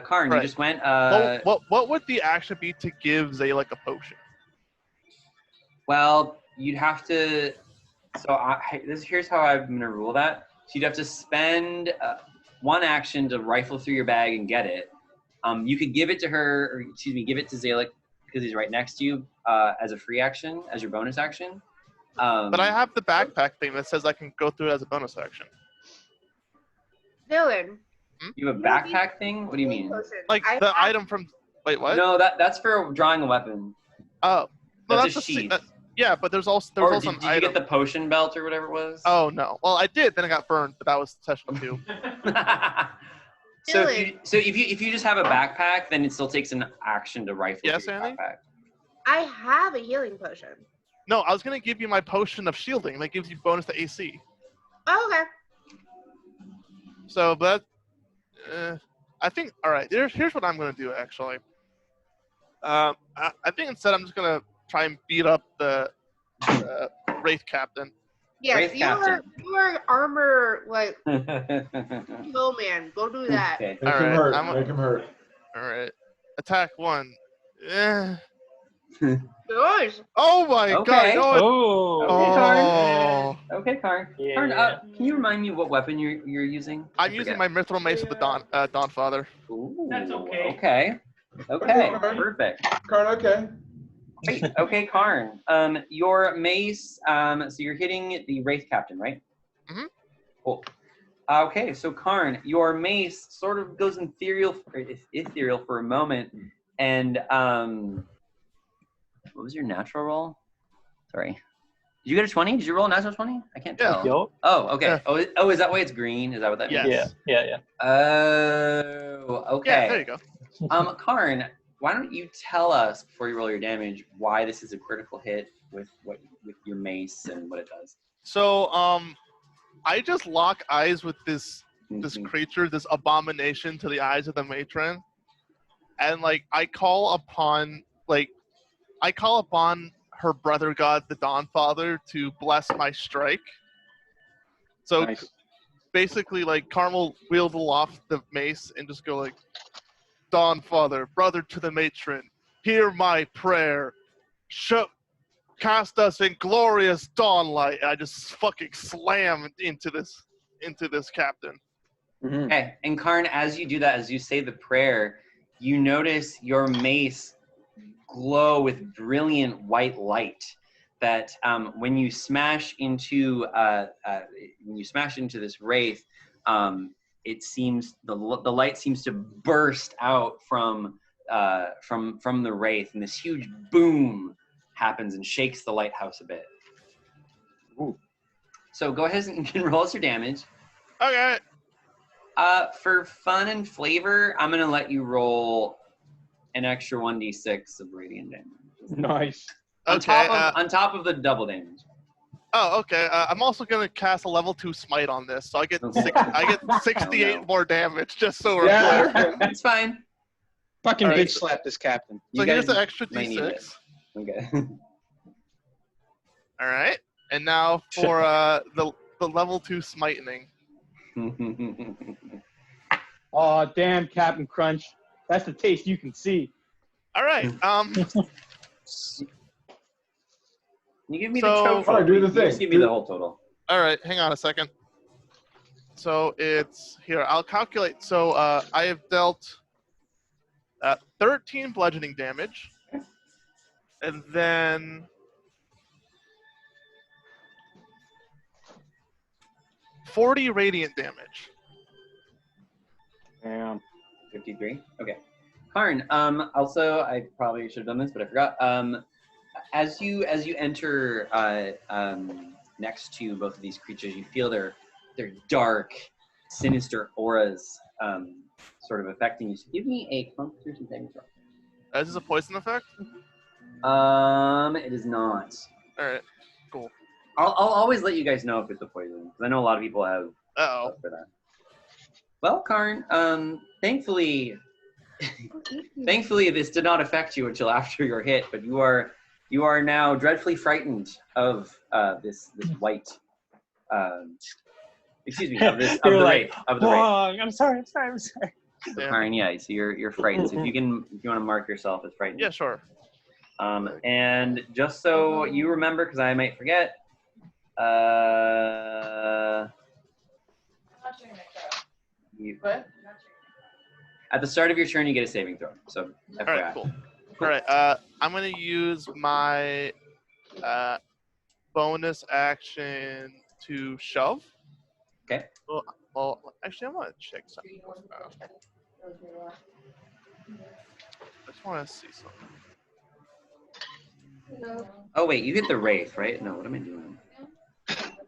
A: Karn, you just went.
C: What would the action be to give Zalek a potion?
A: Well, you'd have to. So here's how I'm gonna rule that. So you'd have to spend one action to rifle through your bag and get it. You could give it to her, or give it to Zalek because he's right next to you as a free action, as your bonus action.
C: But I have the backpack thing that says I can go through it as a bonus action.
F: Dylan.
A: You have a backpack thing? What do you mean?
C: The item from... Wait, what?
A: No, that's for drawing a weapon.
C: Oh.
A: No, that's a sheath.
C: Yeah, but there's also
A: an
C: item.
A: Did you get the potion belt or whatever it was?
C: Oh, no. Well, I did. Then I got burned, but that was session 2.
A: So if you just have a backpack, then it still takes an action to rifle through your backpack.
F: I have a healing potion.
C: No, I was gonna give you my potion of shielding that gives you bonus to AC.
F: Oh, okay.
C: So, but I think all right. Here's what I'm gonna do actually. I think instead I'm just gonna try and beat up the wraith captain.
F: Yes,
A: Wraith captain.
F: you are armor like no man. Go do that.
A: Okay.
D: Make
C: All
D: him
C: right,
D: hurt. Make him hurt.
C: All right, attack 1.
F: Yours.
C: Oh my
A: Okay.
C: god! No,
A: Okay, Karn.
C: oh,
A: Okay, Karn.
E: Yeah.
A: Karn, can you remind me what weapon you're using?
C: I'm using my mithril mace of the Dawnfather.
A: Ooh,
H: That's okay.
A: Okay.
D: Okay.
A: Perfect.
D: Karn, okay.
A: Great. Okay, Karn. Your mace. So you're hitting the wraith captain, right?
C: Mhm.
A: Cool. Okay, so Karn, your mace sort of goes ethereal for a moment, and what was your natural roll? Sorry. Did you get a 20? Did you roll a natural 20? I can't tell.
E: Yo.
A: Oh, okay.
C: Yeah.
A: Oh, is that why it's green? Is that what that means?
C: Yes.
E: Yeah.
A: Oh, okay.
C: Yeah, there you go.
A: Karn, why don't you tell us before you roll your damage why this is a critical hit with your mace and what it does?
C: So, I just lock eyes with this
A: Mhm.
C: creature, this abomination to the eyes of the matron, and like I call upon her brother god, the Dawnfather, to bless my strike. So
B: Nice.
C: basically, like Carmel wield aloft the mace and just go like, Dawnfather, brother to the matron, hear my prayer. Cast us in glorious dawnlight. And I just fucking slam into this captain.
B: Mm-hmm.
A: Okay, and Karn, as you do that, as you say the prayer, you notice your mace glow with brilliant white light. That when you smash into this wraith, it seems the light seems to burst out from the wraith, and this huge boom happens and shakes the lighthouse a bit.
B: Ooh.
A: So go ahead and roll us your damage.
C: Okay.
A: For fun and flavor, I'm gonna let you roll an extra 1d6 of radiant damage.
B: Nice.
A: On
C: Okay.
A: top of the double damage.
C: Oh, okay. I'm also gonna cast a level 2 smite on this, so I get
A: Okay.
C: I get 68
A: Oh, no.
C: more damage, just so we're
B: Yeah.
C: clear.
A: It's fine.
H: Fucking
C: Alright.
H: bitch slap this captain.
C: So
A: You
C: here's
A: guys
C: the extra
A: might need it.
C: d6.
A: Okay.
C: All right, and now for the level 2 smiting.
H: Oh damn, Captain Crunch. That's the taste you can see.
C: All right.
A: You give me
C: So-
A: the total.
D: Alright, do the
A: You
D: thing.
A: just give me the whole total.
C: All right. Hang on a second. So it's here. I'll calculate. So I have dealt 13 bludgeoning damage, and then 40 radiant damage.
B: Damn.
A: 53. Okay. Karn, also, I probably should have done this, but I forgot. As you enter next to both of these creatures, you feel their dark, sinister auras sort of affecting you. So give me a Constitution saving throw.
C: Is this a poison effect?
A: It is not.
C: All right. Cool.
A: I'll always let you guys know if it's a poison, because I know a lot of people have
C: Uh-oh.
A: stuff for that. Well, Karn, thankfully this did not affect you until after your hit, but you are now dreadfully frightened of this white excuse me, of the wraith.
E: I'm sorry.
A: So Karn, yeah, so you're frightened. So if you want to mark yourself as frightened.
C: Yeah, sure.
A: And just so you remember, because I might forget, at the start of your turn, you get a saving throw. So
C: All right, cool. All right, I'm gonna use my bonus action to shove.
A: Okay.
C: Well, actually, I want to check something. I just want to see something.
A: Oh wait, you hit the wraith, right? No, what am I doing?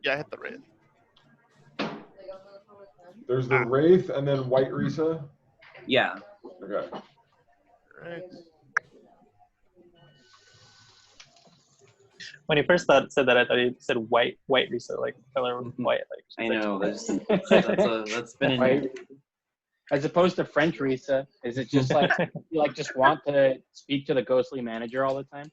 C: Yeah, I hit the wraith.
D: There's the wraith and then white Rhysa.
A: Yeah.
D: Okay.
C: Right.
E: When you first said that, I thought you said white Rhysa, like color white. Like
A: I know. That's been in.
H: White. As opposed to French Rhysa, is it just like you just want to speak to the ghostly manager all the time?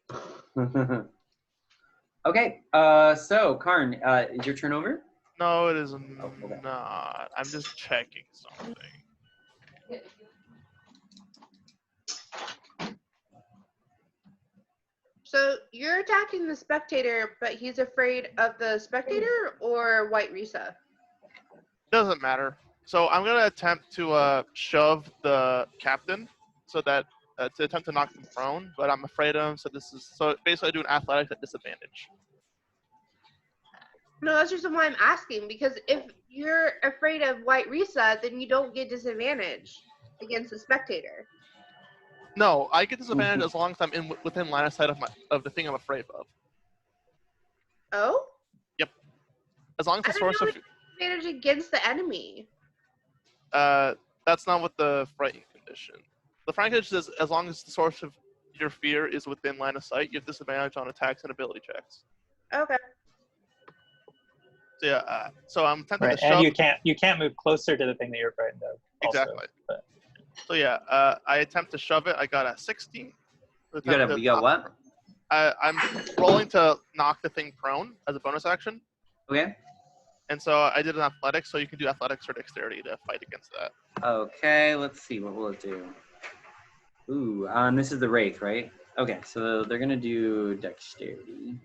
A: Okay. So Karn, is your turn over?
C: No, it is
A: okay.
C: not. I'm just checking something.
F: So you're attacking the spectator, but he's afraid of the spectator or White Rhysa?
C: Doesn't matter. So I'm gonna attempt to shove the captain, so that to attempt to knock him prone. But I'm afraid of him, so basically I do an athletics at disadvantage.
F: No, that's just why I'm asking, because if you're afraid of White Rhysa, then you don't get disadvantage against the spectator.
C: No, I get disadvantage as long as I'm within line of sight of the thing I'm afraid of.
F: Oh?
C: Yep. As long as the source of
F: disadvantage against the enemy.
C: That's not what the frightening condition. The frightening condition is as long as the source of your fear is within line of sight, you have disadvantage on attacks and ability checks.
F: Okay.
C: So yeah, so I'm tempted
E: right,
C: to shove.
E: And you can't move closer to the thing that you're frightened of. Also,
C: exactly.
E: But.
C: So yeah, I attempt to shove it. I got a 16.
A: You got what?
C: I'm rolling to knock the thing prone as a bonus action.
A: Okay.
C: And so I did an athletics, so you can do athletics or dexterity to fight against that.
A: Okay, let's see. What will it do? Ooh, this is the wraith, right? Okay, so they're gonna do dexterity.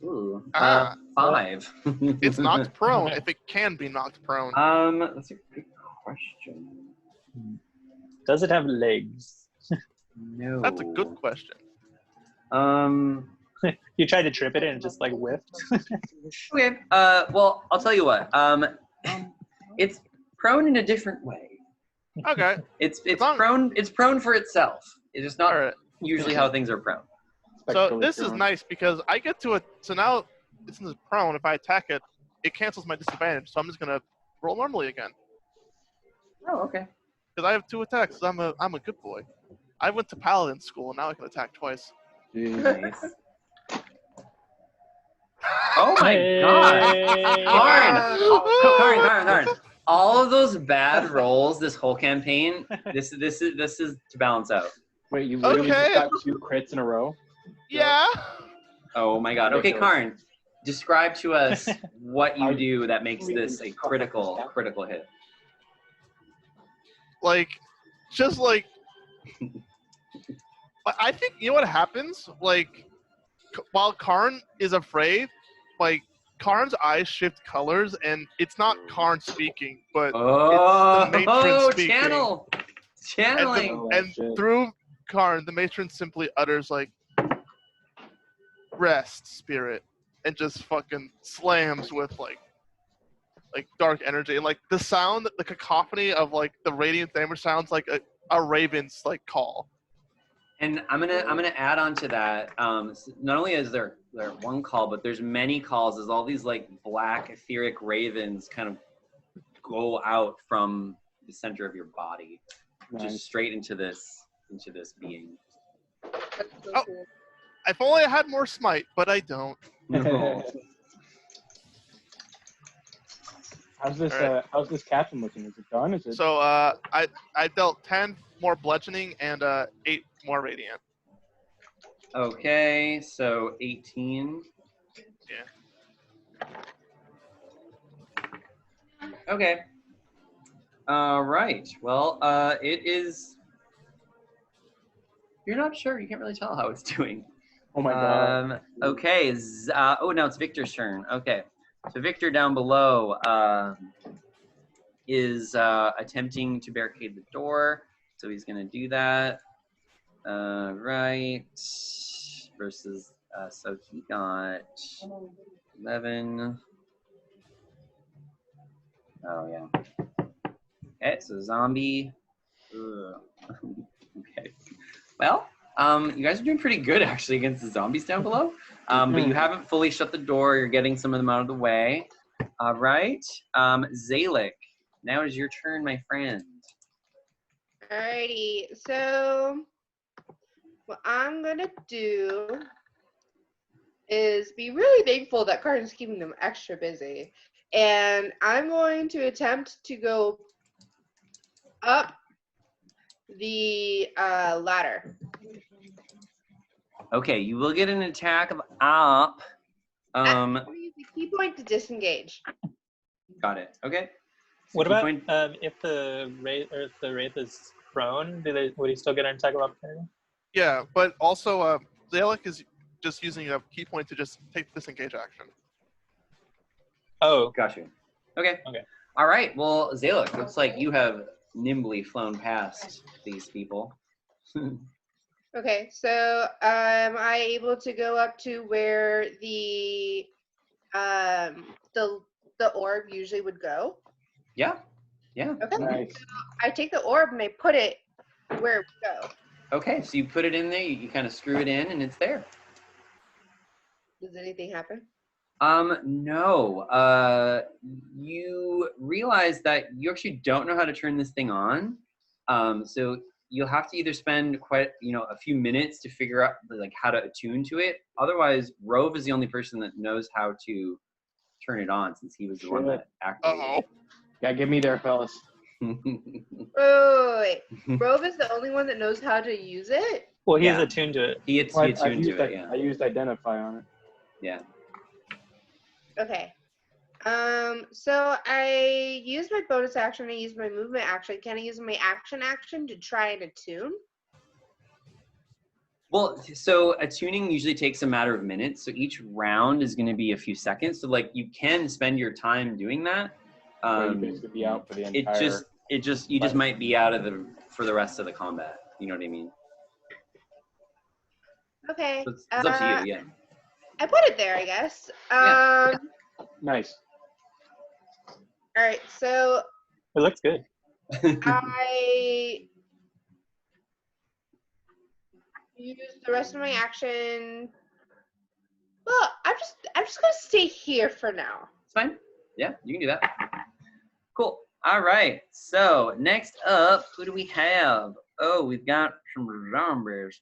A: Ooh, 5.
C: It's knocked prone if it can be knocked prone.
A: That's a good question.
E: Does it have legs?
A: No.
C: That's a good question.
E: You tried to trip it and it just like whiffed.
A: Okay. Well, I'll tell you what. It's prone in a different way.
C: Okay.
A: It's prone. It's prone for itself. It's just not usually how things are prone.
C: So this is nice because I get to it. So now it's prone. If I attack it, it cancels my disadvantage. So I'm just gonna roll normally again.
A: Oh, okay.
C: Because I have 2 attacks. I'm a good boy. I went to paladin school and now I can attack twice.
A: Nice. Oh my god! Karn. All of those bad rolls this whole campaign. This is to balance out.
H: Wait, you literally just got 2 crits in a row?
C: Yeah.
A: Oh my god. Okay, Karn, describe to us what you do that makes this a critical hit.
C: I think, you know what happens? Like, while Karn is afraid, like, Karn's eyes shift colors, and it's not Karn speaking, but it's the matron speaking.
A: Channeling.
C: And through Karn, the matron simply utters, like, rest, spirit, and just fucking slams with, like dark energy. And, like, the sound, the cacophony of, like, the radiant damage sounds like a raven's, like, call.
A: And I'm gonna add on to that. Not only is there one call, but there's many calls. There's all these like black etheric ravens kind of go out from the center of your body, just straight into this being.
C: Oh, if only I had more smite, but I don't.
A: No.
H: How's this captain looking? Is it done? Is it?
C: So I dealt 10 more bludgeoning and 8 more radiant.
A: Okay, so 18.
C: Yeah.
A: Okay. All right. Well, it is. You're not sure. You can't really tell how it's doing.
H: Oh my god.
A: Okay. Now it's Victor's turn. Okay. So Victor down below is attempting to barricade the door. So he's going to do that. Right. Versus, so he got 11. Oh, yeah. Okay, so zombie. Okay. Well, you guys are doing pretty good, actually, against the zombies down below. But you haven't fully shut the door. You're getting some of them out of the way. All right. Zalik, now is your turn, my friend.
F: Alrighty, so What I'm gonna do is be really thankful that Carden's keeping them extra busy. And I'm going to attempt to go up the ladder.
A: Okay, you will get an attack of up.
F: I'm gonna use the key point to disengage.
A: Got it. Okay. So
E: What
A: key
E: about
A: point-
E: if the wraith is prone? Would he still get an attack of opportunity?
C: Yeah, but also Zalek is just using a key point to just take disengage action.
E: Oh,
A: Got you. Okay.
E: Okay.
A: All right. Well, Zalek, looks like you have nimbly flown past these people.
F: Okay, so am I able to go up to where the orb usually would go?
A: Yeah. Yeah.
F: Okay.
H: Nice.
F: I take the orb and I put it where it would go.
A: Okay. So you put it in there. You kind of screw it in, and it's there.
F: Does anything happen?
A: No. You realize that you actually don't know how to turn this thing on. So you'll have to either spend a few minutes to figure out like how to attune to it. Otherwise, Rove is the only person that knows how to turn it on, since he was the one that activated
H: Yeah, get me there, fellas.
A: it.
F: Oh, wait. Rove is the only one that knows how to use it?
E: well, he's
A: Yeah.
E: attuned to it.
A: He
H: Well,
A: attuned to it. Yeah.
H: I used identify on it.
A: Yeah.
F: Okay. So I use my bonus action, I use my movement action. Can I use my action to try and attune?
A: Well, so attuning usually takes a matter of minutes. So each round is going to be a few seconds. So like you can spend your time doing that.
H: So you basically be out for the
A: You
H: entire.
A: just might be out of for the rest of the combat. You know what I mean?
F: Okay.
A: So it's up to you. Yeah.
F: I put it there, I guess.
A: Yeah.
H: Nice.
F: All right. So
E: It looks good.
F: I use the rest of my action. Well, I'm just gonna stay here for now.
A: It's fine. Yeah, you can do that. Cool. All right. So next up, who do we have? Oh, we've got some zombies.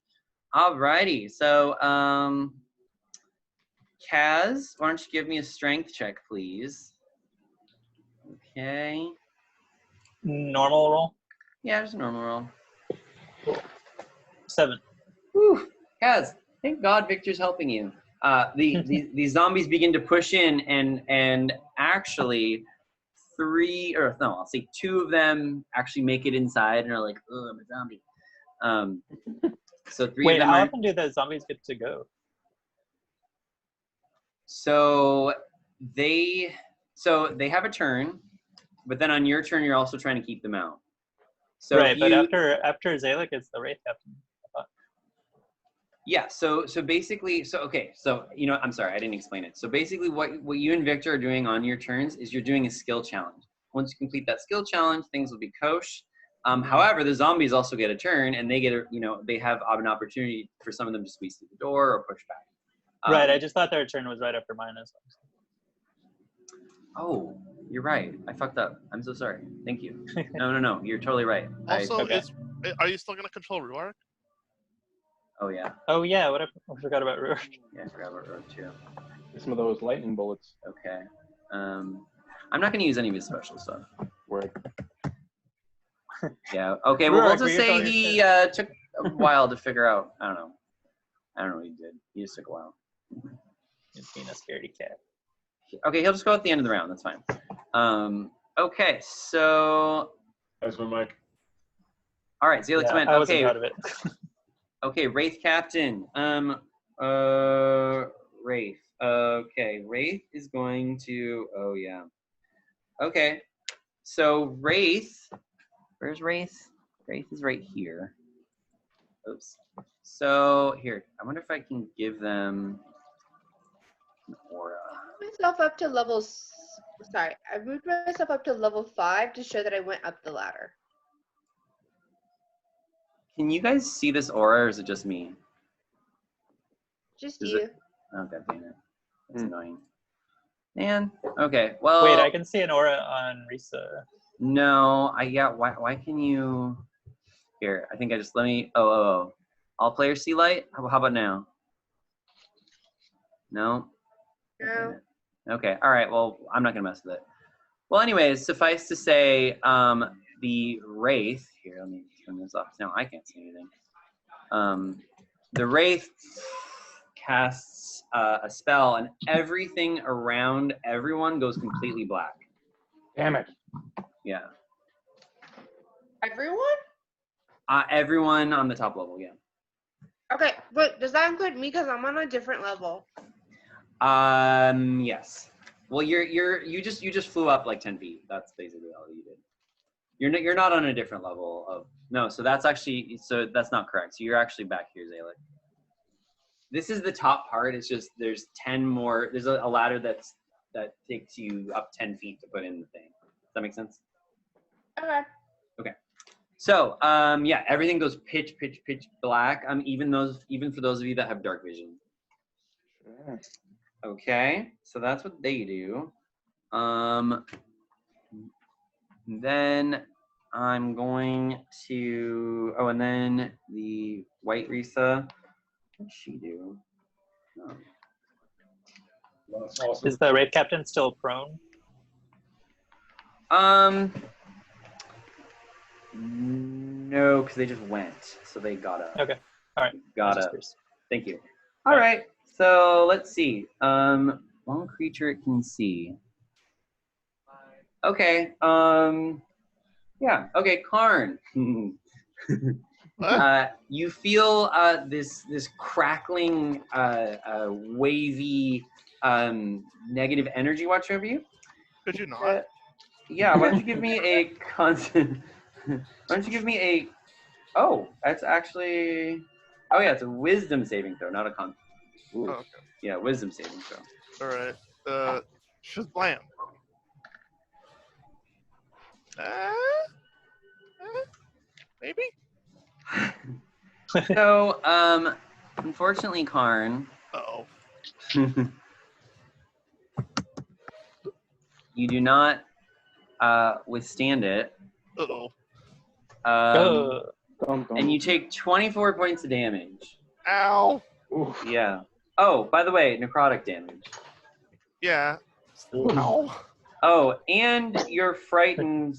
A: All righty. So, Kaz, why don't you give me a strength check, please? Okay.
E: Normal roll.
A: Yeah, just a normal roll.
E: 7.
A: Whew. Kaz, thank God Victor's helping you. These zombies begin to push in, and actually, 2 of them actually make it inside and are like, "Oh, I'm a zombie." So 3
E: Wait,
A: of them
E: how
A: are.
E: often do the zombies get to go?
A: So they have a turn, but then on your turn, you're also trying to keep them out. So
E: right, but after Zalek, it's the wraith captain.
A: Yeah, so basically, I'm sorry, I didn't explain it. So basically what you and Victor are doing on your turns is you're doing a skill challenge. Once you complete that skill challenge, things will be kosher. However, the zombies also get a turn, and they have an opportunity for some of them to squeeze through the door or push back.
E: Right, I just thought their turn was right after mine.
A: Oh, you're right. I fucked up. I'm so sorry. Thank you. No, you're totally right.
C: Also,
E: Okay.
C: are you still going to control Ruark?
A: Oh, yeah.
E: Oh yeah, I forgot about Ruark.
A: Yeah, I forgot about Rogue, too.
H: Some of those lightning bullets.
A: Okay. I'm not going to use any of his special stuff.
H: Word.
A: Yeah. Okay. Well, we'll
E: Ruark,
A: just
E: but
A: say
E: you're
A: he took a while to figure out. I don't know what he did. He just took a while.
E: Just being a scaredy cat.
A: Okay, he'll just go at the end of the round. That's fine. Okay. So.
D: That's my mic.
A: All right. Zalix
E: Yeah,
A: went.
E: I wasn't
A: Okay.
E: proud of it.
A: Okay. Wraith Captain. Wraith. Okay. Wraith is going to. Oh yeah. Okay. So Wraith. Where's Wraith? Wraith is right here. Oops. So here, I wonder if I can give them an aura.
F: I moved myself up to I moved myself up to level 5 to show that I went up the ladder.
A: Can you guys see this aura, or is it just me?
F: Just
A: Is
F: you.
A: it? Oh god damn it. That's annoying. Man. Okay. Well.
E: Wait, I can see an aura on Rhysa.
A: No. Why can you? Here. I think I just let me. Oh. All players see light? How about now? No?
F: No.
A: Okay, all right, well, I'm not gonna mess with it. Well, anyways, suffice to say, the wraith, here, let me turn this off, now I can't see anything. The wraith casts a spell, and everything around everyone goes completely black.
H: Damn it.
A: Yeah.
F: Everyone?
A: Everyone on the top level, yeah.
F: Okay, but does that include me? Because I'm on a different level.
A: Yes. Well, you just flew up like 10 feet. That's basically all you did. You're not on a different level of no. So that's actually that's not correct. So you're actually back here, Zalek. This is the top part. It's just there's 10 more. There's a ladder that takes you up 10 feet to put in the thing. Does that make sense?
F: Okay.
A: Okay. So yeah, everything goes pitch black. Even for those of you that have dark vision.
H: Sure.
A: Okay, so that's what they do. Then I'm going to and then the white Rhysa. What does she do? Oh.
D: Well, that's awesome.
E: Is the raid captain still prone?
A: No, because they just went, so they got up.
E: Okay. All right.
A: Got
E: Just
A: up.
E: curious.
A: Thank you. All right. So let's see. One creature it can see. Okay. Yeah. Okay. Karn. You feel this crackling, wavy, negative energy watch over you.
C: Could you not?
A: Yeah. Why don't you give me a constant? Why don't you give me a? Oh, that's actually. Oh yeah, it's a wisdom saving throw, not a con.
C: Oh, okay.
A: Yeah, wisdom saving throw.
C: All right. Shazam. Maybe.
A: So, unfortunately, Karn,
C: Uh-oh.
A: you do not withstand it.
C: Uh-oh.
A: And you take 24 points of damage.
C: Ow.
H: Oof.
A: Yeah. Oh, by the way, necrotic damage.
C: Yeah.
D: Oof.
C: Ow.
A: Oh, and you're frightened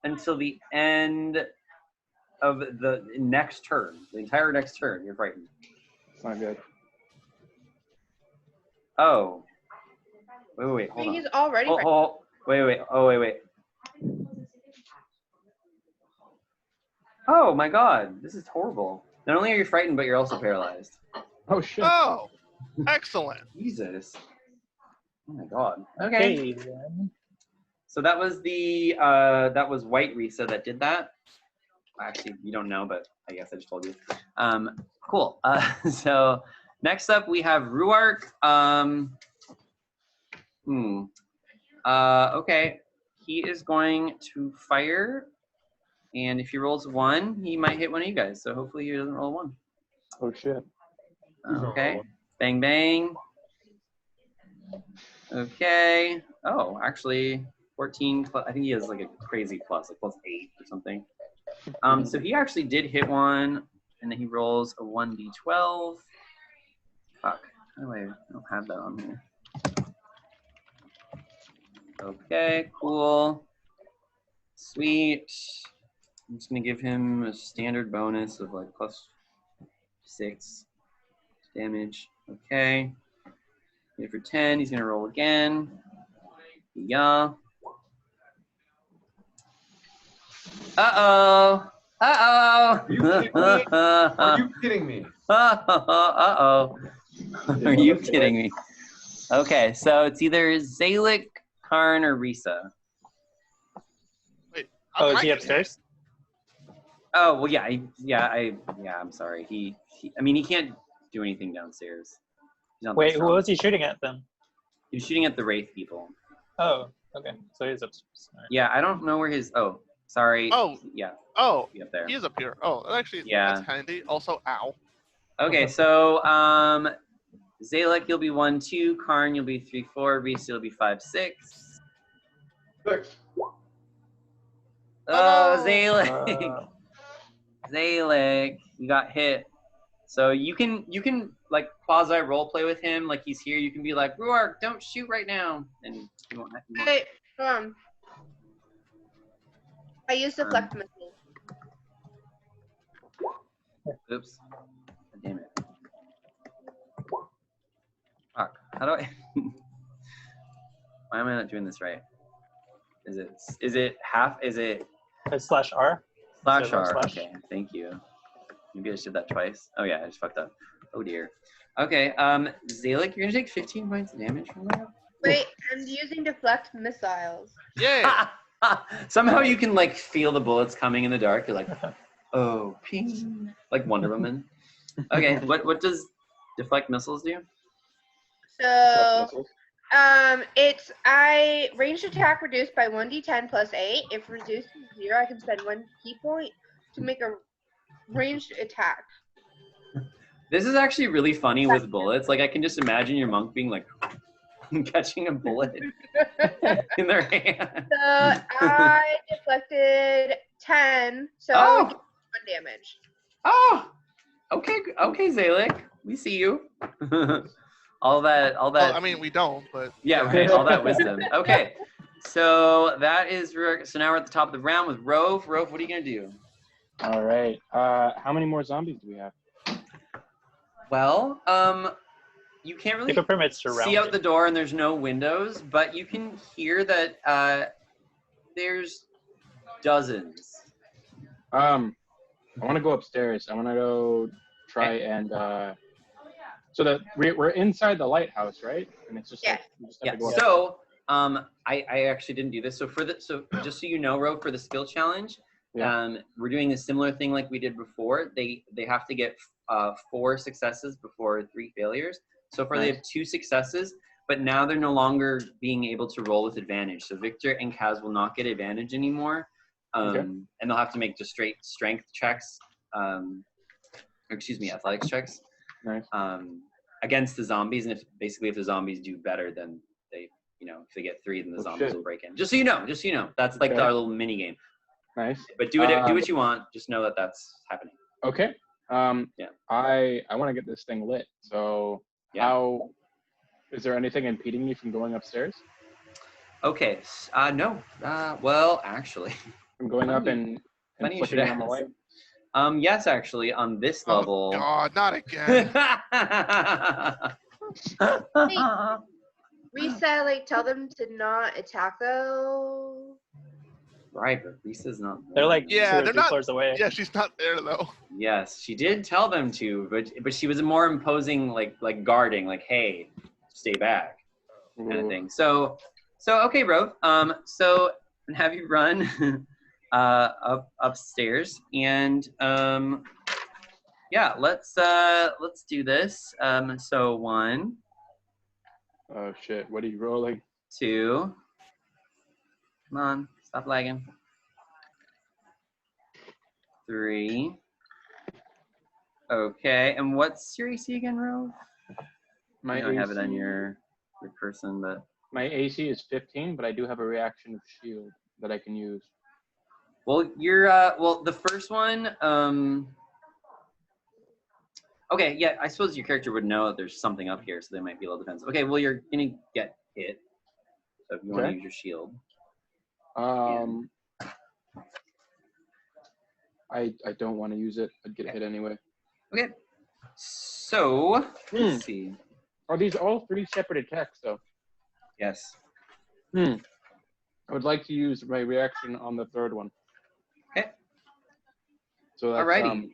A: until the end of the next turn. The entire next turn, you're frightened.
H: It's not good.
A: Oh. Wait, hold on.
F: He's already ready.
A: Wait. Oh, wait. Oh my god, this is horrible. Not only are you frightened, but you're also paralyzed.
H: Oh shit.
C: Oh. Excellent.
A: Jesus. Oh my god. Okay.
E: Then.
A: So that was that was white Rhysa that did that. Actually, you don't know, but I guess I just told you. Cool. So next up we have Ruark. Okay. He is going to fire, and if he rolls 1, he might hit one of you guys. So hopefully he doesn't roll 1.
H: Oh shit.
A: Okay. Bang bang. Okay. Oh, actually 14. I think he has like a crazy plus, like +8 or something. So he actually did hit one, and then he rolls a 1d12. Fuck. Anyway, I don't have that on here. Okay, cool. Sweet. I'm just gonna give him a standard bonus of like +6 damage. Okay. Hit for 10. He's gonna roll again. Yeah. Uh-oh.
D: Are you kidding me?
A: Uh-oh. Are you kidding me? Okay, so it's either Zalek, Karn, or Rhysa.
C: Wait.
E: Oh, is he upstairs?
A: Oh, well, yeah, I'm sorry. He can't do anything downstairs. He's not that
E: Wait, who
A: strong.
E: was he shooting at then?
A: He was shooting at the wraith people.
E: Oh, okay. So he's upstairs. All right.
A: Yeah, I don't know where his. Oh, sorry.
C: Oh.
A: Yeah.
C: Oh.
A: He up there.
C: He is up here. Oh, actually,
A: Yeah.
C: that's handy. Also, ow.
A: Okay, so Zalek, you'll be 1, 2. Karn, you'll be 3, 4. Rhysa, you'll be 5, 6.
D: 6.
A: Oh, Zalek. Zalek, you got hit. So you can like quasi role play with him, like he's here. You can be like, Rourke, don't shoot right now, and you won't.
F: Hey, I used deflect missile.
A: Oops. Damn it. Fuck. How do I? Why am I not doing this right? Is it half? Is it?
E: Slash R.
A: Slash R.
E: Slash.
A: Okay. Thank you. Maybe I just did that twice. Oh yeah, I just fucked up. Oh dear. Okay. Zalek, you're gonna take 15 points of damage from that.
F: Wait, I'm using deflect missiles.
C: Yay!
A: Somehow you can like feel the bullets coming in the dark. You're like, oh, ping, like Wonder Woman. Okay, what does deflect missiles do?
F: So, it's ranged attack reduced by 1d10 plus 8. If reduced to 0, I can spend 1 key point to make a ranged attack.
A: This is actually really funny with bullets. Like I can just imagine your monk being like catching a bullet in their hand.
F: So I deflected 10, so
A: Oh.
F: I get 1 damage.
A: Oh, okay, Zalek, we see you. all that.
C: Well, I mean, we don't, but
A: Yeah, okay, all that wisdom. Okay, so that is so now we're at the top of the round with Rove. Rove, what are you gonna do?
H: All right. How many more zombies do we have?
A: Well, you can't really
E: Think of permits to
A: see out the door, and there's no windows, but you can hear that there's dozens.
H: I want to go upstairs. I want to go try and so that we're inside the lighthouse, right? And it's just
F: Yeah.
H: like we just have to go up.
A: So I actually didn't do this. So just so you know, Ro, for the skill challenge, we're doing a similar thing like we did before. They have to get 4 successes before 3 failures. So far they have 2 successes, but now they're no longer being able to roll with advantage. So Victor and Kaz will not get advantage anymore. And they'll have to make just straight strength checks, athletics checks.
H: Nice.
A: Against the zombies, and if the zombies do better, then they, if they get 3, then the zombies will break in. Just so you know, that's like our little mini game.
H: Nice.
A: But do what you want. Just know that that's happening.
H: Okay. I want to get this thing lit. So how is there anything impeding me from going upstairs?
A: Okay. No. Well, actually,
H: I'm going up and
A: funny you should
H: flicking on the
A: ask.
H: light.
A: Yes, actually, on this level.
C: Oh God, not again.
F: Rhysa, like, tell them to not attack though.
A: Right, but Rhysa's not.
E: They're like
C: Yeah,
E: 2 or
C: they're
E: 3
C: not-
E: floors away.
C: Yeah, she's not there though.
A: Yes, she did tell them to, but she was more imposing, like guarding, like, hey, stay back, kind of thing. So okay, Rove. So have you run upstairs, and let's do this. So 1,
H: Oh shit! What are you rolling?
A: 2. Come on, stop lagging. 3. Okay, and what's your AC again, Rove? I don't have it on your person, but
H: My AC is 15, but I do have a reaction of shield that I can use.
A: well, you're the first one. Okay, yeah, I suppose your character would know that there's something up here, so they might be a little defensive. Okay, well, you're gonna get hit, so if you want to use your shield.
H: I don't want to use it. I'd get hit anyway.
A: Okay, so let's see.
H: Are these all 3 separate attacks though?
A: Yes.
H: I would like to use my reaction on the 3rd one.
A: Okay.
H: So that's,
A: alrighty.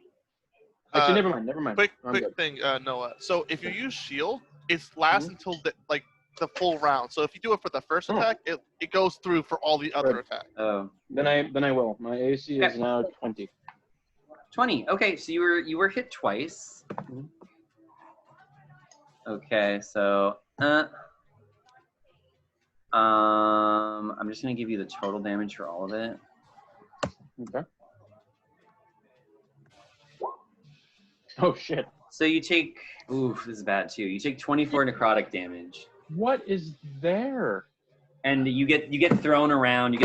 H: Actually, never mind.
C: Quick
H: I'm good.
C: thing, Noah. So if you use shield, it lasts until the full round. So if you do it for the first attack, it goes through for all the other attacks.
A: Oh.
H: Then I will. My AC is now 20.
A: 20. Okay, so you were hit twice. Okay, so I'm just gonna give you the total damage for all of it.
H: Okay. Oh shit.
A: So you take, oof, this is bad too. You take 24 necrotic damage.
H: What is there?
A: And you get thrown around.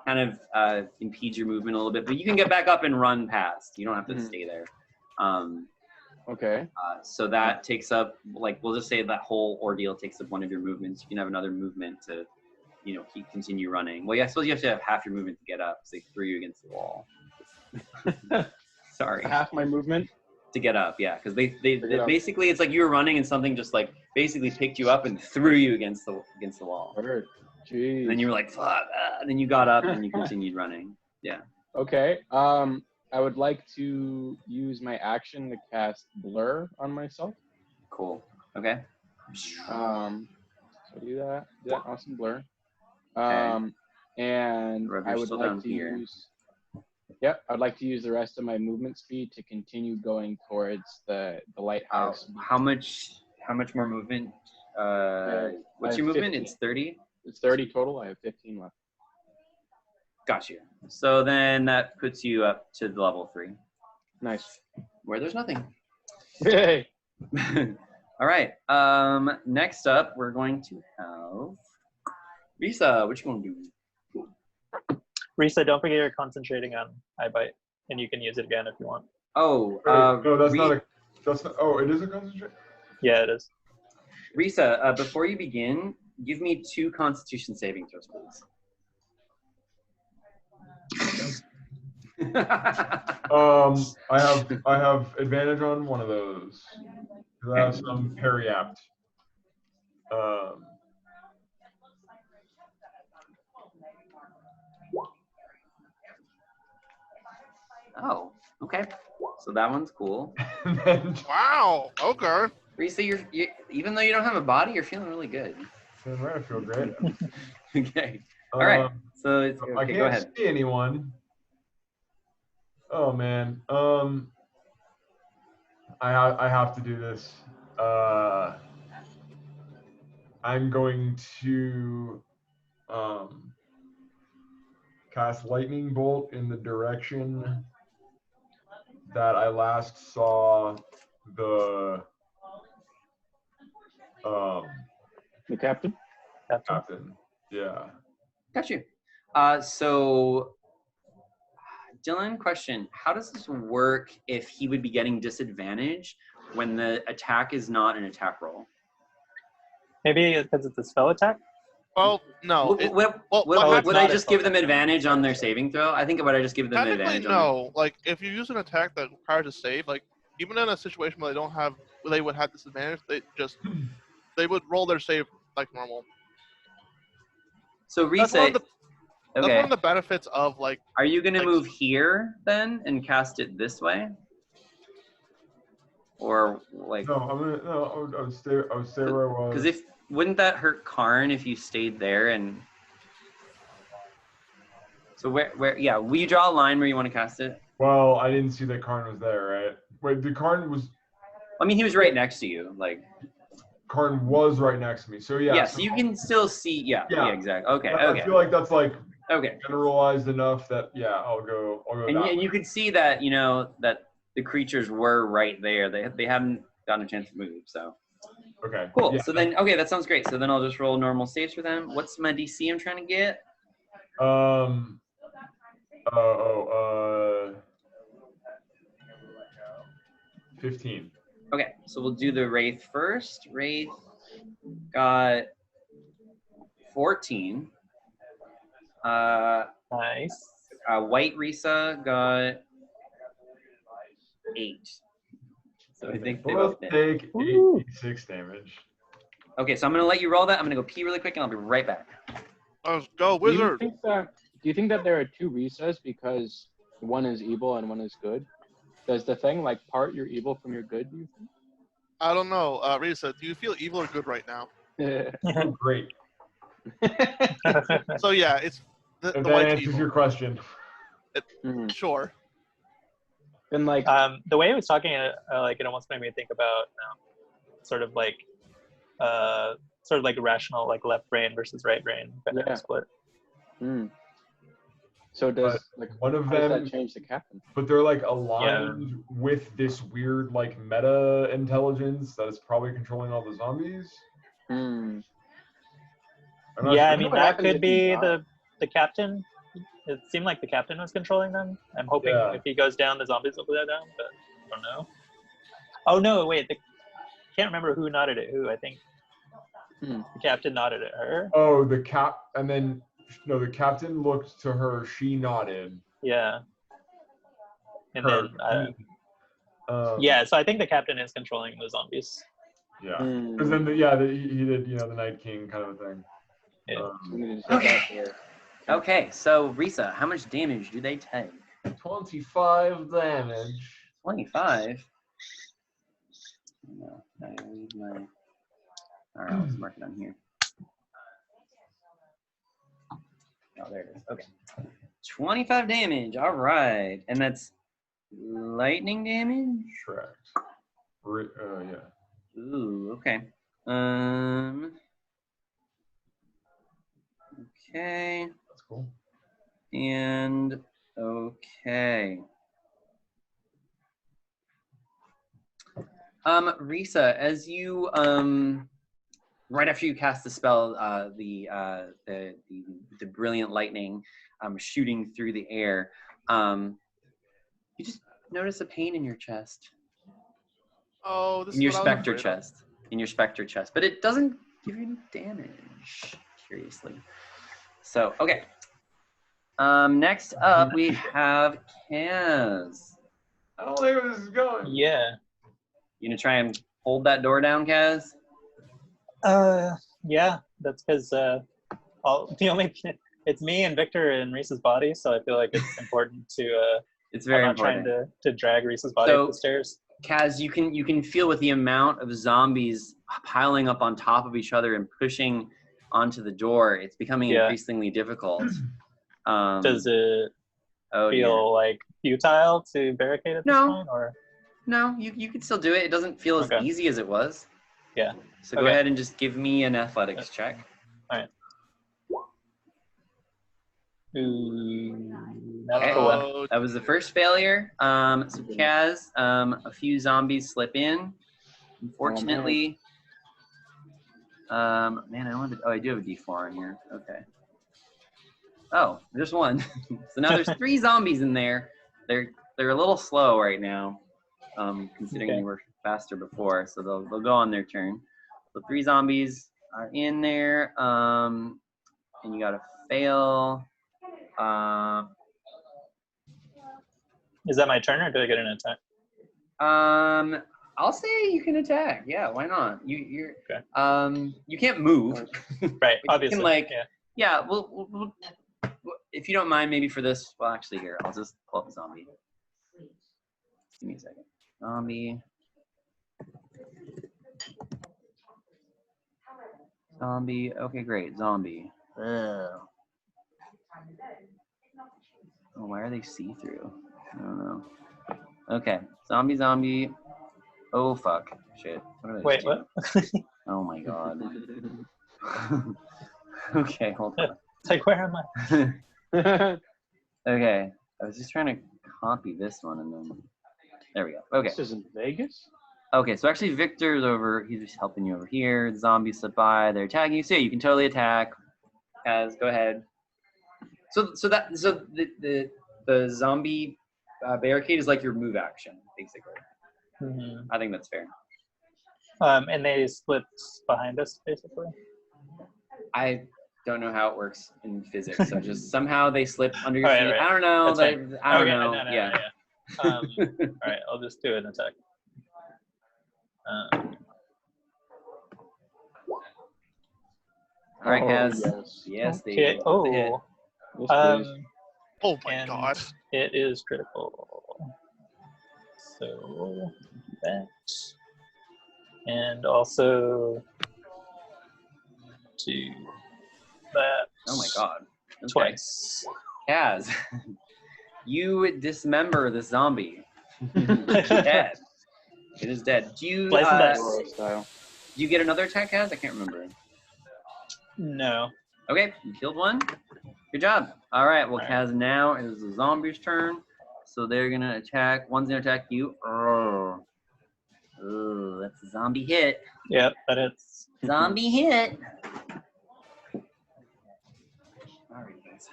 A: Kind of impedes your movement a little bit, but you can get back up and run past. You don't have to stay there.
H: Okay.
A: So that takes up, like, we'll just say that whole ordeal takes up one of your movements. You can have another movement to, continue running. Well, yeah, I suppose you have to have half your movement to get up, because they threw you against the wall. Sorry.
H: Half my movement?
A: To get up, yeah, because they basically, it's like you were running and something just like basically picked you up and threw you against the wall.
H: Jeez.
A: And then you were like, fuck, and then you got up and you continued running. Yeah.
H: Okay. I would like to use my action to cast Blur on myself.
A: Cool. Okay.
H: So do that. Awesome Blur.
A: Okay.
H: And I would like to
A: here.
H: use. Yep, I'd like to use the rest of my movement speed to continue going towards the lighthouse.
A: How much more movement? What's your movement?
H: 15.
A: It's 30?
H: It's 30 total. I have 15 left.
A: Got you. So then that puts you up to the level 3.
H: Nice.
A: Where there's nothing.
H: Hey.
A: All right. Next up, we're going to have Rhysa. What you gonna do?
E: Rhysa, don't forget you're concentrating on eye bite, and you can use it again if you want.
A: Oh,
D: no, that's not a. That's not. Oh, it is a concentration.
E: Yeah, it is.
A: Rhysa, before you begin, give me 2 Constitution saving throws, please.
D: I have advantage on one of those. I have some parry-apt.
A: Oh, okay. So that one's cool.
C: Wow. Okay.
A: Rhysa, you even though you don't have a body, you're feeling really good.
D: I feel great.
A: Okay. All right. So it's, okay,
D: I can't
A: go ahead.
D: see anyone. Oh man. I have to do this. I'm going to cast lightning bolt in the direction that I last saw the
H: captain.
D: Captain. Yeah.
A: Got you. So Dylan, question: how does this work if he would be getting disadvantage when the attack is not an attack roll?
E: Maybe because it's a spell attack?
C: Well, no.
A: Would I just give them advantage on their saving throw? I think would I just give them advantage on
C: no. Like, if you use an attack that requires a save, like, even in a situation where they would have disadvantage, they would roll their save like normal.
A: So Rhysa,
C: that's one of the benefits of, like...
A: Are you going to move here, then, and cast it this way? Or, like...
D: No, I would stay where I was.
A: Because wouldn't that hurt Karn if you stayed there and... So where, yeah, will you draw a line where you want to cast it?
D: Well, I didn't see that Karn was there, right? Wait, the Karn was...
A: I mean, he was right next to you, like...
D: Karn was right next to me, so yeah.
A: Yeah, so you can still see, yeah, exactly. Okay,
D: I feel like that's, like,
A: okay,
D: generalized enough that, yeah, I'll go
A: and you could see that, that the creatures were right there. They haven't gotten a chance to move, so.
D: Okay.
A: Cool,
D: yeah.
A: so then, okay, that sounds great. So then I'll just roll normal saves for them. What's my DC I'm trying to get?
D: 15.
A: Okay, so we'll do the Wraith first. Wraith got 14.
E: Nice.
A: White Rhysa got 8. So I think they both
D: take 86 damage.
A: Okay, so I'm gonna let you roll that. I'm gonna go pee really quick, and I'll be right back.
C: Let's go, wizard.
H: Do you think that there are 2 Rhysas because one is evil and one is good? Does the thing like part your evil from your good, do you think?
C: I don't know. Rhysa, do you feel evil or good right now?
D: Great.
C: So yeah, it's the
D: If
C: white
D: that answers your question.
C: Sure.
H: And like
E: the way I was talking, like it almost made me think about sort of like rational, like left brain versus right brain kind of split.
H: So does
D: one of
H: how
D: them
H: does that change the captain?
D: But they're like aligned with this weird like meta intelligence that is probably controlling all the zombies.
E: Yeah, I mean that could be the captain. it seemed like the captain was controlling them. I'm hoping if he goes down, the zombies will go down, but I don't know. Oh no, wait, can't remember who nodded at who. I think the captain nodded at her.
D: Oh, the captain looked to her. She nodded.
E: Yeah. And
D: Her.
E: then, yeah. So I think the captain is controlling the zombies.
D: Yeah. Because then, he did, the Night King kind of a thing.
E: Yeah.
A: Okay. Okay. So Rhysa, how much damage do they take?
D: 25 damage.
A: 25. No, I leave my. All right, let's mark it on here. Oh, there it is. Okay. 25 damage. All right. And that's lightning damage?
D: Correct. Yeah.
A: Ooh, okay. Okay.
D: That's cool.
A: And okay. Rhysa, as you right after you cast the spell, the brilliant lightning shooting through the air, you just notice a pain in your chest.
C: Oh, this
A: in your
C: is what I was
A: specter
C: afraid of.
A: chest. In your specter chest, but it doesn't give you any damage. Curiously. So okay. Next up we have Kaz.
D: I don't think where this is going.
E: Yeah.
A: You gonna try and hold that door down, Kaz?
E: Yeah. That's because it's me and Victor in Rhysa's body, so I feel like it's important to.
A: It's very
E: I'm not
A: important.
E: trying to drag Rhysa's body up the stairs.
A: Kaz, you can feel with the amount of zombies piling up on top of each other and pushing onto the door, it's becoming increasingly difficult.
E: Does it feel like futile to barricade at this point, or?
A: No, you can still do it. It doesn't feel as easy as it was.
E: Yeah.
A: So go ahead and just give me an athletics check.
E: All right.
A: Okay. That was the first failure. So Kaz, a few zombies slip in. Unfortunately, I do have a D4 on here. Okay. Oh, there's one. So now there's 3 zombies in there. They're a little slow right now, considering they were faster before. So they'll go on their turn. So 3 zombies are in there, and you gotta fail.
E: Is that my turn, or do I get an attack?
A: I'll say you can attack. Yeah, why not? You can't move.
E: Right, obviously.
A: You can we'll if you don't mind, maybe for this. Well, actually, here I'll just pull up a zombie. Just give me a second. Zombie. Okay, great. Zombie. Oh, why are they see-through? I don't know. Okay, zombie. Oh fuck! Shit.
E: Wait, what?
A: Oh my god. Okay, hold on.
E: It's like, where am I?
A: Okay, I was just trying to copy this one and then there we go. Okay.
H: This isn't Vegas?
A: Okay, so actually Victor's over. He's just helping you over here. The zombies slip by. They're attacking you. So you can totally attack. Kaz, go ahead. So the zombie barricade is like your move action, basically.
E: Mm-hmm.
A: I think that's fair.
E: And they split behind us, basically.
A: I don't know how it works in physics. So just somehow they slip under your
E: All
A: feet.
E: right.
A: I don't know. I don't know.
E: No,
A: yeah.
E: All right, I'll just do an attack.
A: All right, Kaz.
H: Yes.
A: They
E: Okay.
H: Yes, please.
C: Oh my
E: and
C: god.
E: It is critical. So that, and also to that.
A: Oh my god. Okay.
E: Twice.
A: Kaz, you dismember the zombie. It's dead. It is dead. Do you
H: Style.
A: do you get another attack, Kaz? I can't remember.
E: No.
A: Okay, you killed one. Good job. All right, well, Kaz, now it is the zombie's turn. So they're going to attack. One's going to attack you. Oh, that's a zombie hit.
E: Yep, that is.
A: Zombie hit. All right, guys.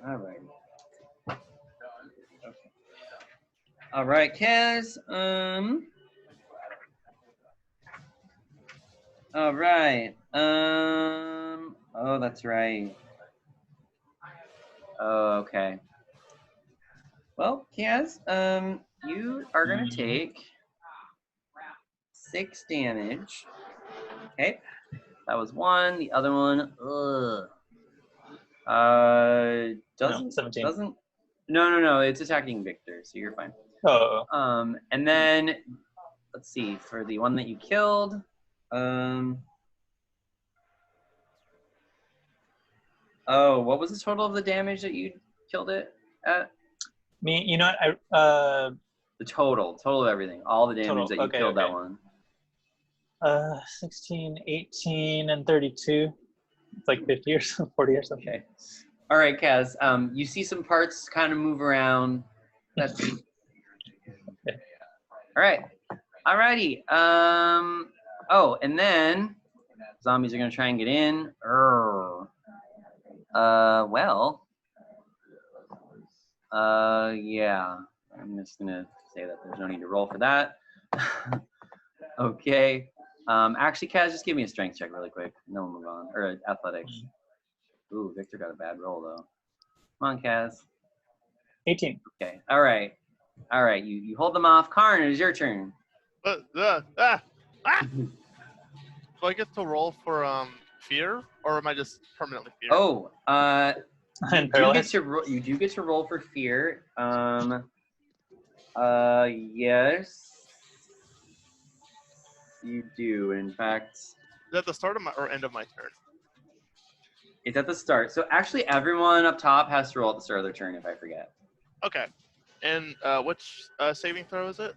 A: All right. All right, Kaz. All right. Oh, that's right. Oh, okay. Well, Kaz, you are gonna take 6 damage. Okay, that was 1. The other one, doesn't. No. It's attacking Victor, so you're fine.
E: Oh.
A: And then let's see for the one that you killed. Oh, what was the total of the damage that you killed it at?
E: Me, you know what?
A: The total of everything, all the damage that you killed that one.
E: 16, 18, and 32. It's like 50 or something, 40 or something.
A: Okay. All right, Kaz. You see some parts kind of move around. That's all right. Alrighty. Oh, and then zombies are gonna try and get in. Yeah. I'm just gonna say that there's no need to roll for that. Okay. Actually, Kaz, just give me a strength check really quick, and then we'll move on. Or athletics. Ooh, Victor got a bad roll though. Come on, Kaz.
E: 18.
A: Okay. All right. You hold them off. Karn, it is your turn.
C: Do I get to roll for fear, or am I just permanently feared?
A: Oh,
E: And
A: you do get to roll for fear. Yes, you do. In fact,
C: is that the start of my or end of my turn?
A: It's at the start. So actually, everyone up top has to roll at the start of their turn. If I forget.
C: Okay. And which saving throw is it?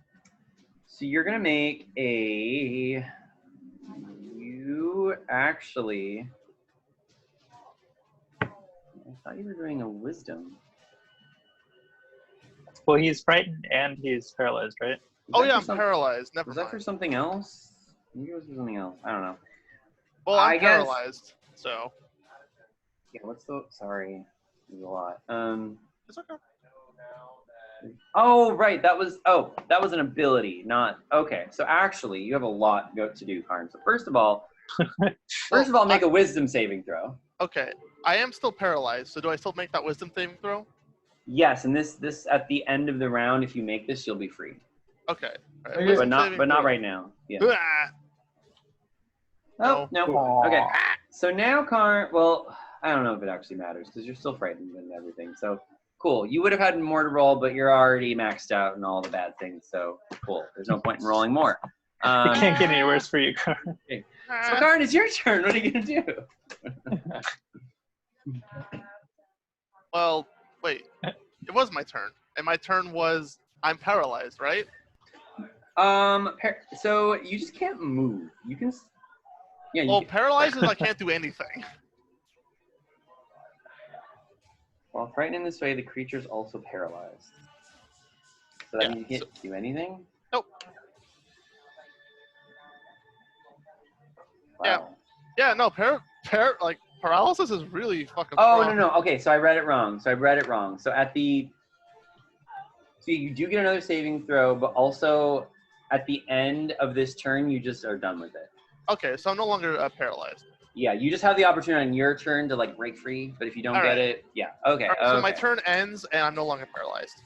A: So you're gonna make a. You actually. I thought you were doing a wisdom.
E: Well, he's frightened and he's paralyzed, right?
C: Oh yeah, I'm paralyzed. Never mind.
A: Was that for something else? Maybe it was for something else. I don't know.
C: Well, I'm paralyzed, so.
A: Yeah. What's the? Sorry, there's a lot.
C: It's okay.
A: Oh right, that was an ability, not okay. So actually, you have a lot to do, Karn. So first of all, make a wisdom saving throw.
C: Okay, I am still paralyzed. So do I still make that wisdom saving throw?
A: Yes, and this at the end of the round, if you make this, you'll be free.
C: Okay.
A: Right. But not right now. Yeah. Oh no. Okay. So now, Karn. Well, I don't know if it actually matters because you're still frightened and everything. So. Cool. You would have had more to roll, but you're already maxed out and all the bad things. So cool. There's no point in rolling more.
E: It can't get any worse for you, Karn.
A: Okay. So Karn, it's your turn. What are you gonna do?
C: Well, wait. It was my turn, and my turn was I'm paralyzed, right?
A: So you just can't move. You can. Yeah.
C: Well, paralyzed is I can't do anything.
A: While frightened in this way, the creature is also paralyzed. So that means you can't do anything?
C: Nope.
A: Wow.
C: Yeah, no, paralysis is really fucking
A: strong.
C: strong.
A: No. Okay, so I read it wrong. So you do get another saving throw, but also at the end of this turn, you just are done with it.
C: Okay, so I'm no longer paralyzed.
A: Yeah, you just have the opportunity on your turn to break free, but if you don't get it, yeah, okay.
C: Right, so my turn ends and I'm no longer paralyzed.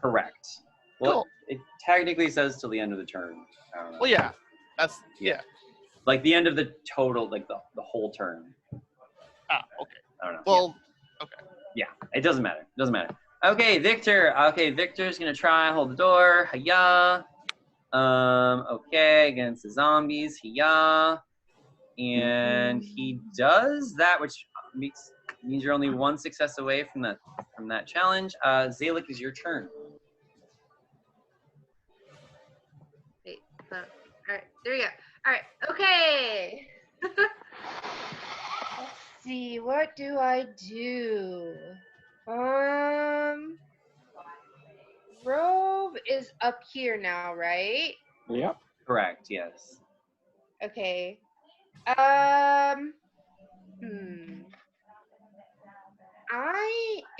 A: Correct. Well,
C: cool.
A: It technically says till the end of the turn. I don't know.
C: Well, yeah, that's yeah.
A: Like the end of the total, like the whole turn.
C: Ah, okay.
A: I don't know.
C: Well, okay.
A: Yeah, it doesn't matter. Okay, Victor. Okay, Victor's gonna try hold the door. Hiya. Okay, against the zombies. Hiya. And he does that, which means you're only one success away from that challenge. Zalik, is your turn.
F: Wait, all right, there we go. All right, okay. Let's see, what do I do? Rove is up here now, right?
H: Yep.
A: Correct. Yes.
F: Okay. I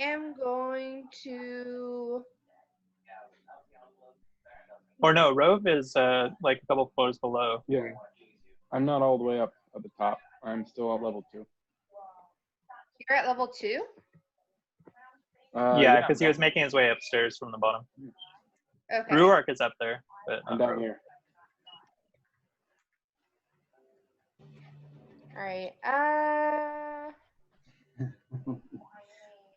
F: am going to
E: Or no, Rove is like a couple floors below.
H: Yeah. I'm not all the way up at the top. I'm still at level 2.
F: You're at level 2?
E: Yeah, because he was making his way upstairs from the bottom.
F: Okay.
E: Ruark is up there, but
H: I'm down here.
F: All right.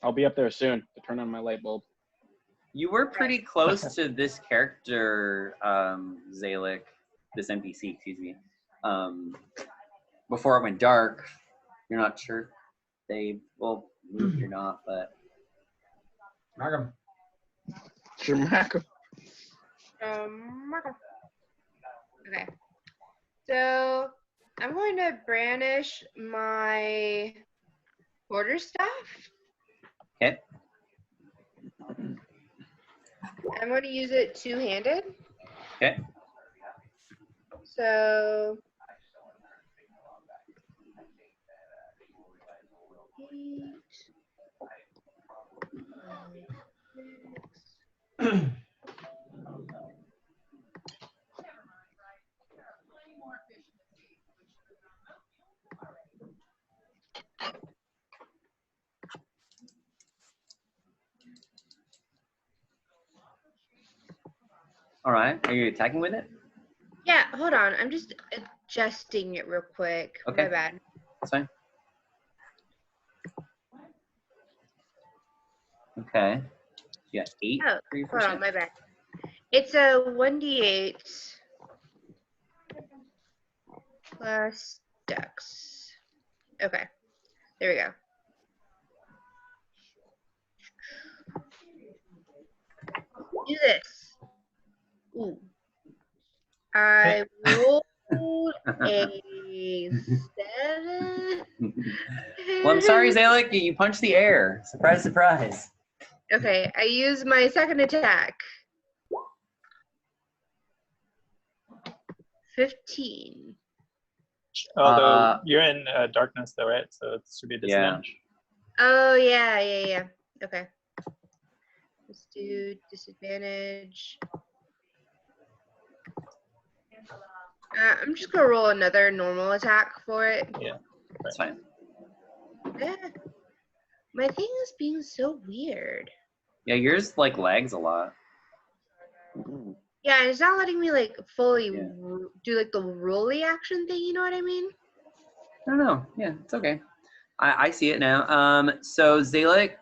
H: I'll be up there soon to turn on my light bulb.
A: You were pretty close to this character, Zalek, this NPC, excuse me. Before it went dark. You're not sure if they will move or not, but.
D: Smack him.
H: Smack him.
F: Okay. So I'm going to brandish my quarterstaff.
A: Okay.
F: I'm going to use it two-handed.
A: Okay.
F: So.
A: All right. Are you attacking with it?
F: Yeah, hold on. I'm just adjusting it real quick.
A: Okay.
F: My bad.
A: That's fine. Okay. You got 8
F: Oh,
A: for your
F: hold
A: first
F: on,
A: hit?
F: my bad. It's a 1d8 plus dex. Okay. There we go. Do this. Ooh. I rolled a 7.
A: Well, I'm sorry, Zalek. You punched the air. Surprise, surprise.
F: Okay, I use my second attack. 15.
E: Although you're in darkness though, right? So it should be a disadvantage.
F: Oh, yeah. Okay. Let's do disadvantage. I'm just going to roll another normal attack for it.
E: Yeah.
A: That's fine.
F: My thing is being so weird.
A: Yeah, yours like lags a lot.
F: Yeah, it's not letting me like fully do like the rolly action thing, you know what I mean?
A: I don't know. Yeah, it's okay. I see it now. So Zalek,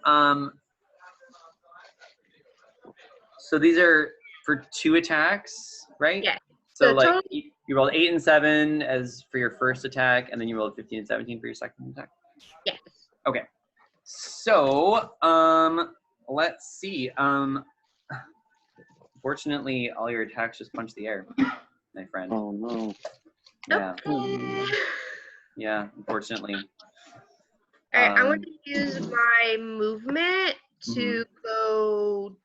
A: so these are for 2 attacks, right?
F: Yeah.
A: So like
F: total...
A: you rolled 8 and 7 as for your first attack, and then you rolled 15 and 17 for your second attack?
F: Yes.
A: Okay. So, let's see. Fortunately, all your attacks just punch the air, my friend.
H: Oh no.
A: Yeah.
F: Okay.
A: Yeah, unfortunately.
F: All right, I want to use my movement to go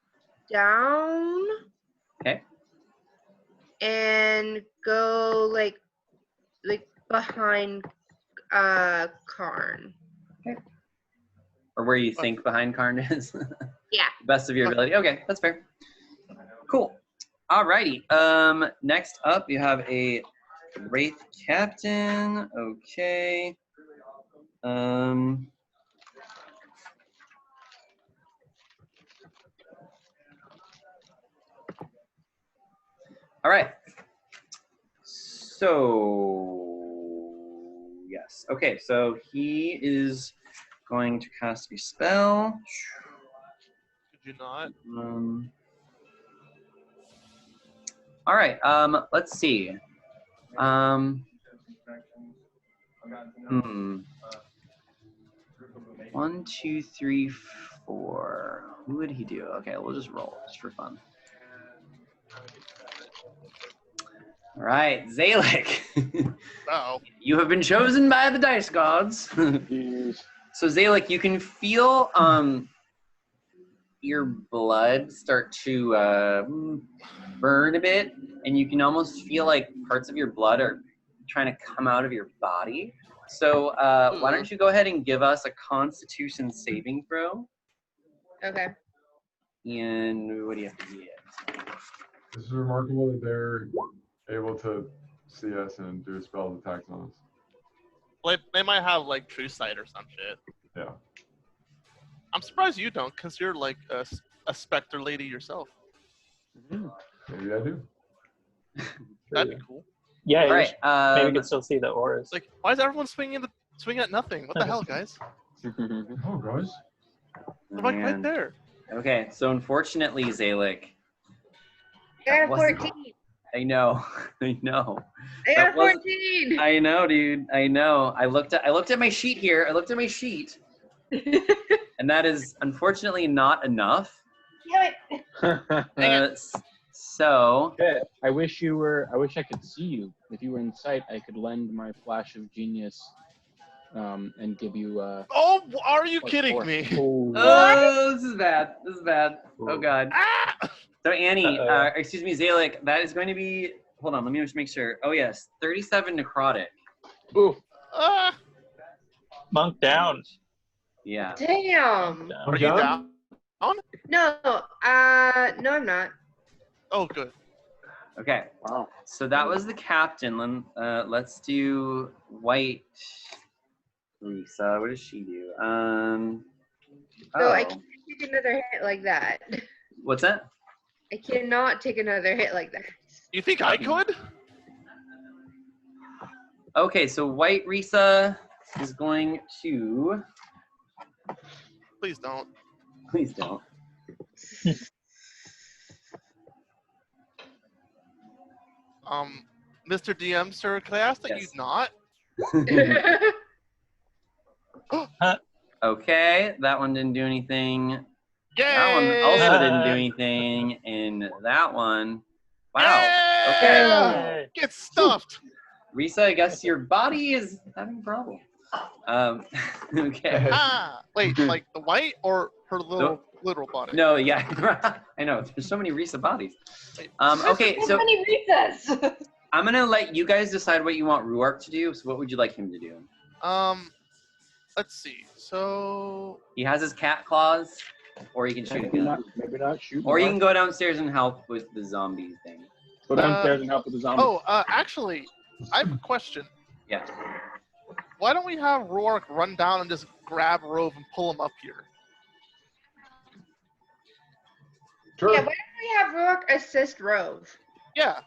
F: down.
A: Okay.
F: And go like behind Karn.
A: Okay. Or where you think behind Karn is.
F: Yeah.
A: Best of your ability. Okay, that's fair. Cool. Alrighty. Next up you have a Wraith Captain. Okay. All right. So, yes. Okay, so he is going to cast a spell.
C: Could you not?
A: All right, let's see. 1, 2, 3, 4. Who would he do? Okay, we'll just roll, just for fun. All right, Zalek.
C: Uh-oh.
A: You have been chosen by the dice gods. So Zalek, you can feel your blood start to burn a bit, and you can almost feel like parts of your blood are trying to come out of your body. So why don't you go ahead and give us a Constitution saving throw?
F: Okay.
A: And what do you have to get?
D: This is remarkable that they're able to see us and do spell attacks on us.
C: Like they might have like true sight or some shit.
D: Yeah.
C: I'm surprised you don't, because you're like a specter lady yourself.
D: Maybe I do.
C: That'd be cool.
E: Yeah,
A: All right.
E: maybe we can still see the auras.
C: Like, why is everyone swinging at nothing? What the hell, guys?
D: Oh, guys.
C: They're like right there.
A: Okay, so unfortunately, Zalek.
F: I got a
A: wasn't-
F: 14.
A: I know. I know.
F: I got a
A: That was-
F: 14.
A: I know, dude. I know. I looked at my sheet here. I looked at my sheet, and that is unfortunately not enough. So
H: Yeah, I wish I could see you. If you were in sight, I could lend my flash of genius, and give you.
C: Oh, are you
H: plus
C: kidding
H: 4.
C: me?
A: oh, this is bad. This is bad. Oh god.
C: Ah!
A: So Annie,
E: Uh-oh.
A: excuse me, Zalek, that is going to be. Hold on, let me just make sure. Oh yes, 37 necrotic.
H: Ooh.
C: Ah!
E: Monk down.
A: Yeah.
F: Damn.
C: Are you down?
F: No, no, I'm not.
C: Oh, good.
A: Okay.
H: Wow.
A: So that was the captain. Let's do white. Rhysa, what does she do?
F: So I can't take another hit like that.
A: What's that?
F: I cannot take another hit like that.
C: You think I could?
A: Okay, so white Rhysa is going to.
C: Please don't.
A: Please don't.
C: Mr. DM, sir, can I ask that you
A: Yes.
C: not?
A: Okay, that one didn't do anything.
C: Yay!
A: That one also didn't do anything. And that one. Wow.
C: Yay!
A: Okay.
C: Get stuffed.
A: Rhysa, I guess your body is having a problem. Okay.
C: Wait, like the white or her literal body?
A: No, yeah. I know. There's so many Rhysa bodies. Okay, so
F: many Rhysas.
A: I'm going to let you guys decide what you want Ruark to do. So what would you like him to do?
C: Let's see. So
A: He has his cat claws, or he can shoot a gun.
H: Maybe not shoot.
A: Or you can go downstairs and help with the zombie thing.
H: Go downstairs and help with the zombie.
C: Actually, I have a question.
A: Yeah.
C: Why don't we have Rourke run down and just grab Rove and pull him up here?
D: Sure.
F: Yeah, why don't we have Rourke assist Rove?
C: Yeah.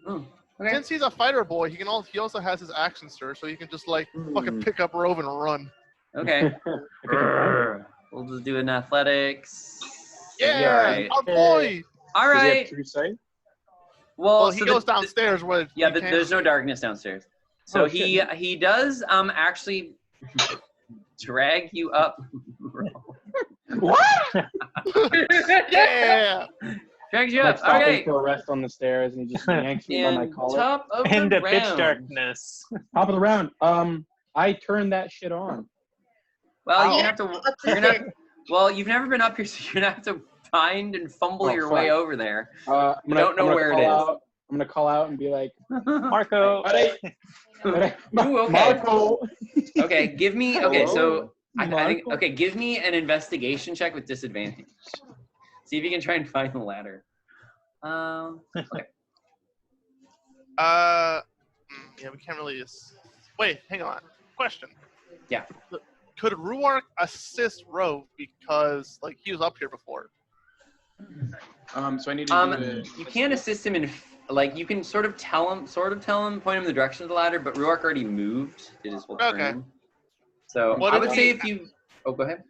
A: Oh, okay.
C: Since he's a fighter boy, he also has his action stir, so he can just like fucking pick up Rove and run.
A: Okay. We'll just do an athletics.
C: Yeah,
A: Alright.
C: our boy.
A: All
H: Does he have
A: right.
H: true sight?
A: Well,
C: He
A: so
C: goes downstairs where
A: Yeah,
C: he can't
A: there's no
C: see.
A: darkness downstairs. So
H: Oh, shit.
A: he does actually drag you up.
H: What?
C: Yeah.
A: Drags you
H: Let's
A: up.
H: stop
A: Okay.
H: to a rest on the stairs, and he just yanks me by my
A: And
H: collar.
A: top of
E: In
A: the
E: the pitch
A: round.
E: darkness.
H: Top of the round. I turned that shit on.
A: Well,
F: Ow.
A: you're gonna have to. You're gonna. Well, you've never been up here, so you're gonna have to find and fumble
H: Oh,
A: your way
H: fuck.
A: over there.
H: I'm
A: You don't know where it is.
H: I'm gonna call out and be like,
E: Marco.
A: Ooh, okay.
H: Marco.
A: Okay, give me. Okay, so I think.
H: Marco.
A: Okay, give me an investigation check with disadvantage. See if you can try and find the ladder. Okay.
C: Yeah, we can't really. Wait, hang on. Question.
A: Yeah.
C: Could Ruark assist Rove because like he was up here before?
H: So I need to do
A: You can't assist him in like you can sort of tell him, point him in the direction of the ladder, but Ruark already moved. Did his whole turn.
C: Okay.
A: So
C: What
A: I
C: if
A: would
C: he-
A: say if you. Oh, go ahead.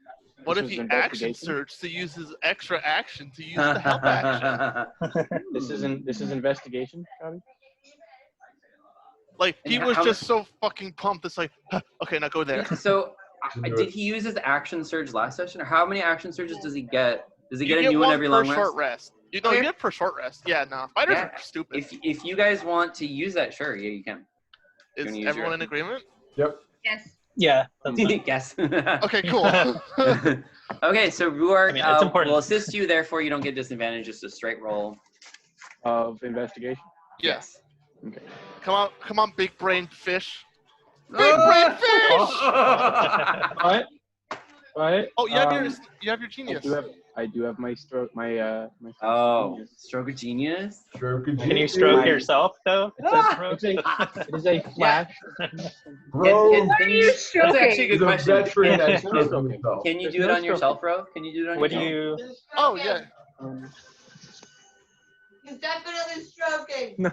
C: What
H: This
C: if
H: is
C: he action
H: investigation?
C: surged to use his extra action to use the help action?
H: This is investigation, Cody?
C: Like he
A: And
C: was
A: how-
C: just so fucking pumped. It's like, huh, okay, now go there.
A: So did he use his action surge last session, or how many action surges does he get? Does he
C: You
A: get a new one
C: one
A: every
C: per
A: long
C: short
A: rest?
C: rest. You know, you
A: Okay.
C: get it per short rest. Yeah, no, fighters
A: Yeah.
C: are stupid.
A: If you guys want to use that, sure, yeah, you can.
C: Is
A: gonna use
C: everyone
A: your-
C: in agreement?
D: Yep.
F: Yes.
E: Yeah. That's fine.
A: Yes.
C: Okay, cool.
A: Okay, so Ruark
E: I mean, it's important.
A: will assist you. Therefore, you don't get disadvantage. Just a straight roll.
H: Of investigation?
C: Yes.
H: Okay.
C: Come on, big brain fish. Big
A: Oh!
C: brain fish.
H: But
C: Oh, you have
H: um,
C: your
H: I
C: genius.
H: do have I do have my stroke. My
A: Oh, stroke of genius.
D: Stroke of
E: Can you
D: genius.
E: stroke yourself though?
H: It is a flash.
D: Bro,
F: What are you
A: That's
F: stroking?
A: actually a
D: he's
A: good
D: a
A: question.
D: veteran at
H: There's no
D: stroking
H: stroking.
D: himself.
A: Can you
H: There's
A: do it
H: no
A: on yourself, bro? Can you do it on
E: Would
A: yourself?
E: you?
C: Oh yeah.
G: He's definitely stroking.
E: All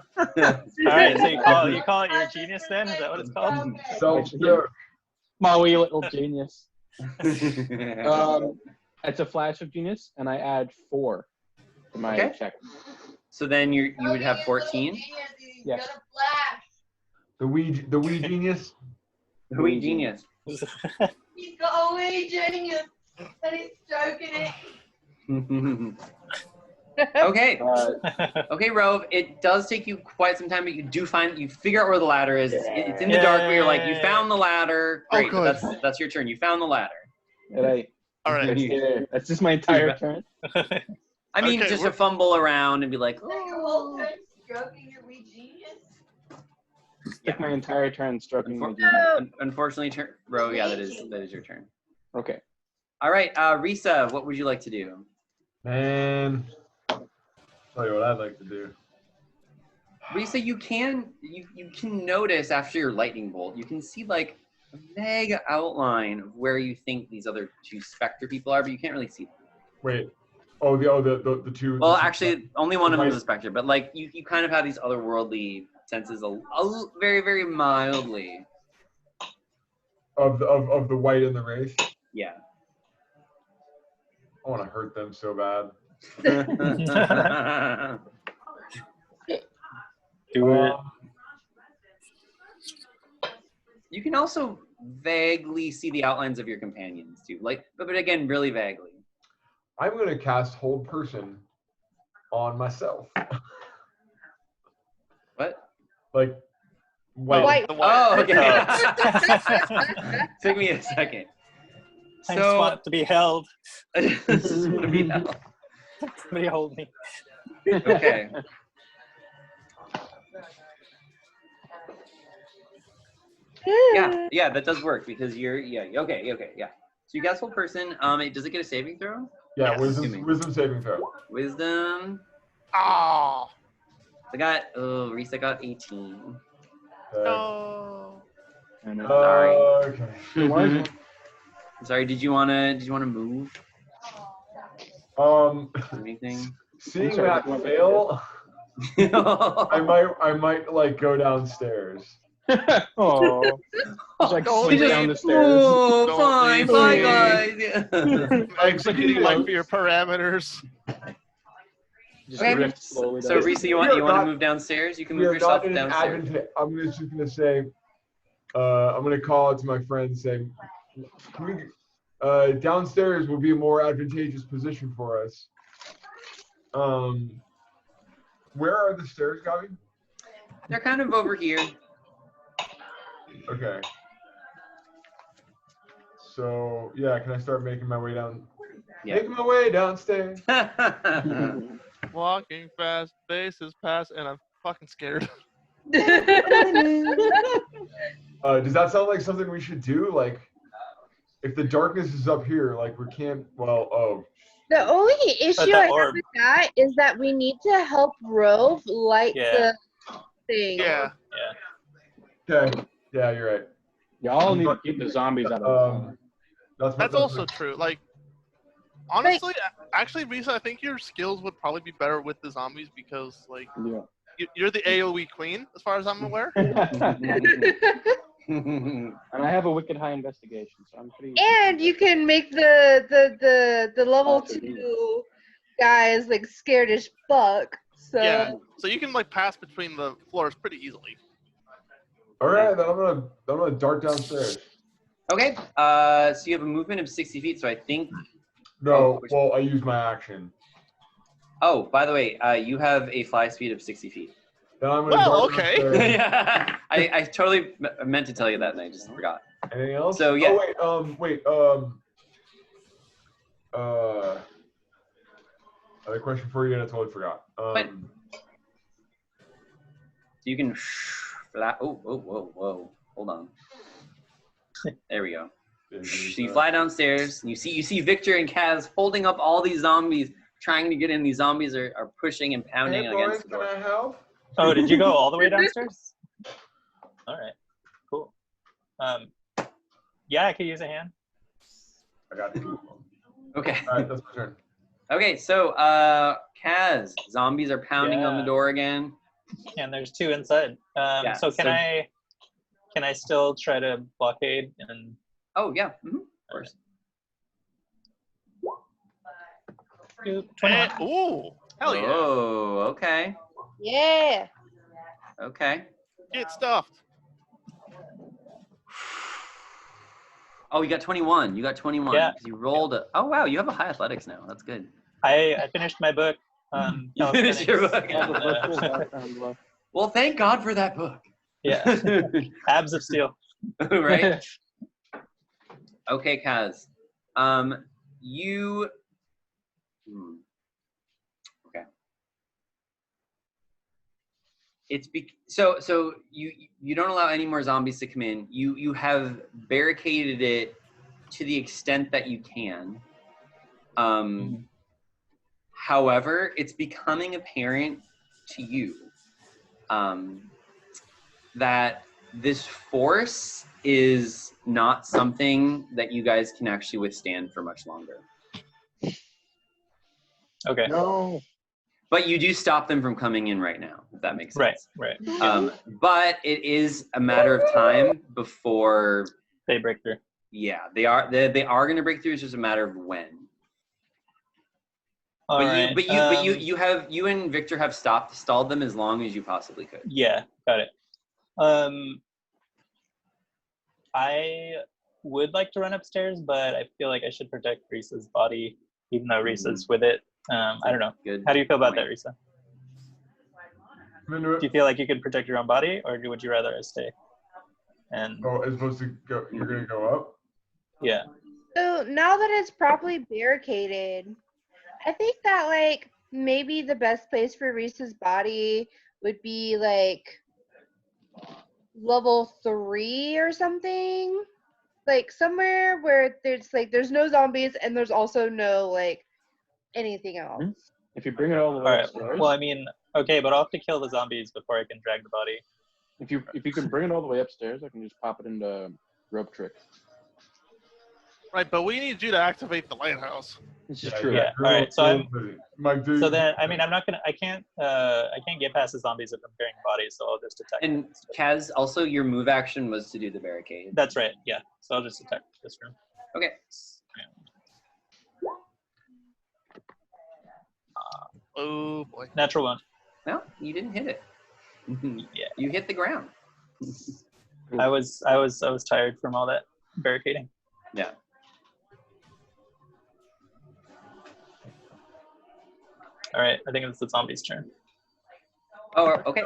E: right, so you call it your genius then? Is that what it's called?
D: Self-stroke.
H: My wee little genius. It's a flash of genius, and I add 4 to my
A: Okay.
H: check.
A: So then you would have 14.
H: Yeah.
G: Got a flash.
D: The wee genius.
A: Wee genius.
G: He's got a wee genius, and he's stroking it.
A: Okay.
H: Uh,
A: Okay, Rove. It does take you quite some time, but you figure out where the ladder is. It's in the dark, but you're like, you found the ladder.
C: Oh,
A: Great.
C: good.
A: That's your turn. You found the ladder.
C: All right.
H: That's just my entire turn.
A: I mean,
C: Okay,
A: just
C: we're-
A: to fumble around and be like,
G: Is that your whole turn stroking your wee genius?
H: Take my entire turn stroking my
A: Unfor-
H: genius.
A: unfortunately, Ro, yeah, that is your turn.
H: Okay.
A: All right, Rhysa, what would you like to do?
D: Man, tell you what I'd like to do.
A: Rhysa, you can notice after your lightning bolt, you can see like a vague outline of where you think these other 2 specter people are, but you can't really see them.
D: Wait. Oh, the two.
A: Well,
D: the two-
A: actually, only one of them is a
D: Right.
A: specter, but like you kind of have these otherworldly senses, a very, very mildly.
D: of the white and the wraith.
A: Yeah.
D: I want to hurt them so bad.
E: Do it.
A: You can also vaguely see the outlines of your companions too, like, but again, really vaguely.
D: I'm gonna cast Hold Person on myself.
A: What?
D: Like, white.
F: White.
C: The white.
A: Oh, okay. Took me a second.
E: I just want to be held.
A: This is gonna be hell.
E: Somebody hold me.
A: Okay. Yeah, that does work because you're okay, yeah. So you cast Hold Person. Does it get a saving throw?
D: Yeah,
C: Yes.
D: wisdom saving throw.
A: Wisdom.
C: Oh.
A: Rhysa got 18.
C: No.
A: Sorry.
D: Okay.
A: I'm sorry. Did you wanna move
D: Um,
A: or anything?
D: seeing
H: sorry,
D: that
H: what?
D: fail, I might like go downstairs.
H: Oh. Just like
C: Don't
H: slink
C: leave.
H: down the stairs.
A: Oh,
C: Don't
A: fine,
C: leave.
A: bye
D: Please.
A: guys. Yeah.
C: Executing like for your parameters.
H: Just
A: Okay.
H: drift slowly
A: So
H: down.
A: Rhysa, you want to move downstairs? You can
D: We
A: move
D: are
A: yourself
D: not in an
A: downstairs.
D: I'm just gonna say, I'm gonna call it to my friend saying, downstairs will be a more advantageous position for us. Where are the stairs, Gabi?
A: They're kind of over here.
D: Okay. So yeah, can I start making my way down?
A: Yeah.
D: Making my way downstairs.
C: Walking fast, faces pass, and I'm fucking scared.
D: Does that sound like something we should do? Like, if the darkness is up here, like we can't. Well, oh.
F: The only issue
E: that
F: I have
E: orb.
F: with that is that we need to help Rove light
E: Yeah.
F: the thing.
C: Yeah.
D: Okay. Yeah, you're right.
H: Y'all need to keep the zombies out of the
C: That's also true. Like, honestly, actually, Rhysa, I think your skills would probably be better with the zombies because, like, you're the AoE queen, as far as I'm aware.
H: And I have a wicked high investigation, so I'm pretty.
F: And you can make the level
H: Awesome.
F: 2 guys like scared as fuck. So
C: Yeah. So you can like pass between the floors pretty easily.
D: All right, then I'm gonna dart downstairs.
A: Okay. So you have a movement of 60 feet. So I think.
D: No, well, I use my action.
A: Oh, by the way, you have a fly speed of 60 feet.
D: Then I'm gonna
C: Well,
D: dart
C: okay.
D: downstairs.
A: Yeah. I totally meant to tell you that, and I just forgot.
D: Anything else?
A: So, yeah.
D: Oh wait. I had a question for you, and I totally forgot.
A: What? So you can for that. Oh, whoa. Hold on. There we go. So you fly downstairs, and you see Victor and Kaz holding up all these zombies, trying to get in. These zombies are pushing and pounding against the door.
D: Can I help?
E: Oh, did you go all the way downstairs? All right, cool. Yeah, I could use a hand.
D: I got you.
A: Okay.
D: All right, that's my turn.
A: Okay, so Kaz, zombies are pounding on the door again.
E: And there's 2 inside. So can I still try to blockade and?
A: Oh yeah, of course.
E: 21.
C: Ooh, hell yeah.
A: Oh, okay.
F: Yeah.
A: Okay.
C: Get stuffed.
A: Oh, you got 21. You got 21.
E: Yeah.
A: Because you rolled a. Oh wow, you have a high athletics now. That's good.
E: I finished my book.
A: You finished your book. Well, thank God for that book.
E: Yeah. Abs of Steel.
A: Right. Okay, Kaz. You. Okay. It's so you don't allow any more zombies to come in. You have barricaded it to the extent that you can. However, it's becoming apparent to you that this force is not something that you guys can actually withstand for much longer.
E: Okay.
H: No.
A: But you do stop them from coming in right now, if that makes sense.
E: Right.
A: But it is a matter of time before
E: they break through.
A: Yeah, they are going to break through. It's just a matter of when. You and Victor have stalled them as long as you possibly could.
E: Yeah, got it. I would like to run upstairs, but I feel like I should protect Rhysa's body, even though Rhysa's with it. I don't know.
A: Good.
E: How do you feel about that, Rhysa?
D: Do
E: you feel like you could protect your own body, or would you rather I stay? And
D: as opposed to go, you're gonna go up?
E: Yeah.
F: So now that it's properly barricaded, I think that like maybe the best place for Rhysa's body would be like level 3 or something, like somewhere where there's no zombies and there's also no like anything else.
H: If you bring it all the way upstairs.
E: Well, I mean, okay, but I'll have to kill the zombies before I can drag the body.
H: If you can bring it all the way upstairs, I can just pop it into rope trick.
C: Right, but we need you to activate the lighthouse.
H: This is true.
E: Yeah. All right. So
D: So
E: then, I mean, I can't get past the zombies if I'm carrying bodies, so I'll just attack.
A: And Kaz, also your move action was to do the barricade.
E: That's right. Yeah. So I'll just attack this room.
A: Okay.
C: Oh boy.
E: Natural 1.
A: No, you didn't hit it.
E: Yeah.
A: You hit the ground.
E: I was tired from all that barricading.
A: Yeah.
E: All right, I think it's the zombie's turn.
A: Oh, okay.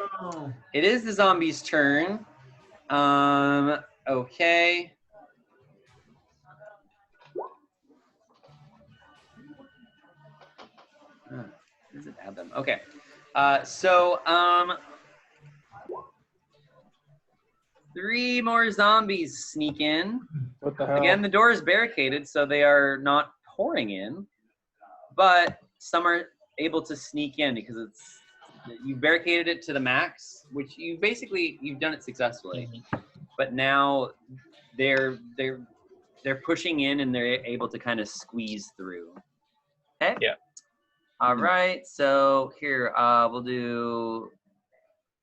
A: It is the zombie's turn. Okay. Does it have them? Okay. So 3 more zombies sneak in.
H: What the hell?
A: Again, the door is barricaded, so they are not pouring in. But some are able to sneak in because you barricaded it to the max, which you've done it successfully. Mm-hmm. But now they're pushing in and they're able to kind of squeeze through. Okay.
E: Yeah.
A: All right. So here we'll do.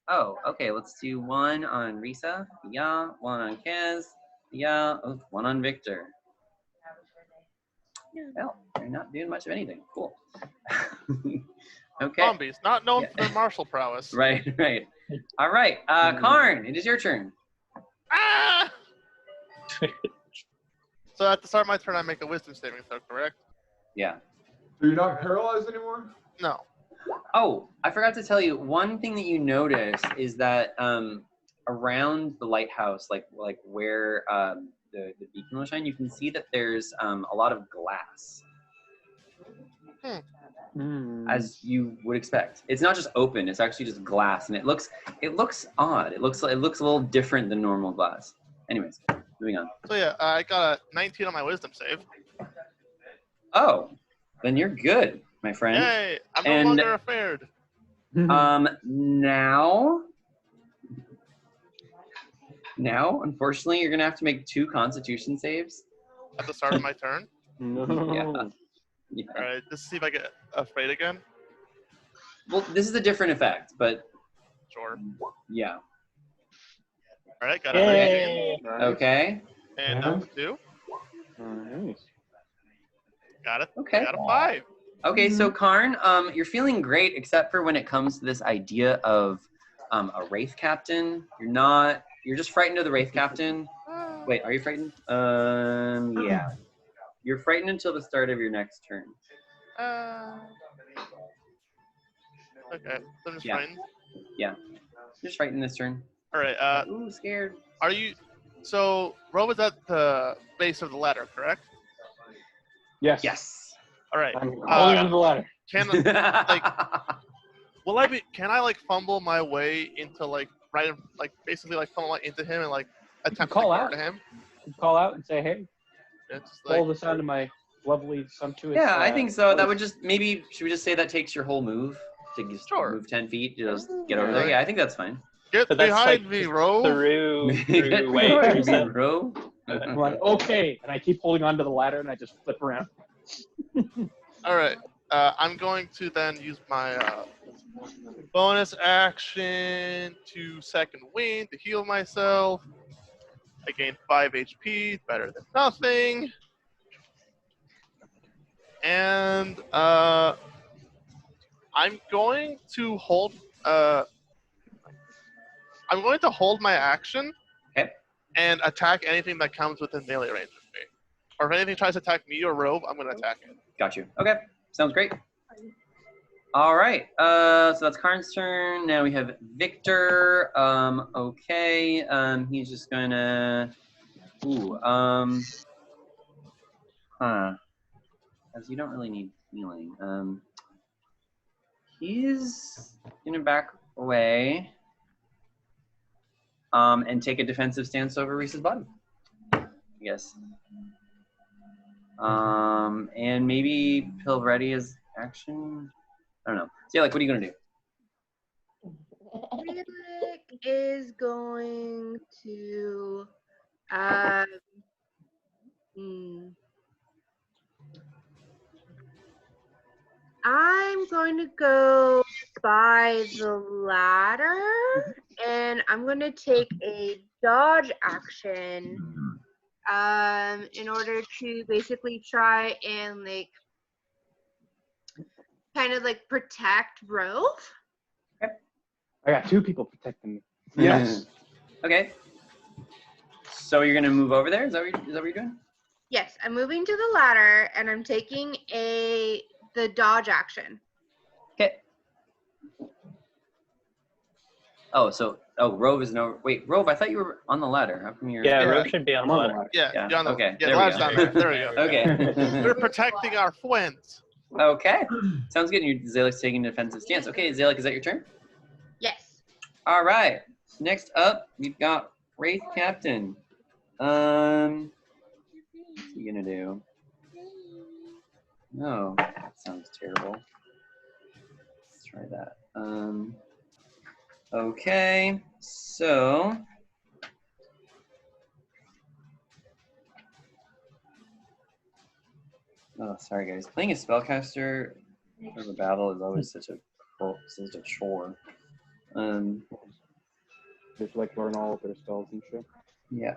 A: Oh, okay. Let's do 1 on Rhysa. Yeah. 1 on Kaz. Yeah. Oh, 1 on Victor. Well, they're not doing much of anything. Cool. Okay.
C: Zombies, not known for their martial prowess.
A: Right. All right. Karn, it is your turn.
C: Ah! So at the start of my turn, I make a wisdom saving throw, correct?
A: Yeah.
D: So you're not paralyzed anymore?
C: No.
A: Oh, I forgot to tell you, one thing that you notice is that around the lighthouse, like where the beacon will shine, you can see that there's a lot of glass. As you would expect. It's not just open, it's actually just glass, and it looks odd. It looks a little different than normal glass. Anyways, moving on.
C: So yeah, I got a 19 on my wisdom save.
A: Oh, then you're good, my friend.
C: Yay! I'm no longer afraid.
A: Now, unfortunately, you're gonna have to make 2 Constitution saves.
C: At the start of my turn.
H: No.
A: Yeah.
C: All right, just see if I get afraid again.
A: Well, this is a different effect, but
C: Sure.
A: yeah.
C: All right, got a
E: Yay.
C: 19.
A: Okay.
C: And number 2.
H: Nice.
C: Got it.
A: Okay.
C: I got a 5.
A: Okay, so Karn, you're feeling great, except for when it comes to this idea of a wraith captain. You're just frightened of the wraith captain. Wait, are you frightened? Yeah. You're frightened until the start of your next turn.
C: Okay, so I'm just
A: Yeah.
C: frightened.
A: Yeah. You're just frightened this turn.
C: All right.
A: Ooh, scared.
C: Are you? So Rove is at the base of the ladder, correct?
H: Yes.
A: Yes.
C: All right.
H: I'm holding onto the ladder.
C: Can Can I like fumble my way into basically fumble into him and like attempt to
H: Call
C: get
H: out
C: to him?
H: Call out and say, hey,
C: It's just
H: pull
C: like
H: the sound of my lovely sumptuous.
A: Yeah, I think so. That
H: voice.
A: would just maybe should we just say that takes your whole move to just
C: Sure.
A: move 10 feet, just get over there. Yeah, I think that's fine.
C: get
E: So that's
C: behind
E: like
C: me,
E: just
C: Rove.
E: Through
A: Get
E: weight.
A: behind
E: you
A: me,
E: said?
A: bro.
H: I'm like, okay, and I keep holding onto the ladder and I just flip around.
C: All right. I'm going to then use my bonus action to second wind to heal myself. I gain 5 HP, better than nothing. And I'm going to hold. I'm going to hold my action.
A: Okay.
C: And attack anything that comes within melee range of me. Or if anything tries to attack me or Rove, I'm going to attack it.
A: Got you. Okay, sounds great. All right, so that's Karn's turn. Now we have Victor. Okay, he's just gonna. Because you don't really need healing. He's gonna back away. And take a defensive stance over Rhysa's body. I guess. And maybe Pill Ready as action. I don't know. So yeah, what are you gonna do?
F: Riddick is going to I'm going to go by the ladder and I'm going to take a dodge action in order to basically try and kind of protect Rove.
H: I got 2 people protecting me.
A: Yes. Okay. So you're gonna move over there? Is that what you're doing?
F: Yes, I'm moving to the ladder and I'm taking the dodge action.
A: Okay. Rove is no. Wait, Rove, I thought you were on the ladder. How come you're?
E: Yeah, Rove should be on the ladder.
C: Yeah, you're on the,
A: okay.
C: yeah,
A: There
C: the
A: we
C: ladder's
A: go.
C: down there. There we go.
A: Okay.
C: We're protecting our friends.
A: Okay. Sounds good. Zalek's taking a defensive stance. Okay, Zalek, is that your turn?
F: Yes.
A: All right. Next up, we've got Wraith Captain. What's he gonna do? No, that sounds terrible. Let's try that. Okay, so sorry guys. Playing a spellcaster for the battle is always such a chore.
H: They should learn all of their spells and shit.
A: Yeah.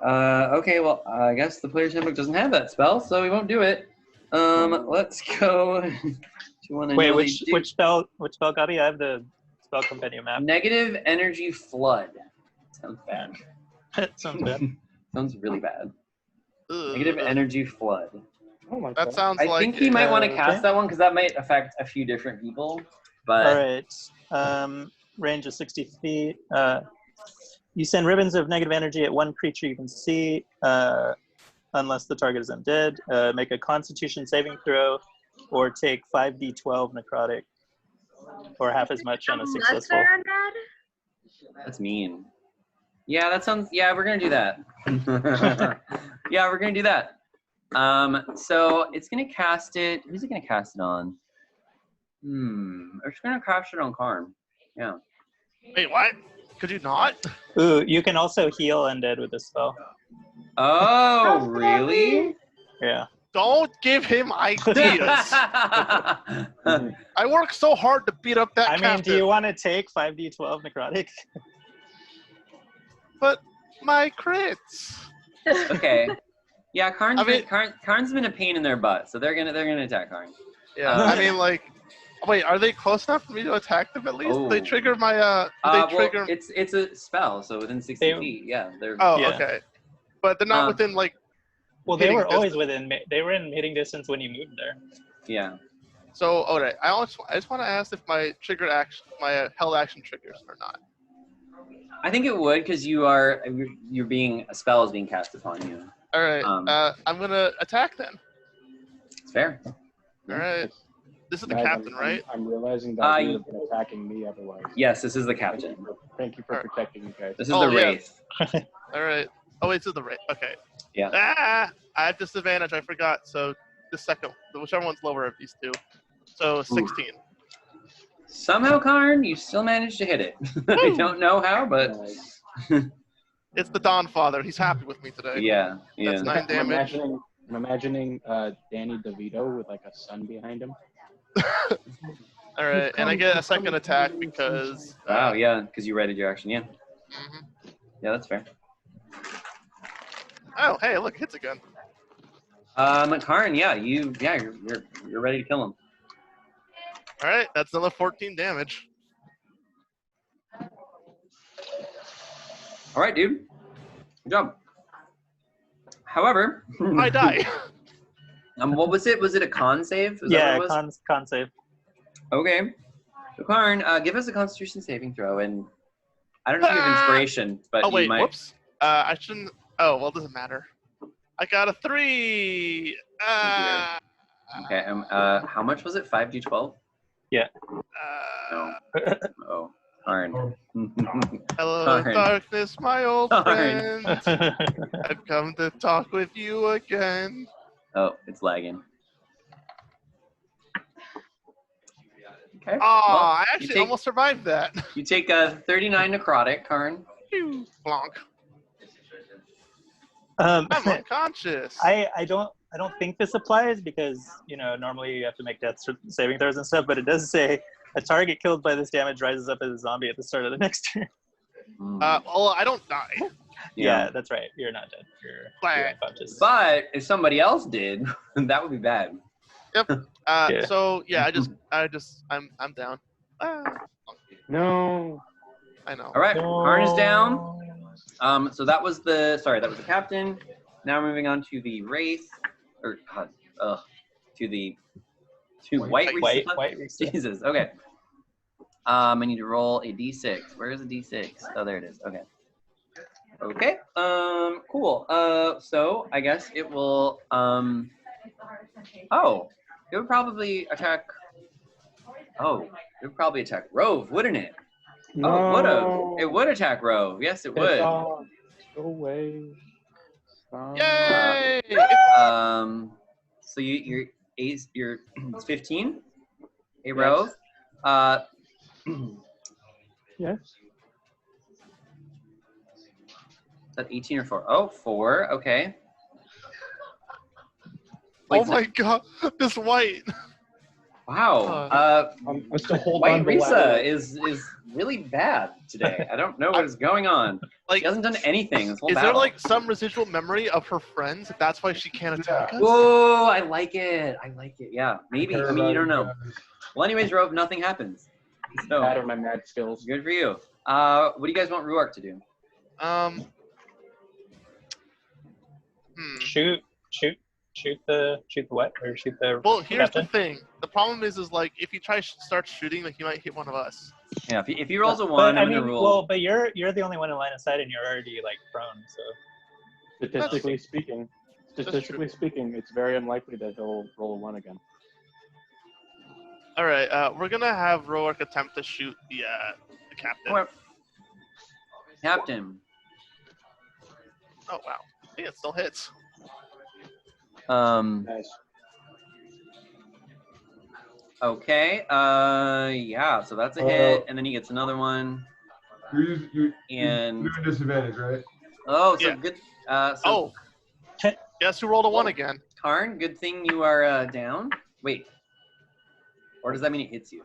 A: Okay. Well, I guess the player's handbook doesn't have that spell, so we won't do it. Let's go to one.
E: Wait, which spell got me? I have the spell compendium map.
A: Negative energy flood. Sounds bad.
E: Sounds bad.
A: Sounds really bad.
C: Ugh.
A: Negative energy flood.
H: Oh my
C: That
H: God.
C: sounds
A: I
C: like.
A: think he might want to
E: okay.
A: cast that one because that might affect a few different people. But
E: All right. Range of 60 feet. You send ribbons of negative energy at one creature you can see, unless the target is undead. Make a Constitution saving throw, or take 5d12 necrotic, or half as much on a
F: Unless
E: successful.
F: they're undead?
A: that's mean. Yeah, that sounds. Yeah, we're gonna do that. Yeah, we're gonna do that. So it's gonna cast it. Who's it gonna cast it on? It's gonna cast it on Karn. Yeah.
C: Wait, what? Could you not?
E: Ooh, you can also heal undead with this spell.
A: Oh, really?
E: Yeah.
C: Don't give him ideas. I worked so hard to beat up that
E: I mean,
C: captain.
E: do you want to take 5d12 necrotic?
C: But my crits.
A: Okay. Yeah, Karn's
C: I mean-
A: Karn's been a pain in their butt, so they're gonna attack Karn.
C: Yeah, I mean, like, wait, are they close enough for me to attack them at least?
A: Oh.
C: They trigger my trigger.
A: Well, it's a spell, so within 60 feet. Yeah, they're.
C: Oh,
E: Yeah.
C: okay. But they're not within like.
E: Well, they
C: hitting
E: were always
C: distance.
E: they were in hitting distance when you moved there.
A: Yeah.
C: So, okay, I just want to ask if my triggered action, my held action triggers or not.
A: I think it would because you're being a spell is being cast upon you.
C: All right, I'm gonna attack then.
A: It's fair.
C: All right, this is the
H: Guys,
C: captain, right?
H: I'm realizing that you would have been attacking me otherwise.
A: Yes, this is the captain.
H: Thank you for protecting me, guys.
A: This is the wraith.
C: All right. Oh wait, this is the wraith. Okay.
A: Yeah.
C: Ah, I have disadvantage. I forgot. So the second, whichever one's lower of these two. So 16.
A: Somehow, Karn, you still managed to hit it. I don't know how, but
C: It's the Dawn Father. He's happy with me today.
A: yeah.
C: That's 9 damage.
H: I'm imagining Danny DeVito with like a sun behind him.
C: All right, and I get a second attack because.
A: Wow, yeah, because you readied your action. Yeah.
C: Mhm.
A: Yeah, that's fair.
C: Oh, hey, look, hits again.
A: Karn, you're ready to kill him.
C: All right, that's another 14 damage.
A: All right, dude. Good job. However,
C: I die.
A: what was it? Was it a con save? Is
E: Yeah,
A: that what it was?
E: con save.
A: Okay. So Karn, give us a Constitution saving throw, and I don't know if you have inspiration, but
C: Oh wait,
A: you might.
C: whoops. I shouldn't. Oh well, it doesn't matter. I got a 3.
A: Okay. How much was it? 5d12.
E: Yeah.
A: No. Oh, Karn.
C: Hello,
A: Karn.
C: darkness, my old
A: Karn.
C: friend. I've come to talk with you again.
A: Oh, it's lagging. Okay.
C: Oh,
A: well,
C: I
A: you
C: actually
A: take-
C: almost survived that.
A: You take a 39 necrotic, Karn.
C: Blonk.
E: Um,
C: I'm unconscious.
E: I don't think this applies because normally you have to make death saving throws and stuff, but it does say a target killed by this damage rises up as a zombie at the start of the next turn.
C: Well, I don't die.
E: Yeah, that's right. You're not dead. You're unconscious.
A: But if somebody else did, that would be bad.
C: Yep.
E: Yeah.
C: So yeah, I'm down.
H: No.
C: I know.
A: All right, Karn is down. So that was the captain. Now we're moving on to the wraith, or to white Rhysa. Jesus. Okay. I need to roll a d6. Where is the d6? Oh, there it is. Okay. Okay. Cool. So I guess it will. Oh, it would probably attack. Oh, it would probably attack Rove, wouldn't it?
H: No.
A: Oh, it would attack Rove. Yes, it would.
H: Go away. Stop.
C: Yay!
A: So you're it's 15. Hey,
H: Yes.
A: Rove.
H: Yes.
A: Is that 18 or 4? Oh, 4. Okay.
C: Oh my god, this white.
A: Wow.
H: I'm still holding
A: White
H: on to
A: Rhysa
H: ladder.
A: is really bad today. I don't know what is going on.
C: Like,
A: She hasn't done anything this whole
C: is there
A: battle.
C: like some residual memory of her friends? That's why she can't attack us.
A: Whoa, I like it. Yeah, maybe. I mean, you don't know. Well, anyways, Rove, nothing happens. So,
H: Out of my mad skills.
A: good for you. What do you guys want Ruark to do?
E: Shoot the what? Or shoot the
C: Well, here's
E: captain?
C: the thing. The problem is like if he starts shooting, like he might hit one of us.
A: Yeah, if he rolls a 1,
E: But
A: I'm gonna roll.
E: well, but you're the only one in line of sight, and you're already like prone. So
H: Statistically speaking, it's very unlikely that he'll roll a 1 again.
C: All right, we're gonna have Roark attempt to shoot the captain.
A: Okay. Captain.
C: Oh wow, yeah, it still hits.
H: Nice.
A: Okay. Yeah. So that's a hit, and then he gets another one.
D: You're
A: And
D: doing disadvantage, right?
A: oh, so
C: Yeah.
A: good.
C: Oh. Guess who rolled a 1 again?
A: Karn, good thing you are down. Wait. Or does that mean it hits you?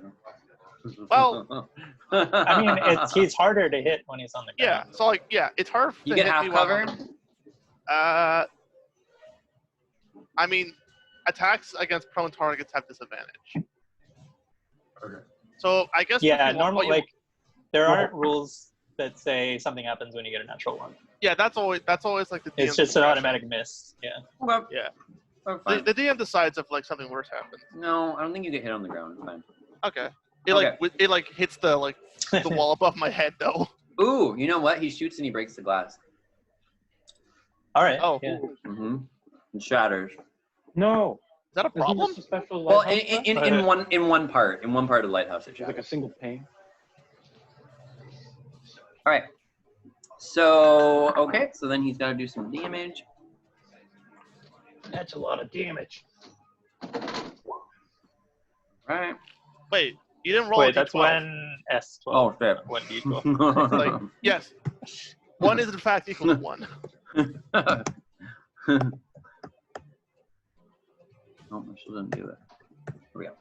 C: Well,
E: I mean, he's harder to hit when he's on the ground.
C: Yeah. So like, yeah, it's hard.
A: You
C: to
A: get
C: hit
A: half
C: me while
A: cover?
C: I'm- I mean, attacks against prone targets have disadvantage.
D: Okay.
C: So I guess.
E: Yeah, normally, like, there aren't rules that say something happens when you get a natural 1.
C: Yeah, that's always like the.
E: It's
C: DM's
E: just an
C: discretion.
E: automatic miss. Yeah.
A: Okay.
C: Yeah.
A: Oh, fine.
C: The DM decides if like something worse happens.
A: No, I don't think you get hit on the ground. It's fine.
C: Okay. It
A: Okay.
C: like hits the wall above my head though.
A: Ooh, you know what? He shoots and he breaks the glass.
E: All right.
C: Oh.
E: Yeah.
A: Mm-hmm. And shatters.
H: No.
C: Is that a
H: Isn't this
C: problem?
H: a special
A: Well,
H: lighthouse stuff?
A: in one part of the lighthouse, it
H: It's like
A: shatters.
H: a single pane.
A: All right. So okay, so then he's got to do some damage.
H: That's a lot of damage.
A: All right.
C: Wait, you didn't roll.
E: Wait,
C: a
E: that's
C: D12.
E: when S12.
A: Oh shit.
E: 1d12.
C: It's like, yes. 1 is in fact equal to 1.
A: Oh, I still didn't do it. Here we go.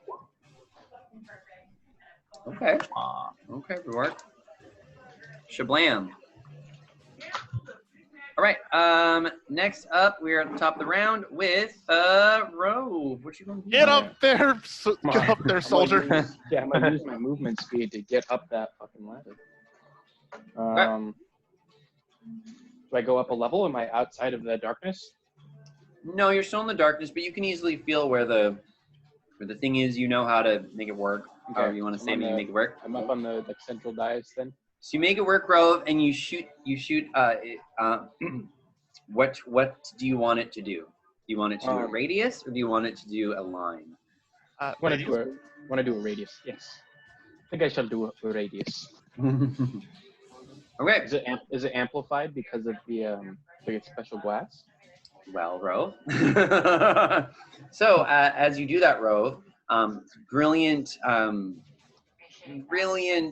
A: Okay. Okay, good work. Shablam. All right. Next up, we're at the top of the round with Rove. What you gonna do?
C: Get up there, get up there, soldier.
H: Yeah, I'm gonna use my movement speed to get up that fucking ladder. Do I go up a level? Am I outside of the darkness?
A: No, you're still in the darkness, but you can easily feel where the thing is. You know how to make it work.
H: Okay.
A: However you want to say, make it work.
H: I'm up on the central dice then.
A: So you make it work, Rove, and you shoot. What do you want it to do? Do you want it to do a radius, or do you want it to do a line?
H: Want to do a radius? Yes. I think I shall do a radius.
A: Okay.
H: Is it amplified because of the special glass?
A: Well, Rove. So as you do that, Rove, brilliant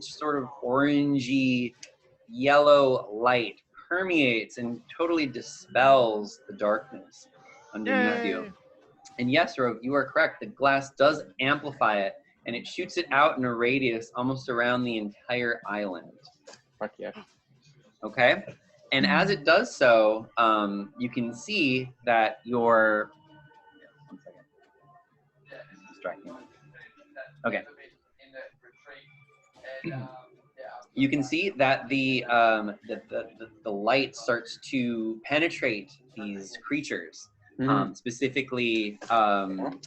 A: sort of orangey yellow light permeates and totally dispels the darkness underneath you. And yes, Rove, you are correct. The glass does amplify it, and it shoots it out in a radius almost around the entire island.
H: Fuck yeah.
A: Okay? And as it does so, you can see that your... One second. Distracting me. Okay. You can see that the light starts to penetrate these creatures, specifically the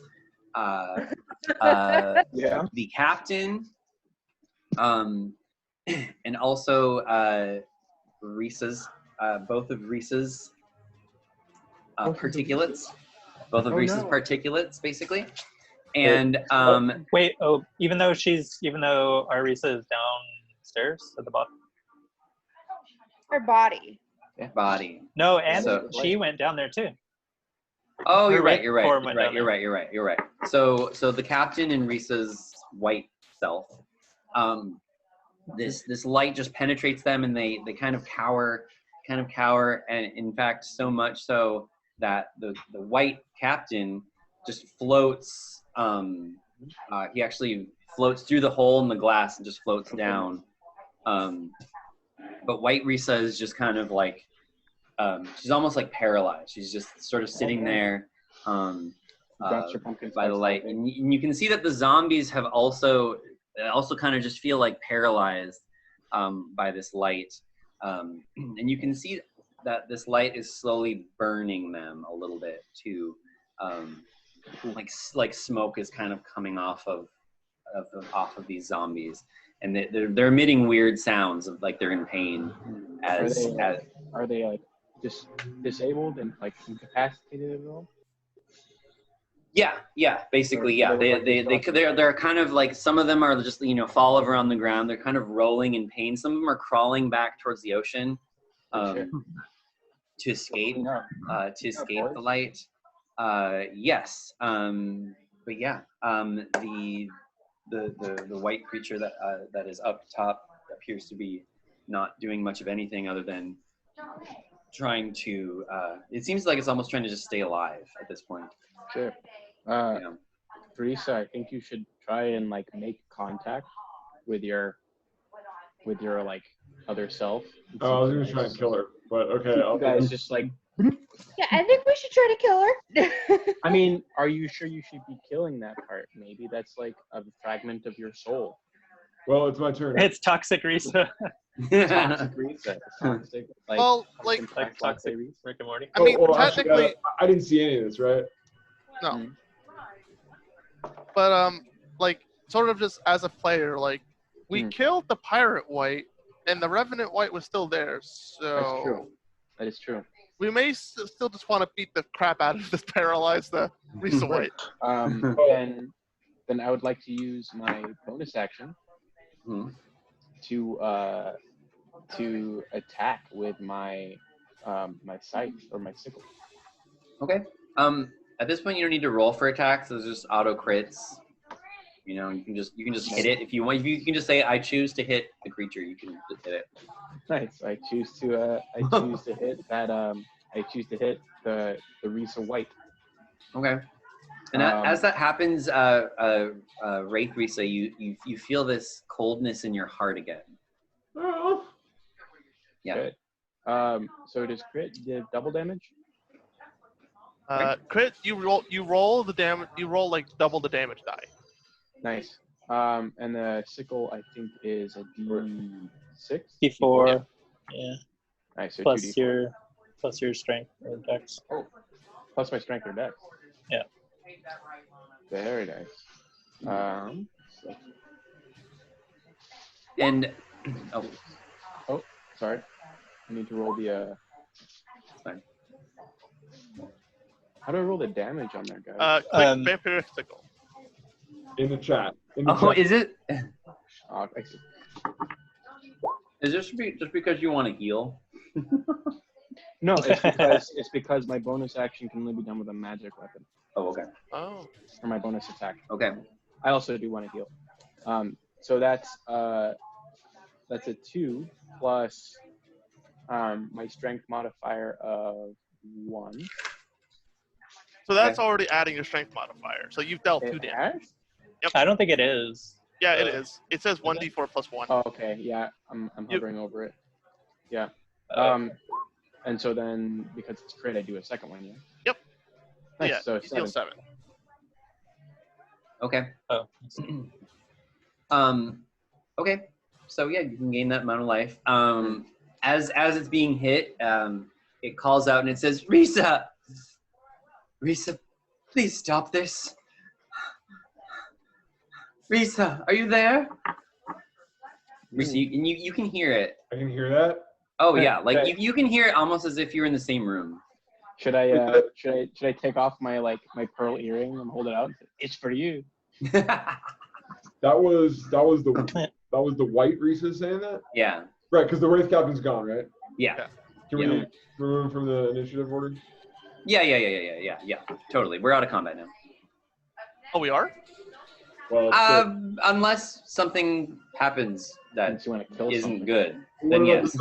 A: captain, and also Rhysa's, both of Rhysa's particulates, particulates, basically. And
E: even though Rhysa is downstairs at the bottom.
F: Her body.
A: Body.
E: No, and she went down there too.
A: Oh, you're right. So the captain and Rhysa's white self, this light just penetrates them, and they kind of cower, and in fact, so much so that the white captain just floats. He actually floats through the hole in the glass and just floats down. But white Rhysa is just kind of like, she's almost like paralyzed. She's just sort of sitting there by the light. And you can see that the zombies have also kind of just feel like paralyzed by this light. And you can see that this light is slowly burning them a little bit too. Like smoke is kind of coming off of these zombies, and they're emitting weird sounds of like they're in pain.
H: Are they like just disabled and like incapacitated at all?
A: Yeah, basically, yeah. They're kind of like, some of them are just fall over on the ground. They're kind of rolling in pain. Some of them are crawling back towards the ocean to escape the light. Yes. But yeah, the white creature that is up top appears to be not doing much of anything other than trying to. It seems like it's almost trying to just stay alive at this point.
H: Sure. Rhysa, I think you should try and like make contact with your like other self.
D: Oh, I was gonna try and kill her, but okay.
H: You guys just like.
F: Yeah, I think we should try to kill her.
H: I mean, are you sure you should be killing that part? Maybe that's like a fragment of your soul.
D: Well, it's my turn.
E: It's toxic Rhysa.
H: Toxic Rhysa. Toxic, like,
C: well, like
E: toxic Rick and Morty.
C: I mean,
D: Actually,
C: technically,
D: I didn't see any of this, right?
C: no.
H: Mm-hmm.
C: But like sort of just as a player, like we killed the pirate white, and the revenant white was still there. So
H: that's true. That is true.
C: We may still just want to beat the crap out of this paralyzed Rhysa white.
H: Then I would like to use my bonus action to attack with my my scythe or my sickle.
A: Okay. At this point, you don't need to roll for attacks. Those are just auto crits. You know, you can just hit it if you want. If you can just say, "I choose to hit the creature," you can just hit it.
H: Nice. I choose to hit that. I choose to hit the Rhysa white.
A: Okay. And as that happens, Wraith Rhysa, you feel this coldness in your heart again.
D: Oh.
A: Yeah.
H: Good. So does crit give double damage?
C: Crit, you roll the damage. You roll like double the damage die.
H: Nice. And the sickle I think is a D6.
E: D4. Yeah.
H: Nice. So
E: plus
H: 2D4.
E: your strength or dex.
H: Oh. Plus my strength or dex.
E: Yeah.
H: Very nice.
A: And
H: oh, sorry. I need to roll the
A: fine.
H: How do I roll the damage on there, guys?
C: Click vampiric sickle.
D: In the chat.
A: Is it?
H: I see.
A: Is this just because you want to heal?
H: No, it's because my bonus action can only be done with a magic weapon.
A: Oh, okay.
C: Oh.
H: For my bonus attack.
A: Okay.
H: I also do want to heal. So that's a 2 plus my strength modifier of 1.
C: So that's already adding your strength modifier. So you've dealt 2 damage. Yep.
E: I don't think it is.
C: Yeah, it is. It says 1d4 plus 1.
H: Oh, okay. Yeah, I'm hovering over it. Yeah. And so then because it's crit, I do a second one. Yeah.
C: Yep.
H: Nice.
C: Yeah.
H: So
C: you deal 7.
A: Okay.
E: Oh.
A: Okay. So yeah, you can gain that amount of life. As it's being hit, it calls out and it says, "Rhysa, Rhysa, please stop this. Rhysa, are you there?" Rhysa, you can hear it.
D: I can hear that.
A: Oh yeah, like you can hear it almost as if you're in the same room.
H: Should I take off my pearl earring and hold it out? It's for you.
D: That was the white Rhysa saying that?
A: Yeah.
D: Right, because the Wraith Captain's gone, right?
A: Yeah.
D: Can we remove him from the initiative order?
A: Yeah. Totally. We're out of combat now.
C: Oh, we are?
D: Well,
A: unless something happens that
H: you want to kill
A: isn't
H: something.
A: Good, then yes.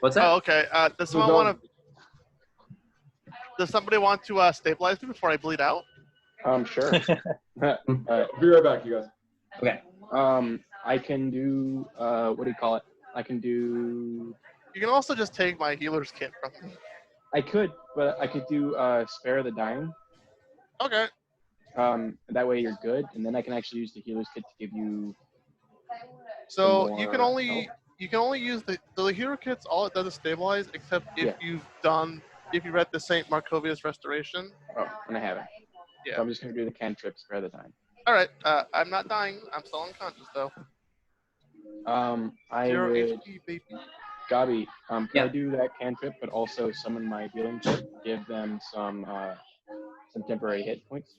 A: What's that?
C: Oh, okay. Does somebody want to stabilize me before I bleed out?
H: Sure.
D: Be right back, you guys.
A: Okay.
H: I can do what do you call it? I can do.
C: You can also just take my healer's kit from me.
H: I could, but I could do spare the dying.
C: Okay.
H: That way you're good, and then I can actually use the healer's kit to give you.
C: So you can only use the hero kits. All it does is stabilize, except if you've read the Saint Marcovius Restoration.
H: Oh, and I haven't.
C: Yeah.
H: So I'm just gonna do the cantrip spare the dying.
C: All right. I'm not dying. I'm still unconscious though.
H: I
C: 0
H: would.
C: HP, baby.
H: Gabi, can I do that cantrip, but also summon my healing kit, give them some temporary hit points?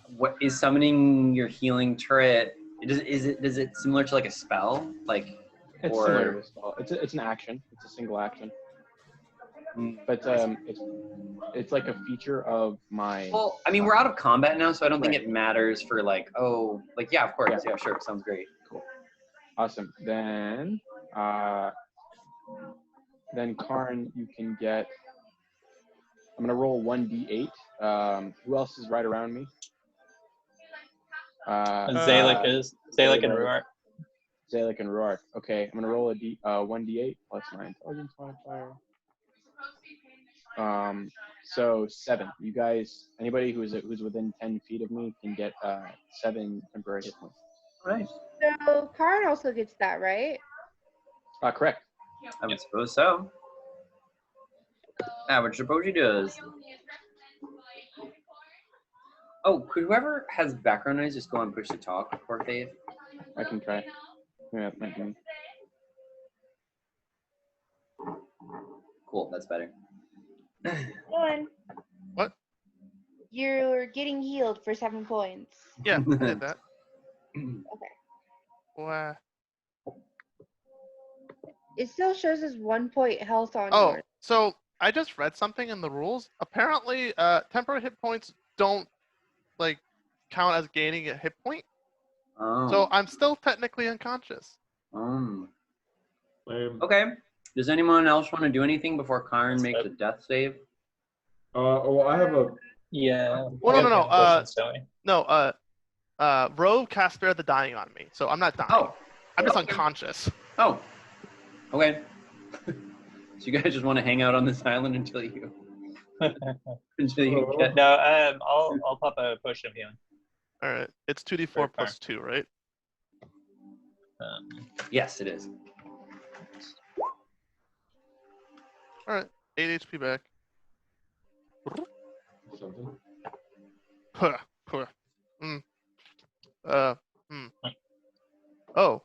A: What is summoning your healing turret? Is it similar to like a spell? Like,
H: It's similar to a spell. It's an action. It's a single action. But it's like a feature of my.
A: Well, I mean, we're out of combat now, so I don't think it matters for like, oh, like, yeah, of course, yeah, sure, sounds great.
H: Cool. Awesome. Then Karn, you can get. I'm gonna roll 1d8. Who else is right around me?
E: Zalek and Ruark.
H: Zalek and Ruark. Okay, I'm gonna roll a 1d8 plus my intelligence modifier. So 7. You guys, anybody who's within 10 feet of me can get 7 temporary hit points.
A: Right.
F: So Karn also gets that, right?
H: Correct.
A: I would suppose so. What Shaboji does. Oh, could whoever has background noise just go on push to talk for Dave?
H: I can try. Yeah, that might be me.
A: Cool, that's better.
F: One.
C: What?
F: You're getting healed for 7 points.
C: Yeah, I did that.
F: Okay.
C: Wow.
F: It still shows as 1 point health on
C: Oh,
F: yours.
C: so I just read something in the rules. Apparently, temporary hit points don't like count as gaining a hit point.
A: Oh.
C: So I'm still technically unconscious.
A: Okay. Does anyone else want to do anything before Karn makes a death save?
D: Oh, I have a.
E: Yeah.
C: Well, no. Ro cast Spare the Dying on me, so I'm not dying.
A: Oh.
C: I'm just unconscious.
A: Oh. Okay. So you guys just want to hang out on this island until you get.
E: No, I'll pop a push of healing.
C: All right. It's 2d4 plus 2, right?
A: Yes, it is.
C: All right. 8 HP back.
D: Something.
C: Oh.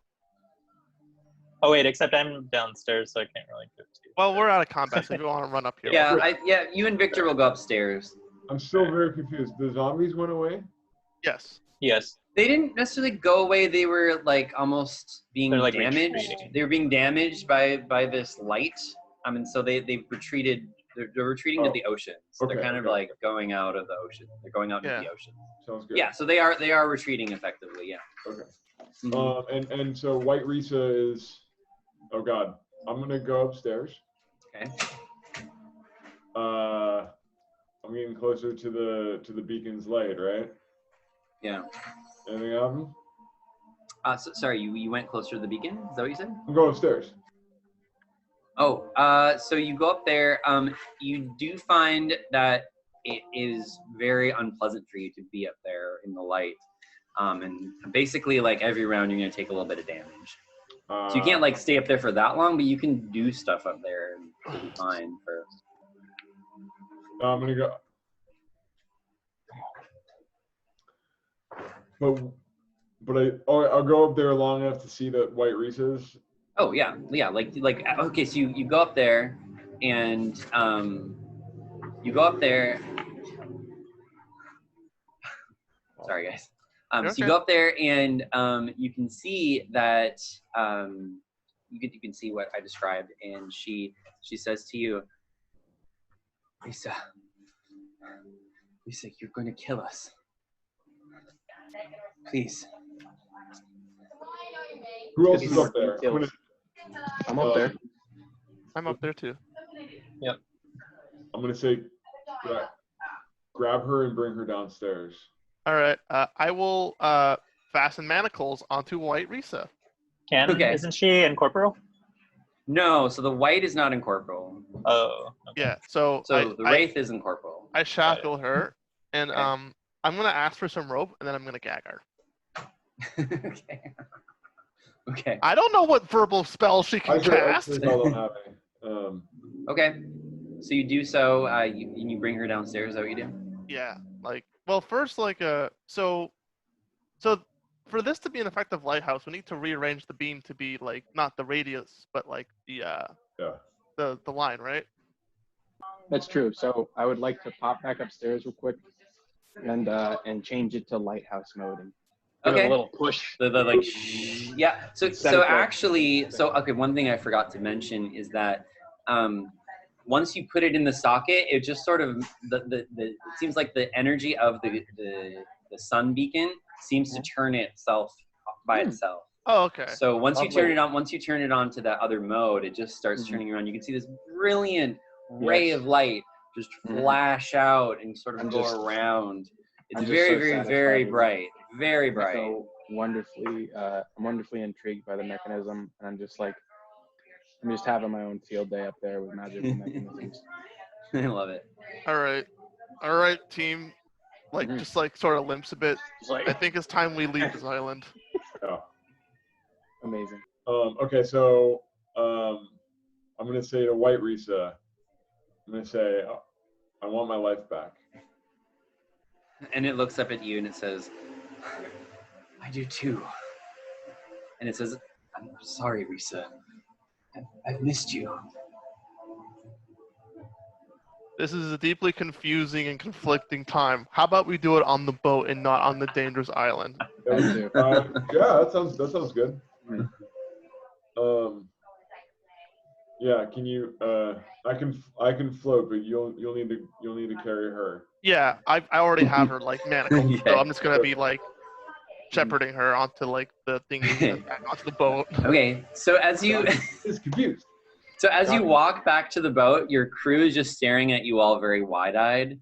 E: Oh wait, except I'm downstairs, so I can't really do it to you.
C: Well, we're out of combat, so if you want to run up here.
A: Yeah, you and Victor will go upstairs.
D: I'm still very confused. The zombies went away?
C: Yes.
E: Yes.
A: They didn't necessarily go away. They were like almost being
E: They're, like,
A: damaged.
E: retreating.
A: They were being damaged by this light. And so they've retreated. They're retreating to the ocean. So they're kind of like going out of the ocean. They're going out into the ocean.
D: Sounds good.
A: Yeah. So they are retreating effectively. Yeah.
D: Okay.
A: Mhm.
D: And so White Rhysa is. Oh God, I'm gonna go upstairs.
A: Okay.
D: I'm getting closer to the beacon's light, right?
A: Yeah.
D: Anything happen?
A: Sorry, you went closer to the beacon? Is that what you said?
D: I'm going upstairs.
A: Oh, so you go up there. You do find that it is very unpleasant for you to be up there in the light. And basically, like every round, you're gonna take a little bit of damage. So you can't like stay up there for that long, but you can do stuff up there and it'll be fine for.
D: I'm gonna go. I'll go up there long enough to see that White Rhysa is.
A: Oh yeah, like okay, so you go up there, and Sorry guys. So you go up there, and you can see that you can see what I described, and she says to you, Rhysa, you're going to kill us. Please.
D: Who else is up there?
H: I'm up there.
C: I'm up there too.
E: Yep.
D: I'm gonna say, grab her and bring her downstairs.
C: All right. I will fasten manacles onto White Rhysa.
E: Isn't she incorporeal?
A: No, so the white is not incorporeal.
E: Oh. Okay.
C: Yeah. So
A: the wraith is incorporeal.
C: I shackle her, and I'm gonna ask for some rope, and then I'm gonna gag her.
A: Okay. Okay.
C: I don't know what verbal spell she can cast.
D: I don't have any.
A: Okay. So you do so. You bring her downstairs. Is that what you do?
C: Yeah. Well, first, so for this to be an effective lighthouse, we need to rearrange the beam to be like not the radius, but like the line, right?
H: That's true. So I would like to pop back upstairs real quick, and change it to lighthouse mode and give it a little push.
A: Yeah. So actually, one thing I forgot to mention is that once you put it in the socket, it just sort of it seems like the energy of the sun beacon seems to turn itself by itself.
C: Oh, okay.
A: So once you turn it on to that other mode, it just starts turning around. You can see this brilliant ray of light just flash out and sort of go around. It's very, very, very bright. Very bright.
H: So wonderfully, I'm wonderfully intrigued by the mechanism, and I'm just having my own field day up there with magical mechanisms.
A: I love it.
C: All right, team. Just sort of limps a bit. I think it's time we leave this island.
D: Yeah.
H: Amazing.
D: Okay, so I'm gonna say to White Rhysa, I'm gonna say, I want my life back.
A: And it looks up at you and it says, I do too. And it says, I'm sorry, Rhysa. I've missed you.
C: This is a deeply confusing and conflicting time. How about we do it on the boat and not on the dangerous island?
D: Yeah, that sounds good. Yeah, can you? I can float, but you'll need to carry her.
C: Yeah, I already have her manacled, so I'm just gonna be shepherding her onto the thingy, onto the boat.
A: Okay, so as you
D: is confused.
A: So as you walk back to the boat, your crew is just staring at you all very wide-eyed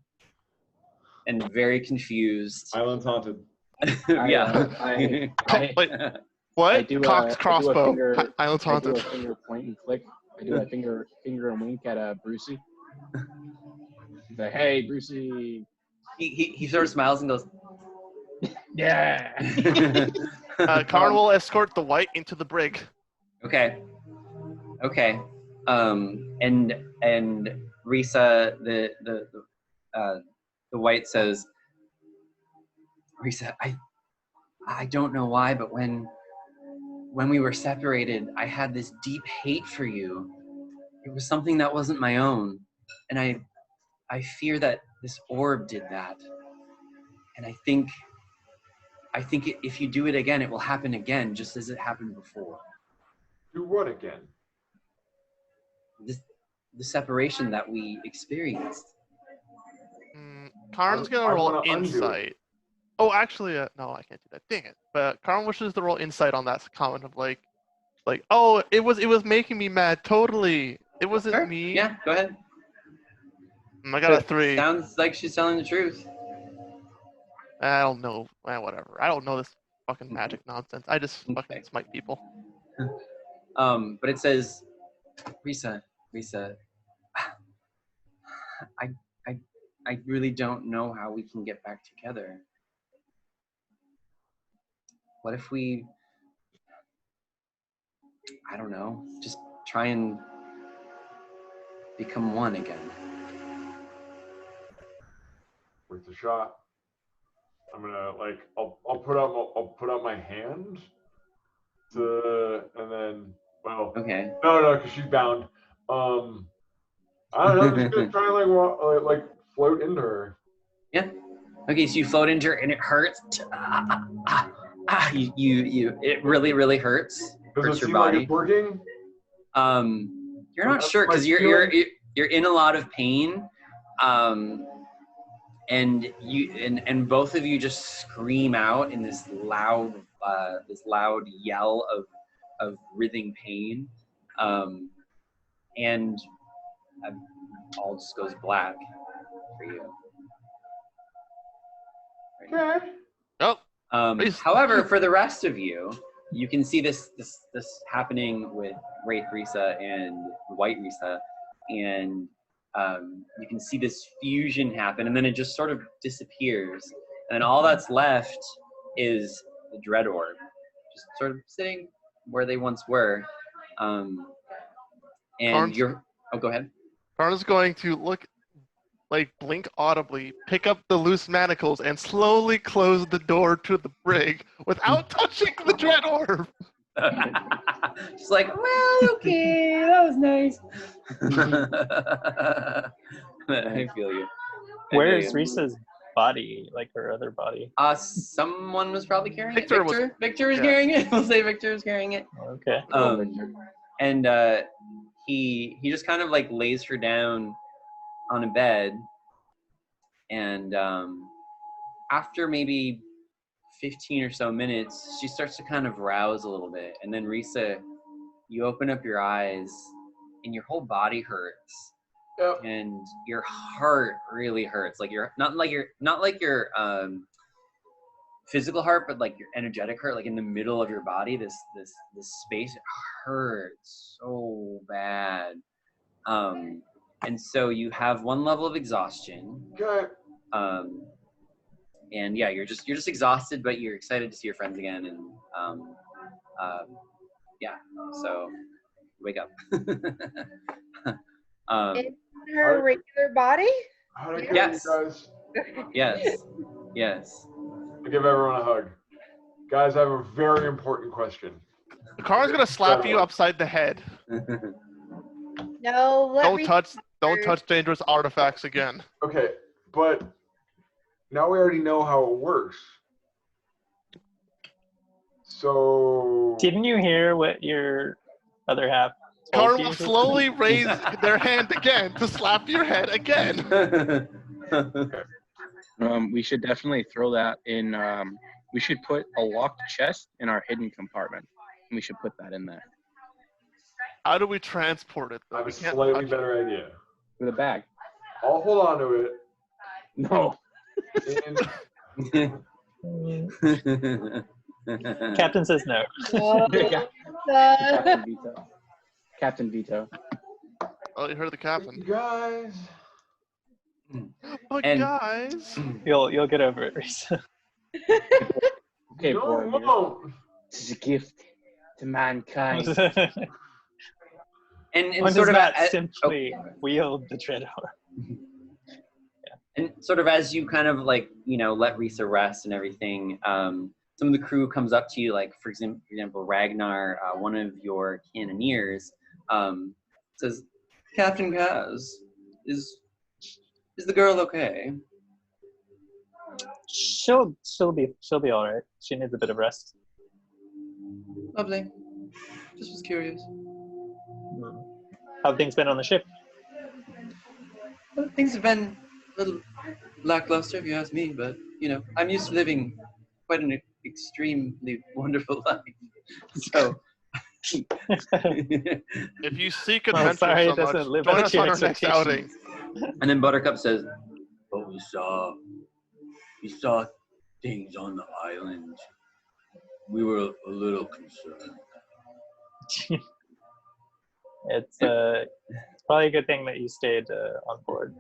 A: and very confused.
D: Island's haunted.
A: Yeah.
C: Wait, what? Cock's crossbow. Island's haunted.
H: I do a finger point and click. I do a finger and wink at Brucey. He's like, hey, Brucey.
A: He sort of smiles and goes,
H: yeah.
C: Karn will escort the white into the brig.
A: Okay. And Rhysa, the white says, Rhysa, I don't know why, but when we were separated, I had this deep hate for you. It was something that wasn't my own, and I fear that this orb did that. And I think if you do it again, it will happen again, just as it happened before.
D: Do what again?
A: The separation that we experienced.
C: Karn's gonna roll insight. Oh, actually, no, I can't do that. Dang it! But Karn wishes to roll insight on that comment of oh, it was making me mad. Totally, it wasn't me.
A: Yeah, go ahead.
C: I got a 3.
A: Sounds like she's telling the truth.
C: I don't know. Whatever. I don't know this fucking magic nonsense. I just fucking smite people.
A: But it says, Rhysa, I really don't know how we can get back together. What if we, I don't know, just try and become one again?
D: Worth a shot. I'm gonna I'll put out my hand and then
A: okay.
D: No, because she's bound. I don't know. I'm just gonna try and float into her.
A: Yeah. Okay, so you float into her and it hurts. It really hurts.
D: Does
A: hurts
D: it
A: your
D: seem
A: body.
D: like it's working?
A: You're not sure because you're in a lot of pain. And you both of you just scream out in this loud yell of writhing pain, and all just goes black for you.
D: Okay.
C: Oh.
A: However, for the rest of you, you can see this happening with Wraith Rhysa and White Rhysa, and you can see this fusion happen, and then it just sort of disappears, and then all that's left is the Dread Orb, just sort of sitting where they once were. And go ahead.
C: Karn is going to look, blink audibly, pick up the loose manacles, and slowly close the door to the brig without touching the Dread Orb.
A: Just well, okay, that was nice. I feel you.
E: Where is Rhysa's body, her other body?
A: Someone was probably carrying it. Victor is
C: yeah.
A: carrying it. We'll say Victor is carrying it.
E: Okay.
A: And he just kind of like lays her down on a bed, and after maybe 15 or so minutes, she starts to kind of rouse a little bit, and then Rhysa, you open up your eyes, and your whole body hurts, and your heart really hurts. Like not like your physical heart, but like your energetic heart, like in the middle of your body. This space hurts so bad. And so you have one level of exhaustion.
D: Okay.
A: And yeah, you're just exhausted, but you're excited to see your friends again, and yeah, so wake up.
F: In her regular body?
D: How'd I get
A: Yes.
D: you guys?
A: Yes.
D: I give everyone a hug. Guys, I have a very important question.
C: The car's gonna slap you upside the head.
F: No,
C: Don't touch dangerous artifacts again.
D: Okay, but now we already know how it works. So
E: Didn't you hear what your other half
C: Car
E: told you?
C: will slowly raise their hand again to slap your head again.
H: We should definitely throw that in. We should put a locked chest in our hidden compartment. We should put that in there.
C: How do we transport it, though?
D: I have
C: We
D: a
C: can't
D: slightly
C: touch
D: better idea.
H: With a bag.
D: I'll hold on to it.
H: No.
E: Captain says no.
H: Captain Veto. Captain Veto.
C: Oh, you heard the captain.
D: You guys.
C: But
A: And-
C: guys,
E: You'll get over it, Rhysa.
H: Okay,
D: No,
H: boy.
D: I won't.
H: This is a gift to mankind.
A: and
E: One
A: sort
E: does
A: of
E: not simply wield the dread arm.
A: And sort of as you kind of like, let Rhysa rest and everything, some of the crew comes up to you, like, for example, Ragnar, one of your cannoneers, says, Captain Kaz, is the girl okay?
E: She'll be all right. She needs a bit of rest.
A: Lovely. Just was curious.
E: How have things been on the ship?
A: Well, things have been a little lackluster, if you ask me, but, I'm used to living quite an extremely wonderful life. So,
C: if you seek
E: Well,
C: adventure
E: sorry, it
C: so much,
E: doesn't live
C: join
E: up
C: us
E: to
C: on
E: your
C: our next outing.
E: expectations.
A: and then Buttercup says, but we saw things on the island. We were a little concerned.
E: It's probably a good thing that you stayed on board.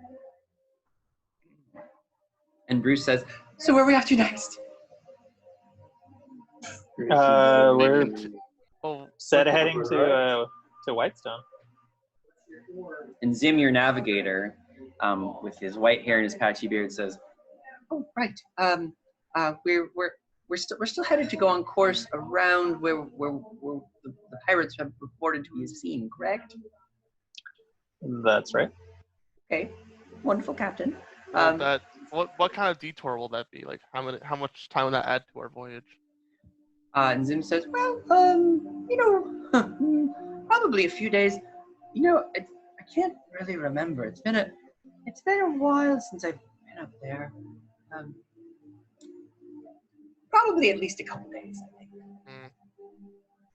A: And Bruce says, so where are we off to next?
E: We're
C: Oh,
E: heading to Whitestone.
A: And Zim, your navigator, with his white hair and his patchy beard, says, "Oh, right. We're still headed to go on course around where the pirates have reported to be seen, correct?"
E: That's right.
A: Okay, wonderful, Captain.
C: what kind of detour will that be? Like, how much time will that add to our voyage?
A: And Zim says, "Well, probably a few days. I can't really remember. It's been a while since I've been up there. Probably at least a couple days, I think."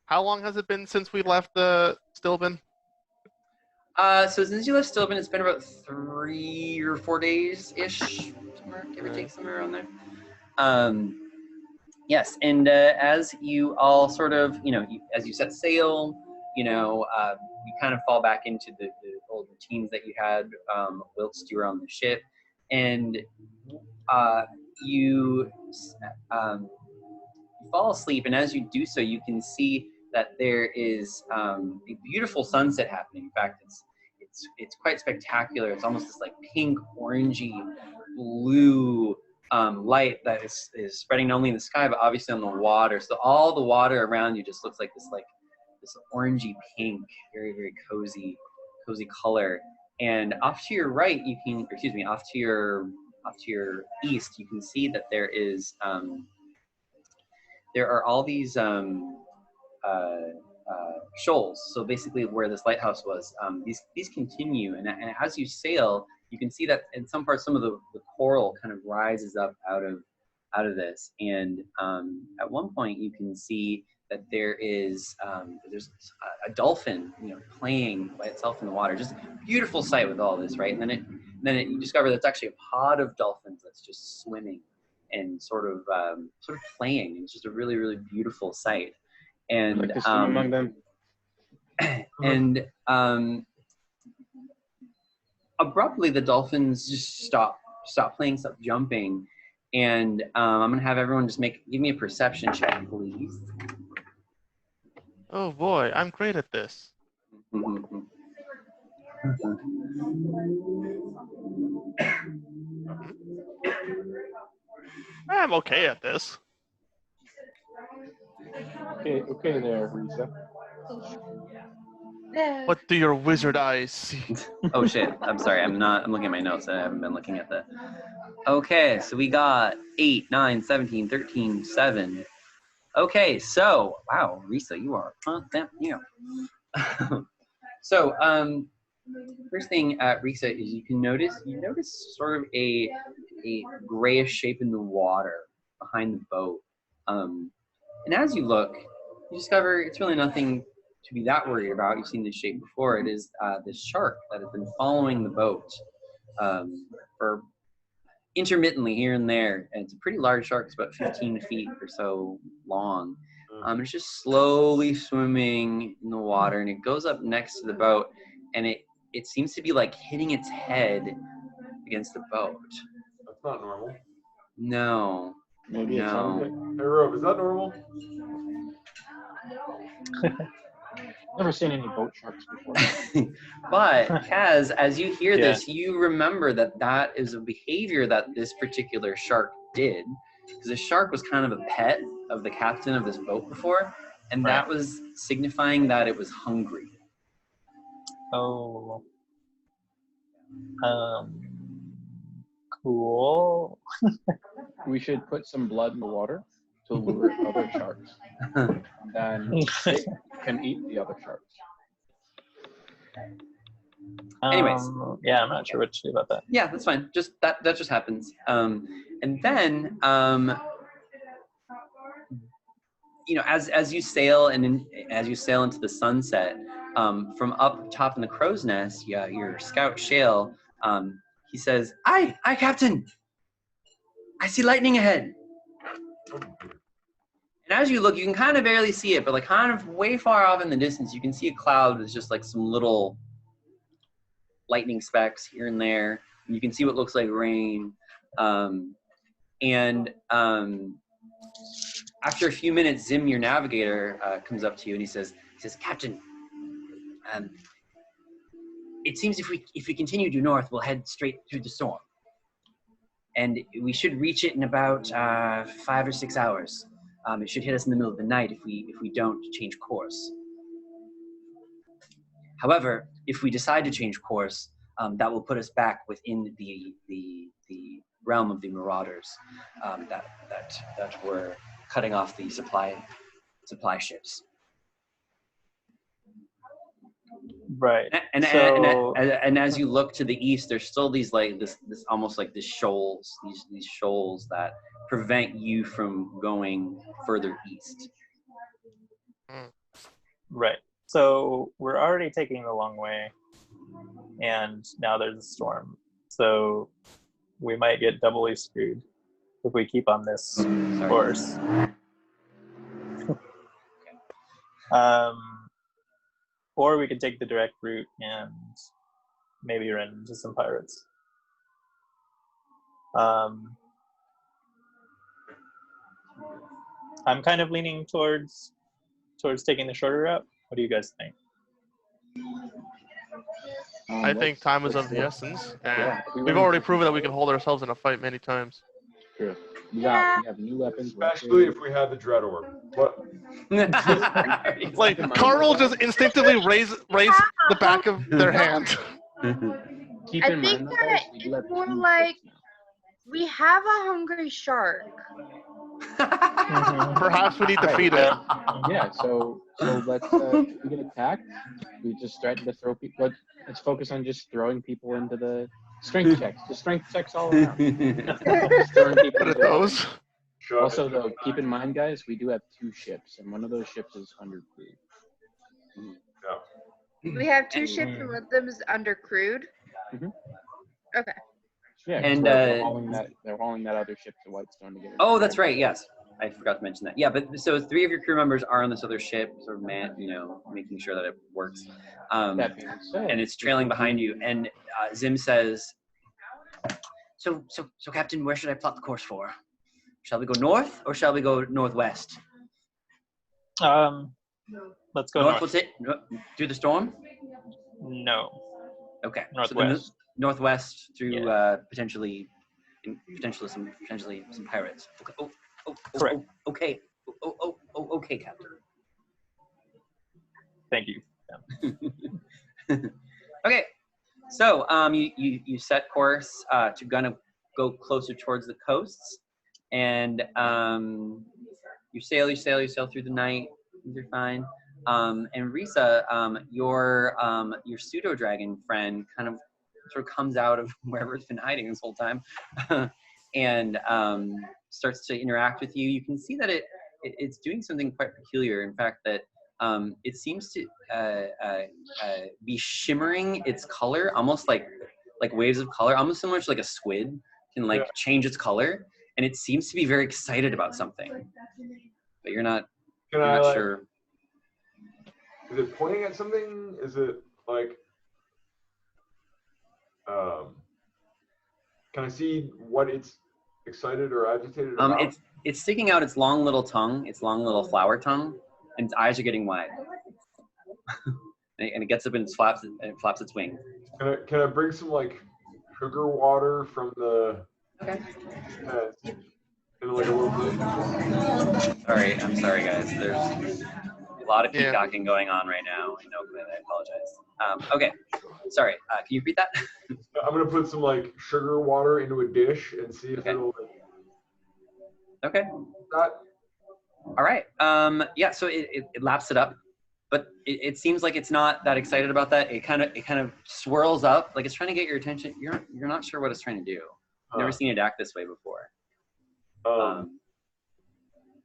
C: How long has it been since we left Stilben?
A: So since you left Stilben, it's been about 3 or 4 days-ish, somewhere, give or take, somewhere around there. Yes, and as you all sort of, as you set sail, you kind of fall back into the old routines that you had whilst you were on the ship, and you fall asleep, and as you do so, you can see that there is a beautiful sunset happening. In fact, it's quite spectacular. It's almost this like pink, orangey, blue light that is spreading not only in the sky but obviously on the water. So all the water around you just looks like this orangey pink, very, very cozy color. And off to your right, off to your east, you can see that there is there are all these shoals. So basically, where this lighthouse was, these continue, and as you sail, you can see that in some parts, some of the coral kind of rises up out of this, and at one point you can see that there's a dolphin, playing by itself in the water. Just a beautiful sight with all this, right? And then you discover that's actually a pod of dolphins that's just swimming and sort of playing. It's just a really, really beautiful sight. And
H: I'd like to swim among them.
A: And abruptly the dolphins just stop playing, stop jumping, and I'm gonna have everyone just give me a perception check, please.
C: Oh boy, I'm great at this. I'm okay at this.
H: Okay there, Rhysa.
C: What do your wizard eyes see?
A: Oh shit, I'm sorry, I'm looking at my notes. I haven't been looking at the... Okay, so we got 8, 9, 17, 13, 7. Okay, so, wow, Rhysa, you are So, first thing, Rhysa, is you notice sort of a grayish shape in the water behind the boat. And as you look, you discover it's really nothing to be that worried about. You've seen this shape before. It is this shark that has been following the boat for intermittently here and there. And it's a pretty large shark. It's about 15 feet or so long. It's just slowly swimming in the water, and it goes up next to the boat, and it seems to be like hitting its head against the boat.
D: That's not normal.
A: No.
H: Maybe it's something.
D: Hey, Rob, is that normal?
H: Never seen any boat sharks before.
A: But Kaz, as you hear this, you remember that is a behavior that this particular shark did, because the shark was kind of a pet of the captain of this boat before, and that was signifying that it was hungry.
E: Oh. Cool.
H: We should put some blood in the water to lure other sharks. And then they can eat the other sharks.
A: Anyways.
E: Yeah, I'm not sure what to do about that.
A: Yeah, that's fine. Just that just happens. And then as you sail as you sail into the sunset, from up top in the crow's nest, your scout Shale, he says, "Aye, Captain. I see lightning ahead." And as you look, you can kind of barely see it, but like kind of way far off in the distance, you can see a cloud with just like some little lightning specks here and there. And you can see what looks like rain. After a few minutes, Zim, your navigator, comes up to you and he says, "Captain, it seems if we continue due north, we'll head straight through the storm. And we should reach it in about 5 or 6 hours. It should hit us in the middle of the night if we don't change course. However, if we decide to change course, that will put us back within the realm of the marauders that were cutting off the supply ships."
E: Right.
A: And as you look to the east, there's still these like this almost like these shoals that prevent you from going further east.
E: Right. So we're already taking the long way, and now there's a storm. So we might get doubly screwed if we keep on this course. Or we could take the direct route and maybe run into some pirates. I'm kind of leaning towards taking the shorter route. What do you guys think?
C: I think time is of the essence, and we've already proven that we can hold ourselves in a fight many times.
H: True. We have new weapons.
D: Especially if we had the dread orb. What?
C: Like Carl just instinctively raise the back of their hand.
H: Keep
F: I
H: in
F: think
H: mind
F: that it's more like we have a hungry shark.
C: Perhaps we need to feed it.
H: Yeah, so So let's if we get attacked, we just threaten to throw people. Let's focus on just throwing people into the strength checks. Just strength checks all around. Just throwing people
C: What are
H: into the water.
C: those?
H: Also, though, keep in mind, guys, we do have 2 ships, and one of those ships is undercrewed.
F: We have 2 ships, and one of them is undercrewed.
H: Mhm.
F: Okay.
H: Yeah,
A: And,
H: they're hauling that other ship to Whitestone to get it.
A: Oh, that's right. Yes, I forgot to mention that. Yeah, but so 3 of your crew members are on this other ship, sort of making sure that it works.
H: That being said,
A: And it's trailing behind you. And Zim says, "So, Captain, where should I plot the course for? Shall we go north or shall we go northwest?
E: Let's go north.
A: What's it? Through the storm?
E: No.
A: Okay.
E: Northwest.
A: So northwest through potentially some pirates. Okay.
E: Correct.
A: Okay. Okay, Captain.
E: Thank you. Yeah.
A: Okay. So you set course to gonna go closer towards the coasts, and you sail through the night. Things are fine. And Rhysa, your pseudo dragon friend kind of sort of comes out of wherever it's been hiding this whole time, and starts to interact with you. You can see that it's doing something quite peculiar. In fact, that it seems to be shimmering its color, almost like waves of color, almost similar to like a squid can change its color, and it seems to be very excited about something. But you're not sure.
D: Is it pointing at something? Is it like? Can I see what it's excited or agitated about?
A: It's sticking out its long little tongue, its long little flower tongue, and its eyes are getting wide. And it gets up and flaps its wings.
D: Can I bring some like sugar water from the?
A: Okay.
D: In like a little bit.
A: I'm sorry, guys. There's a lot of peacocking going on right now in Oakland. I apologize. Okay, sorry. Can you repeat that?
D: I'm gonna put some like sugar water into a dish and see if it'll.
A: Okay. All right. Yeah. So it laps it up, but it seems like it's not that excited about that. It kind of swirls up, like it's trying to get your attention. You're not sure what it's trying to do. I've never seen it act this way before. And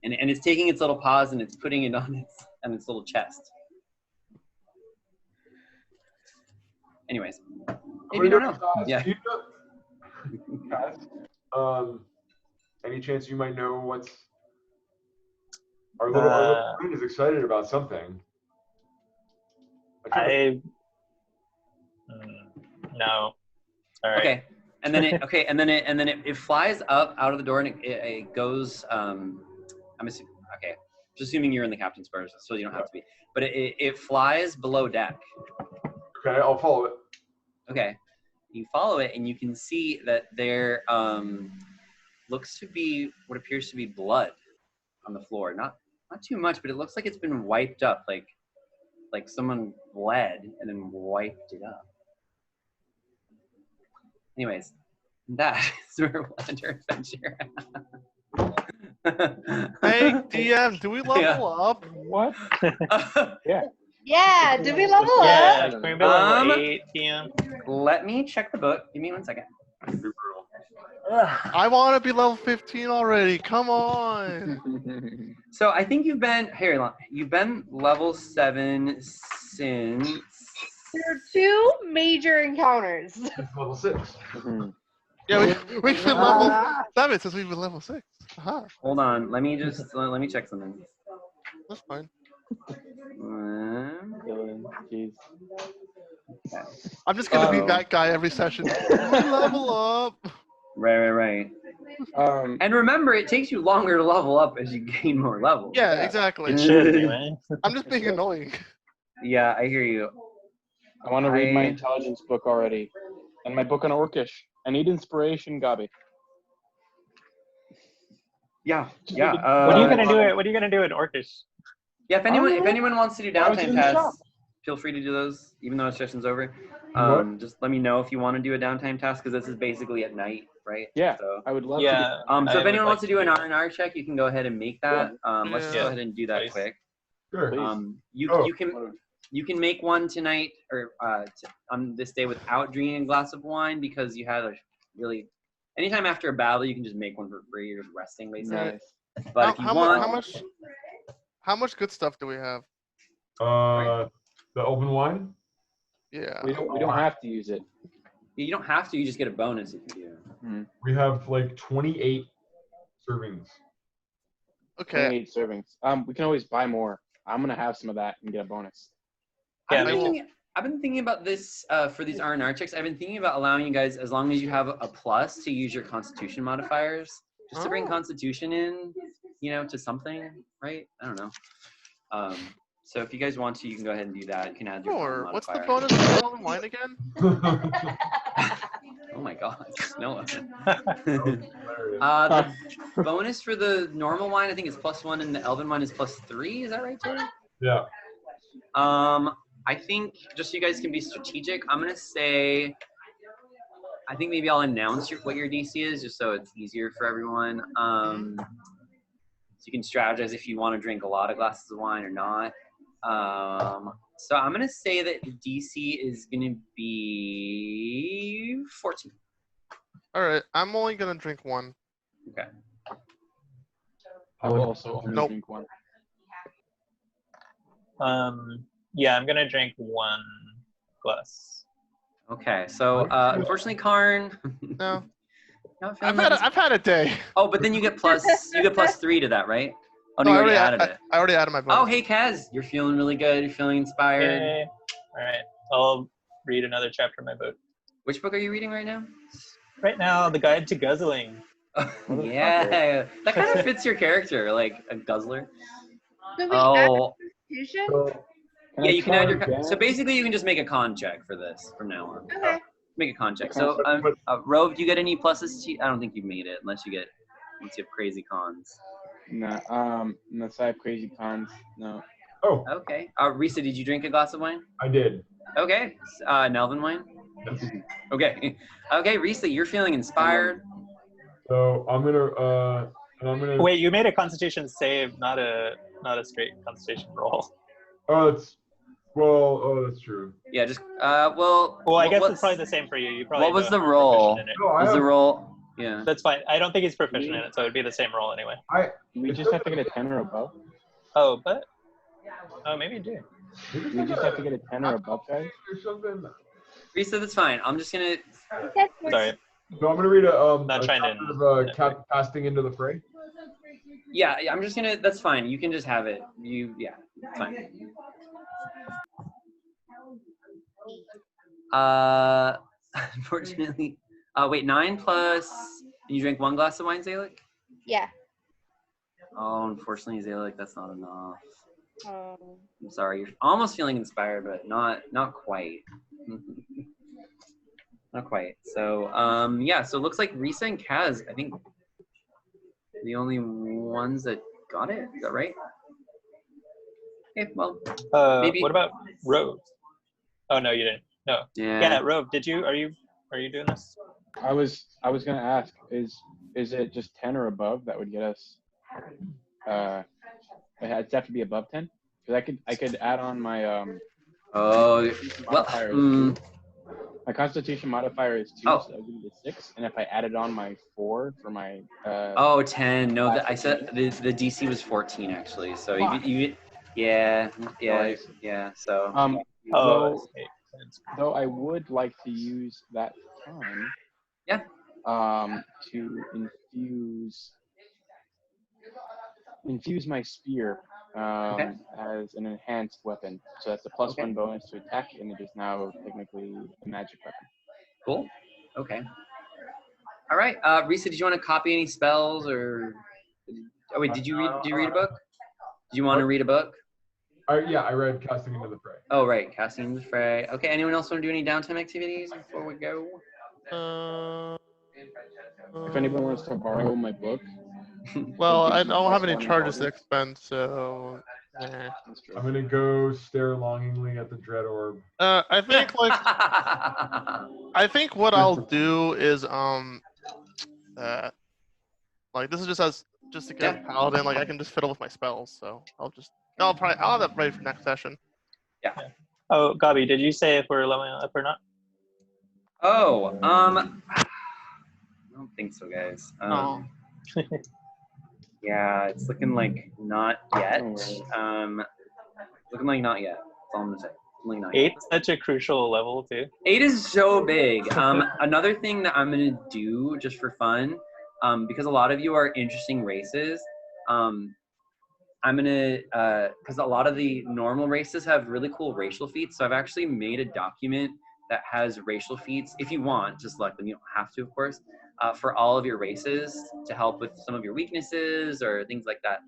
A: it's taking its little paws and it's putting it on its little chest. Anyways, maybe you don't know. Yeah.
D: Any chance you might know what's our little friend is excited about something?
E: No. Sorry.
A: Okay. And then it flies up out of the door and it goes. I'm assuming. Okay, just assuming you're in the captain's quarters, so you don't have to be. But it flies below deck.
D: Okay, I'll follow it.
A: Okay, you follow it and you can see that there looks to be what appears to be blood on the floor. Not too much, but it looks like it's been wiped up, like someone bled and then wiped it up. Anyways, that is where we'll end our adventure.
C: Hey, DM, do we level up?
H: What? Yeah.
F: Yeah, do we level up?
E: Yeah, can we be level 8 PM?
A: Let me check the book. Give me 1 second.
C: I want to be level 15 already. Come on.
A: So I think you've been level 7 since.
F: There are 2 major encounters.
D: Level 6.
C: Yeah, we've been level 7 since we've been level 6. Uh-huh.
A: Hold on. Let me check something.
C: That's fine.
H: Jeez.
C: I'm just gonna be that guy every session. Level up.
A: Right. And remember, it takes you longer to level up as you gain more levels.
C: Yeah, exactly.
E: It should be, man.
C: I'm just being annoying.
A: Yeah, I hear you.
H: I want to read my intelligence book already, and my book on Orcish. I need inspiration, Gabi.
A: Yeah.
E: What are you gonna do? What are you gonna do in Orcish?
A: Yeah, if anyone wants to do downtime tasks, feel free to do those, even though session's over. Just let me know if you want to do a downtime task, because this is basically at night, right?
H: Yeah,
A: so,
H: I would love to.
A: So if anyone wants to do an R&R check, you can go ahead and make that. Let's just go ahead and do that quick.
D: Sure.
A: You can make one tonight or on this day without drinking a glass of wine because you had a really. Anytime after a battle, you can just make one for free. You're just resting basically.
H: Nice.
A: But if you want,
C: how much good stuff do we have?
D: The open wine.
C: Yeah.
H: We don't have to use it.
A: you don't have to. You just get a bonus if you do.
D: We have like 28 servings.
C: Okay.
H: 28 servings. We can always buy more. I'm gonna have some of that and get a bonus.
A: I've been thinking about this for these R&R checks. I've been thinking about allowing you guys, as long as you have a plus, to use your Constitution modifiers, just to bring Constitution in, to something, right? I don't know. So if you guys want to, you can go ahead and do that. You can add your
C: What's the
A: modifier.
C: bonus for golden wine again?
A: Oh my god, no. The bonus for the normal wine, I think, is +1, and the elven wine is +3. Is that right, Terry?
D: Yeah.
A: I think just so you guys can be strategic, I'm gonna say, I think maybe I'll announce what your DC is, just so it's easier for everyone. So you can strategize if you want to drink a lot of glasses of wine or not. So I'm gonna say that the DC is gonna be 14.
C: All right, I'm only gonna drink one.
A: Okay.
H: I will also only drink one.
E: Yeah, I'm gonna drink one glass.
A: Okay, so unfortunately, Karn.
C: No. I've had a day.
A: Oh, but then you get +3 to that, right? Oh, no, you already added it.
C: I already added my bonus.
A: Oh, hey, Kaz, you're feeling really good. You're feeling inspired.
E: Yay. All right, I'll read another chapter in my book.
A: Which book are you reading right now?
E: Right now, The Guide to Guzzling.
A: Yeah, that kind of fits your character, like a guzzler.
F: Could we add Constitution?
A: Yeah, you can add your. So basically, you can just make a con check for this from now on.
F: Okay.
A: Make a con check. So, Rove, do you get any pluses? I don't think you've made it unless you have crazy cons.
H: No, unless I have crazy cons, no.
D: Oh.
A: Okay. Rhysa, did you drink a glass of wine?
D: I did.
A: Okay. Nelvin wine?
D: Yes.
A: Okay. Okay, Rhysa, you're feeling inspired.
D: So I'm gonna.
E: Wait, you made a Constitution save, not a straight Constitution roll.
D: Oh, that's true.
A: Yeah, just well.
E: Well, I guess it's probably the same for you. You probably.
A: What was the roll? Was the roll? Yeah.
E: That's fine. I don't think he's proficient in it, so it'd be the same roll anyway.
H: We just have to get a 10 or above.
E: Oh, but. Oh, maybe you do.
H: We just have to get a 10 or above, guys.
A: Rhysa, that's fine. I'm just gonna.
E: Sorry.
D: So I'm gonna read
E: Not trying
D: of casting into the fray.
A: Yeah, I'm just gonna. That's fine. You can just have it. Fine. Unfortunately, wait. 9 plus. You drank 1 glass of wine, Zalik?
F: Yeah.
A: Oh, unfortunately, Zalik, that's not enough.
F: Oh.
A: I'm sorry. You're almost feeling inspired, but not quite. Not quite. So, yeah. So it looks like Rhysa and Kaz, I think, the only ones that got it. Is that right? Okay. Well, maybe.
E: What about Rove? Oh no, you didn't. No.
A: Yeah.
E: Rove, did you? Are you doing this?
H: I was gonna ask, is it just 10 or above that would get us? It has to be above 10. Because I could add on my
A: Oh well.
H: My Constitution modifier is 2, so that would be 6. And if I added on my 4 for my
A: 10. No, I said the DC was 14 actually. So you yeah. So
H: though I would like to use that time.
A: Yeah.
H: To infuse my spear as an enhanced weapon. So that's a +1 bonus to attack, and it is now technically a magic weapon.
A: Cool. Okay. All right. Rhysa, did you want to copy any spells or? Oh wait, did you read a book? Did you want to read a book?
D: Yeah, I read Casting into the Fray.
A: Oh right, Casting into the Fray. Okay. Anyone else want to do any downtime activities before we go?
H: If anyone wants to borrow my book.
C: Well, I don't have any charges to expend, so.
D: I'm gonna go stare longingly at the dread orb.
C: I think what I'll do is like this is just to get paladin. Like I can just fiddle with my spells, so I'll just I'll have that ready for next session.
A: Yeah.
E: Oh, Gabi, did you say if we're leveling up or not?
A: Oh, I don't think so, guys.
C: Oh.
A: Yeah, it's looking like not yet.
H: Oh.
A: Looking like not yet. That's all I'm gonna say. Looking not yet.
E: 8's such a crucial level too.
A: 8 is so big. Another thing that I'm gonna do just for fun, because a lot of you are interesting races, I'm gonna, because a lot of the normal races have really cool racial feats, so I've actually made a document that has racial feats. If you want, just select them. You don't have to, of course, for all of your races to help with some of your weaknesses or things like that.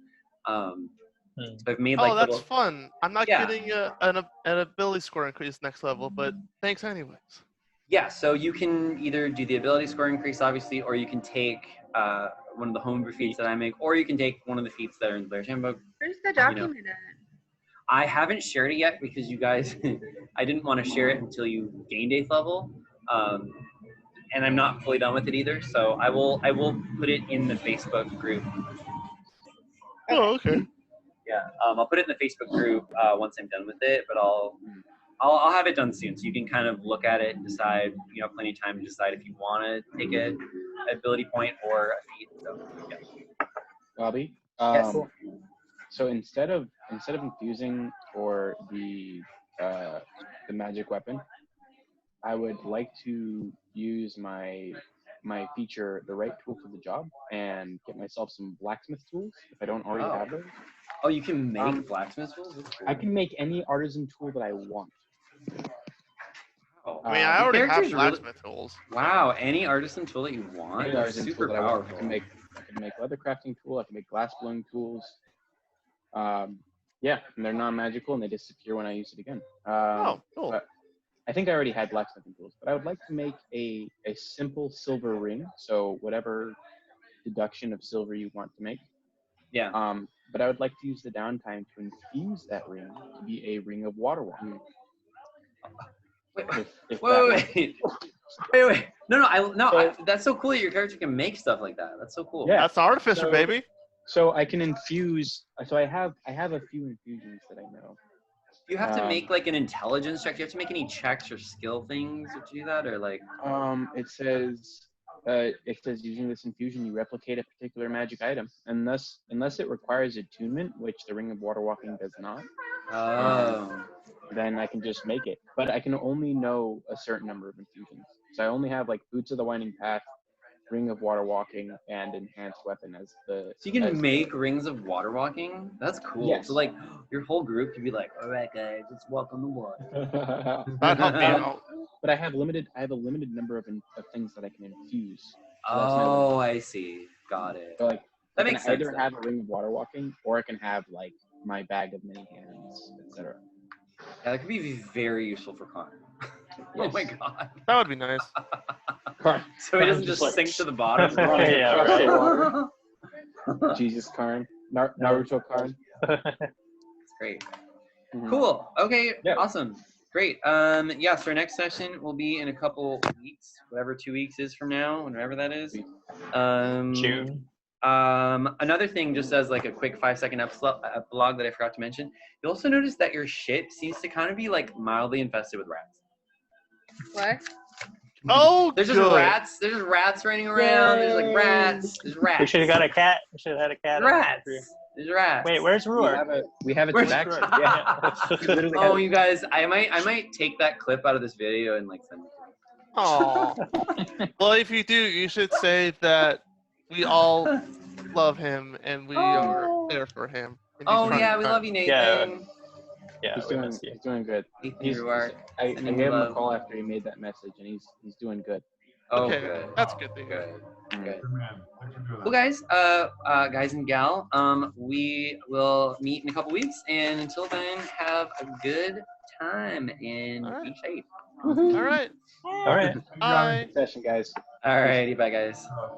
A: So I've made like
C: that's fun. I'm not
A: Yeah.
C: getting an ability score increase next level, but thanks anyways.
A: Yeah, so you can either do the ability score increase, obviously, or you can take one of the homebrew feats that I make, or you can take one of the feats that are in the Player's Handbook.
F: Where's the document at?
A: I haven't shared it yet because you guys, I didn't want to share it until you gained 8th level, and I'm not fully done with it either. So I will put it in the Facebook group.
C: Oh, okay.
A: Yeah, I'll put it in the Facebook group once I'm done with it, but I'll have it done soon, so you can kind of look at it and decide. You know, plenty of time to decide if you want to take an ability point or a feat. So, yeah.
H: Bobby.
A: Yes.
H: So instead of infusing for the magic weapon, I would like to use my feature, the right tool for the job, and get myself some blacksmith tools if I don't already have those.
A: Oh, you can make blacksmith tools? That's cool.
H: I can make any artisan tool that I want.
A: Oh.
C: I mean, I already have
A: character's
C: blacksmith tools.
A: Wow, any artisan tool that you want?
H: Any artisan
A: Super
H: tool that I want.
A: powerful.
H: I can make leather crafting tool. I can make glass blowing tools. Yeah, and they're non-magical and they disappear when I use it again.
C: Oh, cool.
H: But I think I already had blacksmithing tools, but I would like to make a simple silver ring. So whatever deduction of silver you want to make.
A: Yeah.
H: But I would like to use the downtime to infuse that ring to be a ring of water walking.
A: Wait. No, that's so cool that your character can make stuff like that. That's so cool.
H: Yeah.
C: That's the artificer, baby.
H: So I can infuse. So I have a few infusions that I know.
A: Do you have to make like an intelligence check? Do you have to make any checks or skill things to do that, or like?
H: It says using this infusion, you replicate a particular magic item, unless it requires attunement, which the Ring of Water Walking does not.
A: Oh.
H: Then I can just make it, but I can only know a certain number of infusions. So I only have like Boots of the Winding Path, Ring of Water Walking, and Enhanced Weapon as the.
A: So you can make rings of water walking? That's cool.
H: Yes.
A: So like your whole group could be like, all right guys, let's walk on the water.
C: That'd help me out.
H: But I have a limited number of things that I can infuse. So
A: Oh, I see. Got it.
H: So like
A: That
H: I
A: makes
H: can
A: sense.
H: either
A: Then.
H: have a Ring of Water Walking, or I can have like my bag of many hands, etc.
A: Yeah, that could be very useful for Connor. Oh my god.
C: That would be nice.
A: So he doesn't just sink to the bottom.
E: Yeah, right.
H: Jesus, Karn. Naruto Karn.
A: It's great.
H: Mhm.
A: Cool. Okay.
H: Yeah.
A: Awesome. Great. Yeah. So our next session will be in a couple weeks, whatever 2 weeks is from now, whenever that is.
E: June.
A: Another thing, just as like a quick 5-second epilogue that I forgot to mention, you'll also notice that your ship seems to kind of be like mildly infested with rats.
F: What?
C: Oh,
A: There's just
C: good.
A: rats. There's just rats running around. There's like rats. There's rats.
E: We should have got a cat. We should have had a cat.
A: Rats. There's rats.
E: Wait, where's Roar?
H: We have a
A: Where's
H: tobacco.
E: Roar?
H: Yeah. We literally
A: Oh,
H: have-
A: you guys, I might take that clip out of this video and like send it.
C: Aw. Well, if you do, you should say that we all love him and we are there for him. And he's
A: Oh
C: trying
A: yeah,
C: to
A: we
C: find-
A: love you, Nathan.
E: Yeah. Yeah,
H: He's
E: we
H: doing
E: miss you.
H: good.
A: Nathan,
H: He's,
A: you are.
H: I
A: sending
H: gave him a
A: love.
H: call after he made that message, and he's doing good.
A: Oh,
C: Okay,
A: good.
C: that's good to hear.
A: Good. Good.
D: Good man. Thanks for doing
A: Well,
D: that.
A: guys, guys and gal, we will meet in a couple weeks, and until then, have a good time and
C: All right.
A: be safe.
C: All right.
E: All right.
C: Bye.
H: Good session, guys.
A: Alrighty, bye, guys.
D: Uh,